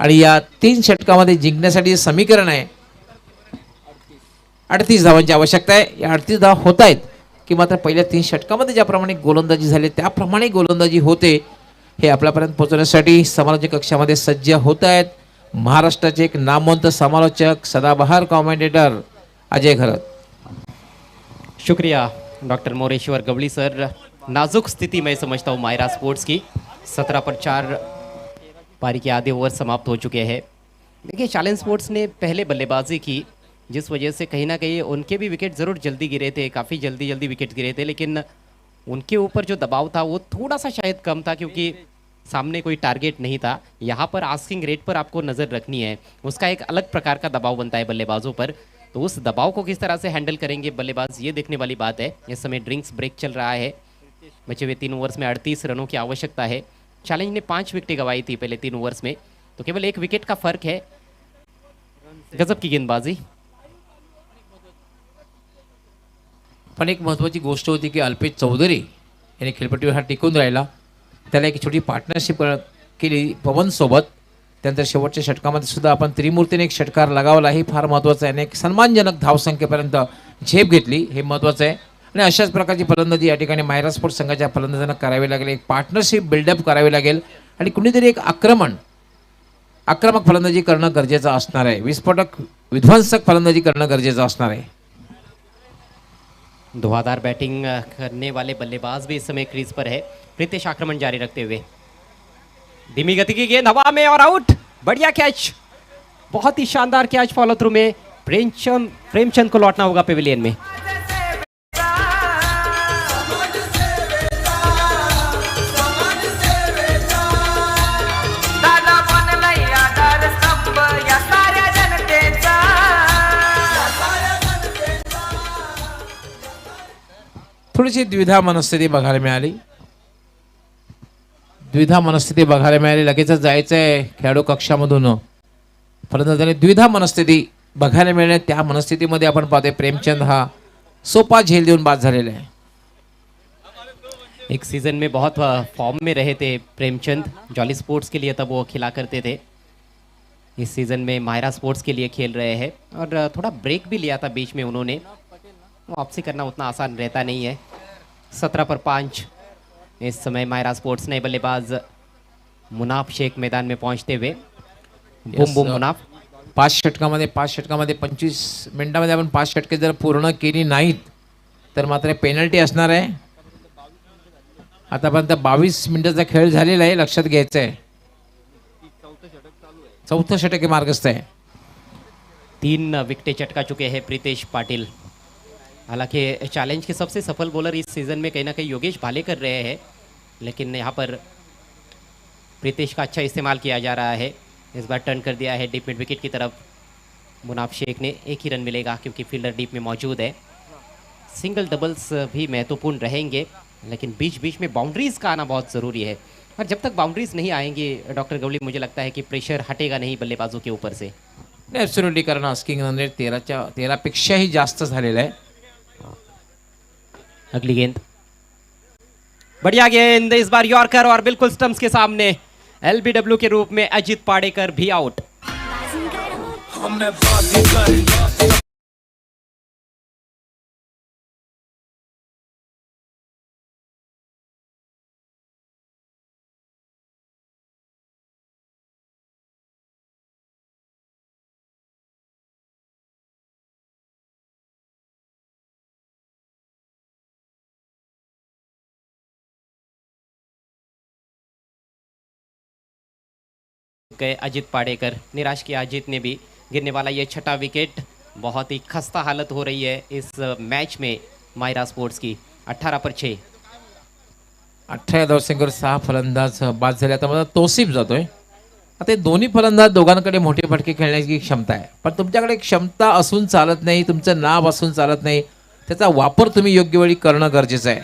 आणि या 3 षटकामध्ये जिंकण्यासाठी समीकरण आहे 38 धावांची आवश्यकता आहे. या 38 धावा होत आहेत की मात्र पहिल्या 3 षटकामध्ये ज्याप्रमाणे गोलंदाजी झाली त्याप्रमाणे गोलंदाजी होते हे आपल्यापर्यंत पोहोचवण्यासाठी समालोचक कक्षामध्ये सज्ज होत आहेत महाराष्ट्राचे एक नामवंत समालोचक, सदाबहार कॉमेंटेटर अजय घरत. शुक्रिया डॉक्टर मोरेश्वर गवली सर. नाजुक स्थिति मैं समझता हूँ मायरा स्पोर्ट्स की. 17 पर 4 पारी के आधे ओवर समाप्त हो चुके हैं। देखिए चैलेंज स्पोर्ट्स ने पहले बल्लेबाजी की, जिस वजह से कहीं ना कहीं उनके भी विकेट ज़रूर जल्दी गिरे थे, काफ़ी जल्दी विकेट गिरे थे, लेकिन उनके ऊपर जो दबाव था वो थोड़ा सा शायद कम था, क्योंकि सामने कोई टारगेट नहीं था। यहाँ पर आस्किंग रेट पर आपको नज़र रखनी है, उसका एक अलग प्रकार का दबाव बनता है बल्लेबाजों पर। तो उस दबाव को किस तरह से हैंडल करेंगे बल्लेबाज, ये देखने वाली बात है। इस समय ड्रिंक्स ब्रेक चल रहा है, बचे हुए 3 ओवर्स में 38 रनों की आवश्यकता है। चैलेंज ने 5 विकेटें गंवाई थी पहले 3 ओवर्स में, तो केवल 1 विकेट का फर्क है। गजब की गेंदबाजी। पण एक महत्त्वाची गोष्ट होती की अल्पेश चौधरी याने खेळपट्टीवर हा टिकून राहिला, त्याला एक छोटी पार्टनरशिप केली पवनसोबत। त्यानंतर शेवटच्या षटकामध्ये सुद्धा आपण त्रिमूर्तीने एक षटकार लगावला, ही फार महत्त्वाचं आहे आणि एक सन्मानजनक धावसंख्येपर्यंत झेप घेतली, हे महत्त्वाचं आहे। आणि अशाच प्रकारची फलंदाजी या ठिकाणी मायरा स्पोर्ट्स संघाच्या फलंदाजांना करावी लागेल, एक पार्टनरशिप बिल्डअप करावी लागेल आणि कुणीतरी एक आक्रमक फलंदाजी करणं गरजेचं असणार आहे, विस्फोटक विध्वंसक फलंदाजी करणं गरजेचं असणार आहे। धुआंधार बैटिंग करने वाले बल्लेबाज भी इस समय क्रीज पर है। प्रीतेश आक्रमण जारी रखते हुए, धीमी गति की गेंद हवा में और आउट। बढ़िया कैच, बहुत ही शानदार कैच फॉलो थ्रू में। प्रेमचंद को लौटना होगा पेविलियन में। दादा बनलय आधारस्तंभ या साऱ्या जनतेचा। थोडीशी द्विधा मनस्थिती बघायला मिळाली, लगेचच जायचं आहे खेळाडू कक्षामधून। फलंदाजाने द्विधा मनस्थिती बघायला मिळाली, त्या मनस्थितीमध्ये आपण पाहतोय प्रेमचंद हा सोपा झेल देऊन बाद झालेला आहे। एक सीजन में बहुत फॉर्म में रहे थे प्रेमचंद, जॉली स्पोर्ट्स के लिए तब वो खिला करते थे। इस सीज़न में मायरा स्पोर्ट्स के लिए खेल रहे हैं और थोड़ा ब्रेक भी लिया था बीच में उन्होंने। वापसी करना उतना आसान रहता नहीं है। 17 पर 5 इस समय मायरा स्पोर्ट्स ने बल्लेबाज मुनाफ शेख मैदान में पहुंचते हुए। Boom boom Munaf. 5 षटकामध्ये 25 मिनिटांमध्ये आपण 5 षटके जर पूर्ण केली नाहीत तर मात्र पेनल्टी असणार आहे। आतापर्यंत 22 मिनिटाचा खेळ झालेला आहे, लक्षात घ्यायचं आहे। चौथं षटक मार्गस्थ है। 3 विकेटें चटका चुके हैं प्रीतेश पाटिल। हालांकि चैलेंज के सबसे सफल बॉलर इस सीज़न में कहीं ना कहीं योगेश भाले कर रहे हैं, लेकिन यहाँ पर प्रीतेश का अच्छा इस्तेमाल किया जा रहा है। इस बार टर्न कर दिया है डीप मिड विकेट की तरफ मुनाफ शेख ने। 1 ही रन मिलेगा क्योंकि फील्डर डीप में मौजूद है। सिंगल डबल्स भी महत्वपूर्ण रहेंगे, लेकिन बीच बीच में बाउंड्रीज़ का आना बहुत ज़रूरी है। और जब तक बाउंड्रीज नहीं आएंगी डॉक्टर गवली, मुझे लगता है कि प्रेशर हटेगा नहीं बल्लेबाजों के ऊपर से। ॲब्सोल्युटली, कारण आस्किंग रन रेट 13 पेक्षाही जास्त झालेला आहे। अगली गेंद, बढ़िया गेंद, इस बार यॉर्कर और बिल्कुल स्टंप्स के सामने। एलबीडब्ल्यू के रूप में अजित पाडेकर भी आउट। गए अजित पाडेकर, निराश किया अजित ने भी। गिरने वाला ये 6ठा विकेट। बहुत ही खस्ता हालत हो रही है इस मैच में मायरा स्पोर्ट्स की। 18 पर 6। 18 धावसंख्येवर 6 फलंदाज बाद झाले। आता मला तोसिफ जातोय। आता हे दोन्ही फलंदाज, दोघांकडे मोठे फटके खेळण्याची क्षमता आहे, पण तुमच्याकडे क्षमता असून चालत नाही, तुमचं नाव असून चालत नाही, त्याचा वापर तुम्ही योग्य वेळी करणं गरजेचं आहे।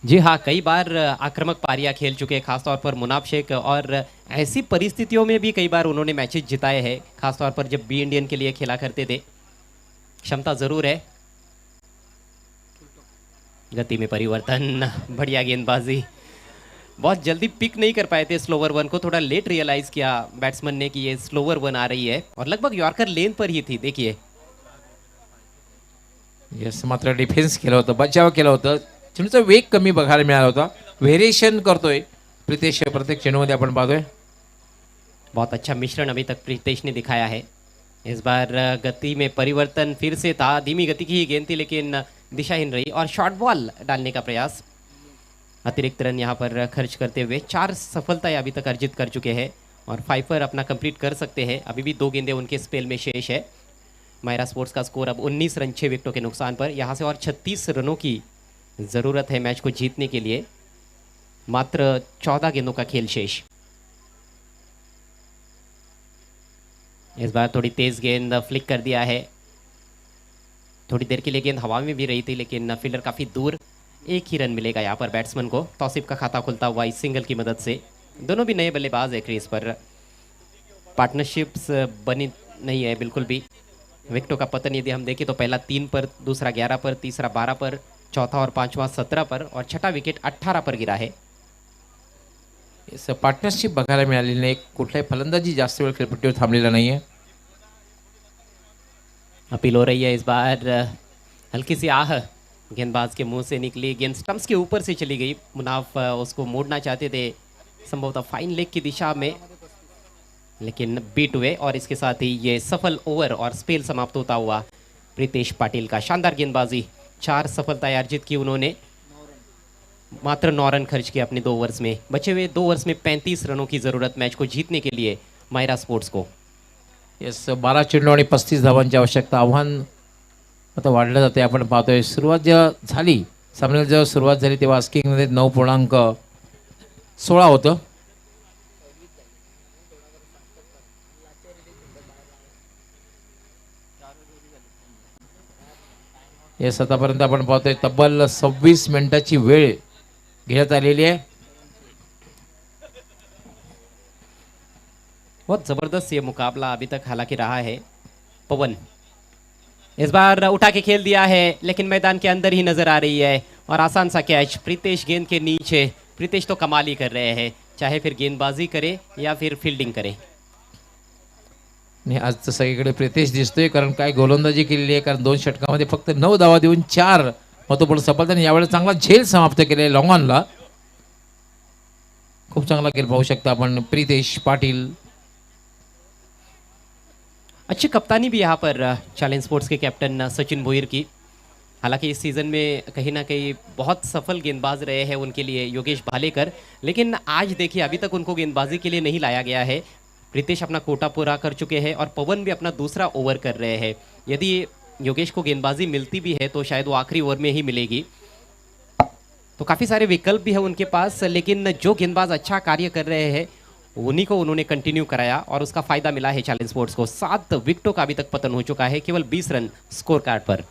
जी हाँ, कई बार आक्रामक पारियां खेल चुके हैं, खासतौर पर मुनाफ शेख, और ऐसी परिस्थितियों में भी कई बार उन्होंने मैचेस जिताए हैं, खासतौर पर जब बी इंडियन के लिए खेला करते थे। क्षमता ज़रूर है। गति में परिवर्तन, बढ़िया गेंदबाजी। बहुत जल्दी पिक नहीं कर पाए थे स्लोवर वन को, थोड़ा लेट रियलाइज़ किया बैट्समैन ने कि ये स्लोवर वन आ रही है, और लगभग यॉर्कर लेन पर ही थी। देखिए, यस, मात्र डिफेन्स केलं होतं, बचाव केला होता, चेंडूचा वेग कमी बघायला मिळाला होता। व्हेरिएशन करतोय प्रीतेश, प्रत्येक चेंडूमध्ये आपण पाहतोय। बहुत अच्छा मिश्रण अभी तक प्रीतेश ने दिखाया है। इस बार गति में परिवर्तन फिर से था। धीमी गति की ही गेंद थी, लेकिन दिशाहीन रही, और शॉर्ट बॉल डालने का प्रयास। अतिरिक्त रन यहाँ पर खर्च करते हुए 4 सफलताएं अभी तक अर्जित कर चुके हैं और 5 पर अपना कंप्लीट कर सकते हैं। अभी भी 2 गेंदें उनके स्पेल में शेष है। मायरा स्पोर्ट्स का स्कोर अब 19 रन 6 विकेटों के नुकसान पर। यहाँ से और 36 रनों की ज़रूरत है मैच को जीतने के लिए। मात्र 14 गेंदों का खेल शेष। इस बार थोड़ी तेज गेंद फ्लिक कर दिया है। थोड़ी देर के लिए गेंद हवा में भी रही थी, लेकिन फील्डर काफ़ी दूर। एक ही रन मिलेगा यहाँ पर बैट्समैन को। तौसीफ का खाता खुलता हुआ इस सिंगल की मदद से। दोनों भी नए बल्लेबाज है क्रीज पर। पार्टनरशिप्स बनी नहीं है बिल्कुल भी। विकेटों का पतन यदि हम देखें तो पहला 3 पर, दूसरा 11 पर, तीसरा 12 पर, चौथा और पांचवा 17 पर और छठा विकेट 18 पर गिरा है। इस पार्टनरशिप बघायला मिळालेली नाही. कुठलाही फलंदाजी जास्त वेळ खेळपट्टीवर थांबलेला नाही आहे. अपील हो रही है इस बार। हल्की सी आह गेंदबाज के मुंह से निकली। गेंद स्टंप्स के ऊपर से चली गई। मुनाफ उसको मोड़ना चाहते थे संभवतः फाइन लेग की दिशा में, लेकिन बीट हुए और इसके साथ ही ये सफल ओवर और स्पेल समाप्त होता हुआ प्रीतेश पाटिल का। शानदार गेंदबाजी, 4 सफलताएं अर्जित की उन्होंने। मात्र 9 रन खर्च किए अपने 2 ओवर्स में। बचे हुए 2 ओवर्स में 35 रनों की ज़रूरत मैच को जीतने के लिए मायरा स्पोर्ट्स को। येस, 12 चेंडू आणि 35 धावांची आवश्यकता. आव्हान आता वाढलं जाते. आपण पाहतोय सुरुवात जेव्हा झाली, सामन्याला जेव्हा सुरुवात झाली तेव्हा आस्किंगमध्ये 9.16 होतं. येस, आतापर्यंत आपण पाहतोय तब्बल 26 मिनिटाची वेळ घेण्यात आलेली आहे. बहुत ज़बरदस्त ये मुकाबला अभी तक हालांकि रहा है। पवन इस बार उठा के खेल दिया है, लेकिन मैदान के अंदर ही नजर आ रही है और आसान सा कैच। प्रीतेश गेंद के नीचे। प्रीतेश तो कमाल ही कर रहे हैं, चाहे फिर गेंदबाजी करे या फिर फील्डिंग करे। आणि आज तर सगळीकडे प्रीतेश दिसतोय, कारण काय गोलंदाजी केलेली आहे. कारण 2 षटकामध्ये फक्त 9 धावा देऊन 4 महत्त्वपूर्ण सफलता. यावेळेस चांगला झेल समाप्त केले लॉंग ऑनला. खूप चांगला खेळ पाहू शकता आपण प्रीतेश पाटिल. अच्छी कप्तानी भी यहाँ पर चैलेंज स्पोर्ट्स के कैप्टन सचिन भोईर की। हालांकि इस सीज़न में कहीं ना कहीं बहुत सफल गेंदबाज रहे हैं उनके लिए योगेश भालेकर, लेकिन आज देखिए अभी तक उनको गेंदबाजी के लिए नहीं लाया गया है। प्रीतेश अपना कोटा पूरा कर चुके हैं और पवन भी अपना दूसरा ओवर कर रहे हैं। यदि योगेश को गेंदबाजी मिलती भी है तो शायद वो आखिरी ओवर में ही मिलेगी। तो काफ़ी सारे विकल्प भी है उनके पास, लेकिन जो गेंदबाज अच्छा कार्य कर रहे हैं उन्हीं को उन्होंने कंटिन्यू कराया और उसका फायदा मिला है चैलेंज स्पोर्ट्स को। 7 विकेटों का अभी तक पतन हो चुका है, केवल 20 रन स्कोर कार्ड पर।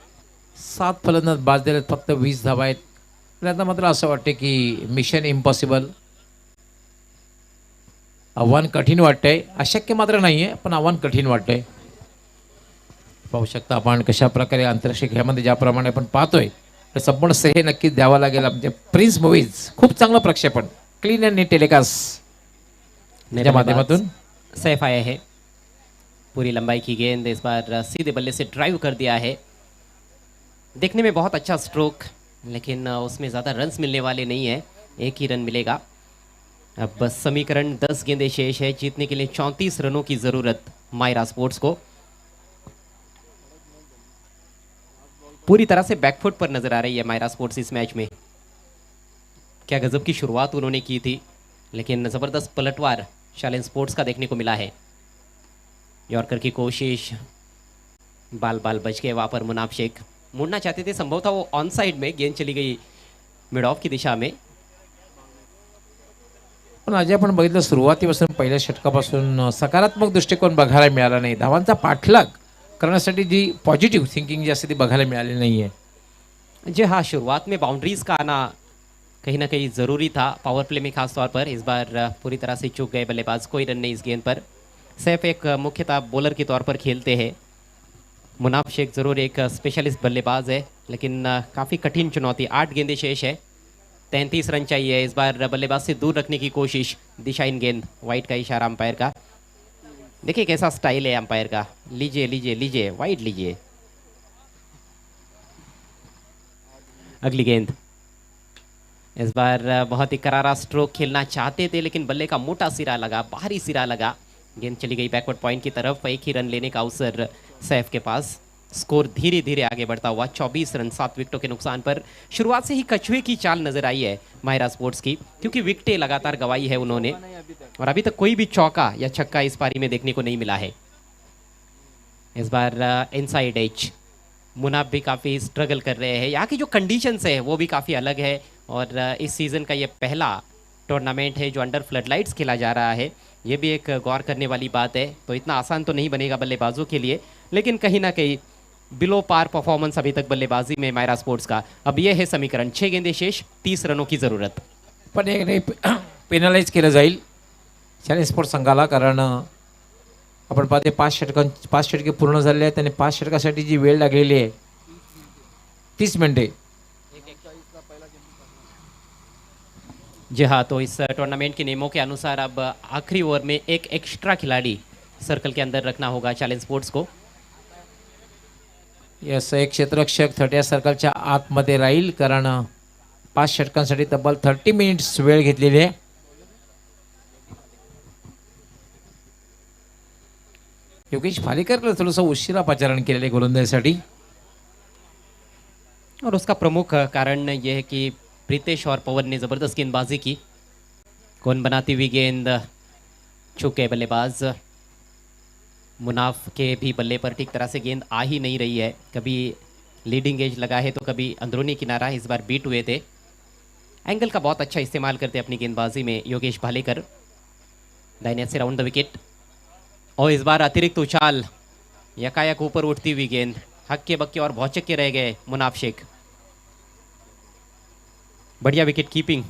7 फलंदाज बाद दिलेत, फक्त 20 धावा आहेत. आपल्याला मात्र असं वाटते की मिशन इम्पॉसिबल. आव्हान कठीण वाटतंय. अशक्य मात्र नाहीये, पण आव्हान कठीण वाटतंय. पाहू शकता आपण कशा प्रकारे आंतरराष्ट्रीय खेळामध्ये ज्याप्रमाणे आपण पाहतोय तर संपूर्ण श्रेय नक्कीच द्यावं लागेल. म्हणजे प्रिन्स मूवीज खूप चांगलं प्रक्षेपण, क्लीन अँड नीट टेलिकास्ट के माध्यमातून सैफ आया है। पूरी लंबाई की गेंद इस बार सीधे बल्ले से ड्राइव कर दिया है। देखने में बहुत अच्छा स्ट्रोक, लेकिन उसमें ज़्यादा रन्स मिलने वाले नहीं है। 1 ही रन मिलेगा। अब बस समीकरण 10 गेंदें शेष है। जीतने के लिए 34 रनों की ज़रूरत मायरा स्पोर्ट्स को। पूरी तरह से बैकफुट पर नजर आ रही है मायरा स्पोर्ट्स इस मैच में। क्या गजब की शुरुआत उन्होंने की थी, लेकिन ज़बरदस्त पलटवार चैलेंज स्पोर्ट्स का देखने को मिला है। यॉर्कर की कोशिश, बाल बच गए वहाँ पर। मुनाफ शेख मुड़ना चाहते थे, संभवतः वो ऑन साइड में गेंद चली गई मिड ऑफ की दिशा में। पण आज आपण बघितलं सुरुवातीपासून पहिल्या षटकापासून सकारात्मक दृष्टिकोन बघायला मिळाला नाही. धावांचा पाठलाग करण्यासाठी जी पॉझिटिव्ह थिंकिंग जी असते ती बघायला मिळाली नाही आहे. जी हाँ, शुरुआत में बाउंड्रीज का आना कहीं ना कहीं ज़रूरी था, पावर प्ले में खास तौर पर। इस बार पूरी तरह से चूक गए बल्लेबाज, कोई रन नहीं इस गेंद पर। सैफ एक मुख्यतः बॉलर के तौर पर खेलते हैं। मुनाफ शेख ज़रूर एक स्पेशलिस्ट बल्लेबाज है, लेकिन काफ़ी कठिन चुनौती। 8 गेंदें शेष है, 33 रन चाहिए। इस बार बल्लेबाज से दूर रखने की कोशिश, दिशाहीन गेंद। वाइड का इशारा अंपायर का। देखिए कैसा स्टाइल है अंपायर का, लीजिए लीजिए लीजिए, वाइड लीजिए। अगली गेंद इस बार बहुत ही करारा स्ट्रोक खेलना चाहते थे, लेकिन बल्ले का मोटा सिरा लगा, बाहरी सिरा लगा। गेंद चली गई बैकवर्ड पॉइंट की तरफ। 1 ही रन लेने का अवसर सैफ के पास। स्कोर धीरे धीरे आगे बढ़ता हुआ 24 रन 7 विकेटों के नुकसान पर। शुरुआत से ही कछुए की चाल नजर आई है माहिरा स्पोर्ट्स की, क्योंकि विकेटें लगातार गंवाई है उन्होंने और अभी तक कोई भी चौका या छक्का इस पारी में देखने को नहीं मिला है। इस बार इनसाइड एज मुनाफ भी काफ़ी स्ट्रगल कर रहे हैं। यहाँ की जो कंडीशंस है वो भी काफ़ी अलग है और इस सीज़न का ये पहला टूर्नामेंट है जो अंडर फ्लडलाइट्स खेला जा रहा है। ये भी एक गौर करने वाली बात है। तो इतना आसान तो नहीं बनेगा बल्लेबाजों के लिए, लेकिन कहीं ना कहीं बिलो पार परफॉर्मेंस अभी तक बल्लेबाजी में माहिरा स्पोर्ट्स का। अब ये है समीकरण, 6 गेंदे शेष, 30 रनों की ज़रूरत। पण एक नाही पेनलाइज केलं जाईल चॅलेंज स्पोर्ट्स संघाला, कारण आपण पाहते 5 षटके पूर्ण झालेले आहेत आणि 5 षटकासाठी जी वेळ लागलेली आहे 30 मिनिटे। जी हाँ, तो इस टूर्नामेंट के नियमों के अनुसार अब आखिरी ओवर में एक एक्स्ट्रा खिलाड़ी सर्कल के अंदर रखना होगा चैलेंज स्पोर्ट्स को। यस, एक क्षेत्ररक्षक 30 सर्कलच्या आतमध्ये राहील, कारण 5 षटकांसाठी तब्बल 30 मिनिट्स वेळ घेतलेली आहे। योगेश भालेकर थोडंसं उशिरा पाचारण केलेले गोलंदाजीसाठी। और उसका प्रमुख कारण यह है कि प्रीतेश और पवन ने ज़बरदस्त गेंदबाजी की। कौन बनाती हुई गेंद, चुके बल्लेबाज मुनाफ के भी बल्ले पर ठीक तरह से गेंद आ ही नहीं रही है। कभी लीडिंग एज लगा है तो कभी अंदरूनी किनारा, इस बार बीट हुए थे। एंगल का बहुत अच्छा इस्तेमाल करते अपनी गेंदबाजी में योगेश भालेकर। दाहिने हाथ से राउंड द विकेट और इस बार अतिरिक्त उछाल, यकायक ऊपर उठती हुई गेंद, हक्के बक्के और भौचक्के रह गए मुनाफ शेख। बढ़िया विकेट कीपिंग,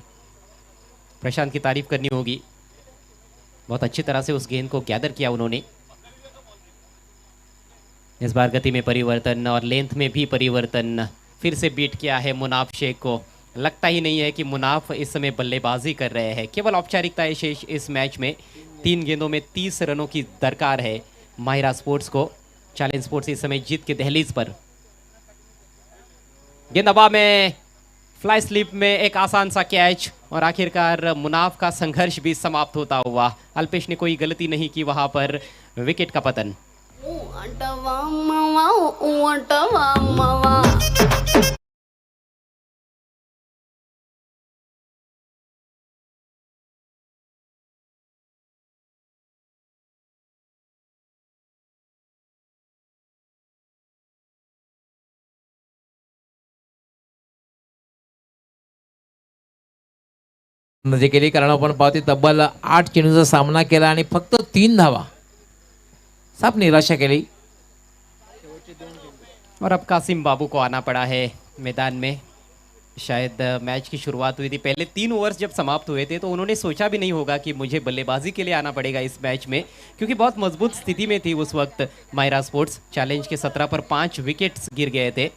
प्रशांत की तारीफ करनी होगी। बहुत अच्छी तरह से उस गेंद को गैदर किया उन्होंने। इस बार गति में परिवर्तन और लेंथ में भी परिवर्तन, फिर से बीट किया है मुनाफ शेख को। लगता ही नहीं है कि मुनाफ इस समय बल्लेबाजी कर रहे हैं। केवल औपचारिकताएं शेष इस मैच में। 3 गेंदों में 30 रनों की दरकार है माहिरा स्पोर्ट्स को। चैलेंज स्पोर्ट्स इस समय जीत के दहलीज पर। गेंद हवा में, फ्लाई स्लिप में एक आसान सा कैच और आखिरकार मुनाफ का संघर्ष भी समाप्त होता हुआ। अल्पेश ने कोई गलती नहीं की वहां पर, विकेट का पतन। म्हणजे केली, कारण आपण पाहते तब्बल 8 चेंडूचा सामना केला आणि फक्त 3 धावा, साफ निराशा केली। और अब कासिम बाबू को आना पड़ा है मैदान में। शायद मैच की शुरुआत हुई थी, पहले 3 ओवर्स जब समाप्त हुए थे तो उन्होंने सोचा भी नहीं होगा कि मुझे बल्लेबाजी के लिए आना पड़ेगा इस मैच में, क्योंकि बहुत मजबूत स्थिति में थी उस वक्त माहिरा स्पोर्ट्स। चैलेंज के 17 पर 5 विकेट्स गिर गए थे,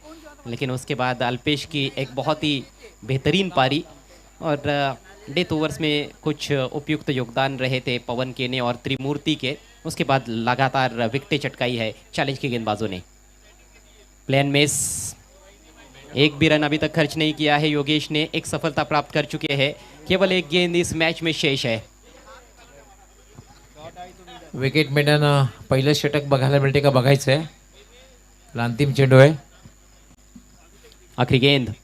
लेकिन उसके बाद अल्पेश की एक बहुत ही बेहतरीन पारी और डेथ ओवर्स में कुछ उपयुक्त योगदान रहे थे पवन के ने और त्रिमूर्ति के। उसके बाद लगातार विकेटें चटकाई है चैलेंज के गेंदबाजों ने। प्लेन मिस, एक भी रन अभी तक खर्च नहीं किया है योगेश ने। एक सफलता प्राप्त कर चुके हैं। केवल एक गेंद इस मैच में शेष है। विकेट मेडन पहिलं षटक बघायला मिळते का बघायचं आहे। अंतिम चेंडू आहे। आखिरी गेंद,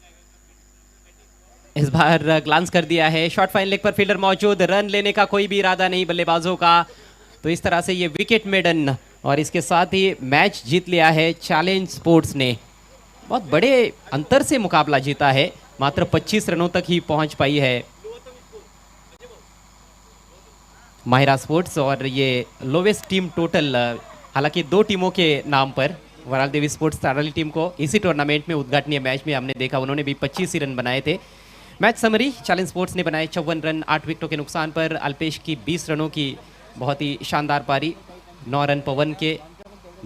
इस बार ग्लांस कर दिया है। शॉर्ट फाइन लेग पर फील्डर मौजूद, रन लेने का कोई भी इरादा नहीं बल्लेबाजों का। तो इस तरह से ये विकेट मेडन और इसके साथ ही मैच जीत लिया है चैलेंज स्पोर्ट्स ने। बहुत बड़े अंतर से मुकाबला जीता है, मात्र 25 रनों तक ही पहुंच पाई है माहिरा स्पोर्ट्स और ये लोवेस्ट टीम टोटल। हालांकि 2 टीमों के नाम पर, वराल देवी स्पोर्ट्स ताराली टीम को इसी टूर्नामेंट में उद्घाटनीय मैच में हमने देखा, उन्होंने भी 25 ही रन बनाए थे। मैच समरी, चैलेंज स्पोर्ट्स ने बनाए 54 रन 8 विकेटों के नुकसान पर। अल्पेश की 20 रनों की बहुत ही शानदार पारी, 9 रन पवन के।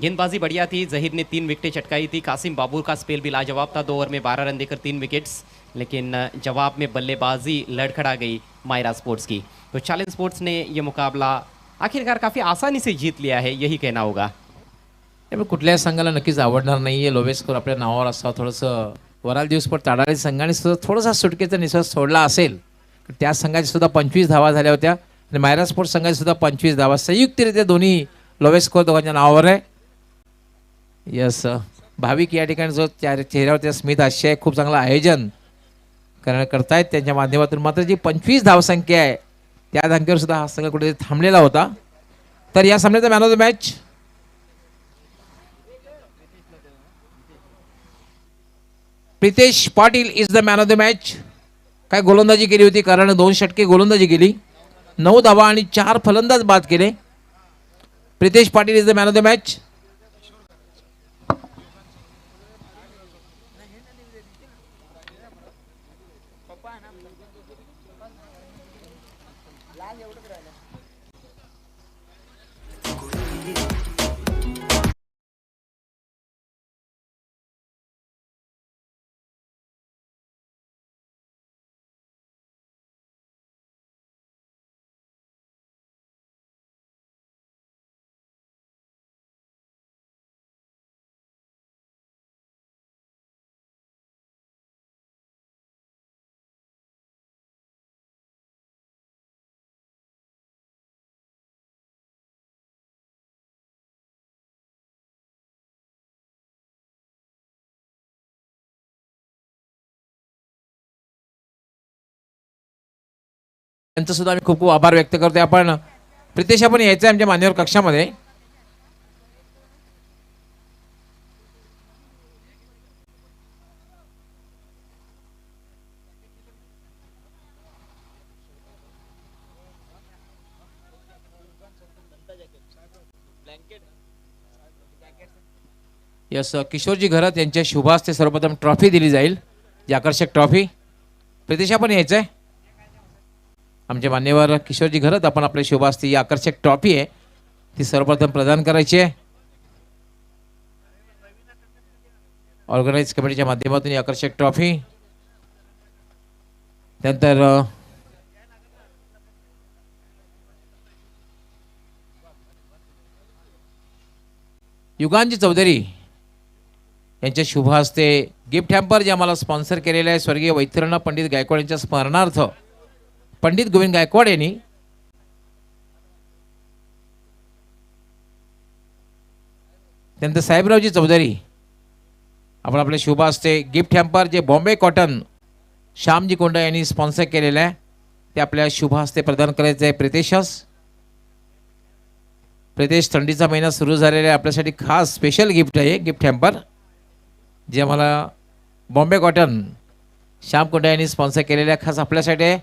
गेंदबाजी बढ़िया थी, जहीर ने 3 विकेटें चटकाई थी। कासिम बाबू का स्पेल भी लाजवाब था, 2 ओवर में 12 रन देकर 3 विकेट्स, लेकिन जवाब में बल्लेबाजी लड़खड़ा गई माहिरा स्पोर्ट्स की। तो चैलेंज स्पोर्ट्स ने ये मुकाबला आखिरकार काफ़ी आसानी से जीत लिया है, यही कहना होगा। त्यामुळे कुठल्याही संघाला नक्कीच आवडणार नाहीये लोवेस स्कोर आपल्या नावावर असावं। थोडंसं वराल दिवस पण ताडाळी संघाने सुद्धा थोडासा सुटकेचा निश्वास सोडला असेल, त्या संघाची सुद्धा 25 धावा झाल्या होत्या आणि मायरा स्पोर्ट्स संघाची सुद्धा 25 धावा संयुक्तरित्या दोन्ही लोवेस स्कोर दोघांच्या नावावर आहे। यस, भाविक या ठिकाणी जो चेहऱ्यावरती स्मित हास्य आहे, खूप चांगलं आयोजन करतायत त्यांच्या माध्यमातून. मात्र जी 25 धावसंख्या आहे त्या धांक्यावर सुद्धा हा संघ कुठेतरी थांबलेला होता. तर या सामन्याचा man of the match Pritesh Patil is the man of the match. काय गोलंदाजी केली होती, कारण 2 षटके गोलंदाजी केली, 9 धावा आणि 4 फलंदाज बाद केले. Pritesh Patil is the man of the match. त्यांचं सुद्धा आम्ही खूप खूप आभार व्यक्त करतोय. आपण प्रितेश आपण यायचं आमच्या मान्यवर कक्षामध्ये. यस, किशोरजी घरात यांच्या शुभास्ते सर्वप्रथम ट्रॉफी दिली जाईल, जी आकर्षक ट्रॉफी. प्रितेश आपण यायचंय आमचे मान्यवर किशोरजी घरात. आपण आपल्या शुभास्ते ही आकर्षक ट्रॉफी आहे ती सर्वप्रथम प्रदान करायची आहे. ऑर्गनाइज कमिटीच्या माध्यमातून ही आकर्षक ट्रॉफी. त्यानंतर युगांजी चौधरी यांच्या शुभ हस्ते गिफ्ट हॅम्पर जे आम्हाला स्पॉन्सर केलेलं आहे स्वर्गीय वैतरणा पंडित गायकवाड यांच्या स्मरणार्थ पंडित गोविंद गायकवाड यांनी. त्यानंतर साहेबरावजी चौधरी आपण आपल्या शुभ हस्ते गिफ्ट हॅम्पर जे बॉम्बे कॉटन श्यामजी कोंडा यांनी स्पॉन्सर केलेलं आहे ते आपल्या शुभ हस्ते प्रदान करायचं आहे. प्रितेश, थंडीचा महिना सुरू झालेला आहे, आपल्यासाठी खास स्पेशल गिफ्ट आहे गिफ्ट हॅम्पर जे आम्हाला बॉम्बे कॉटन श्याम कोंडा यांनी स्पॉन्सर केलेलं आहे, खास आपल्यासाठी आहे.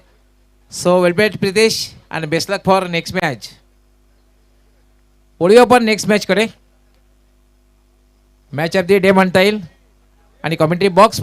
सो वेल प्लेड प्रितेश आणि best luck for next match. ओळी आपण नेक्स्ट मॅचकडे, मॅच ऑफ दी डे म्हणता येईल. आणि कॉमेंट्री बॉक्स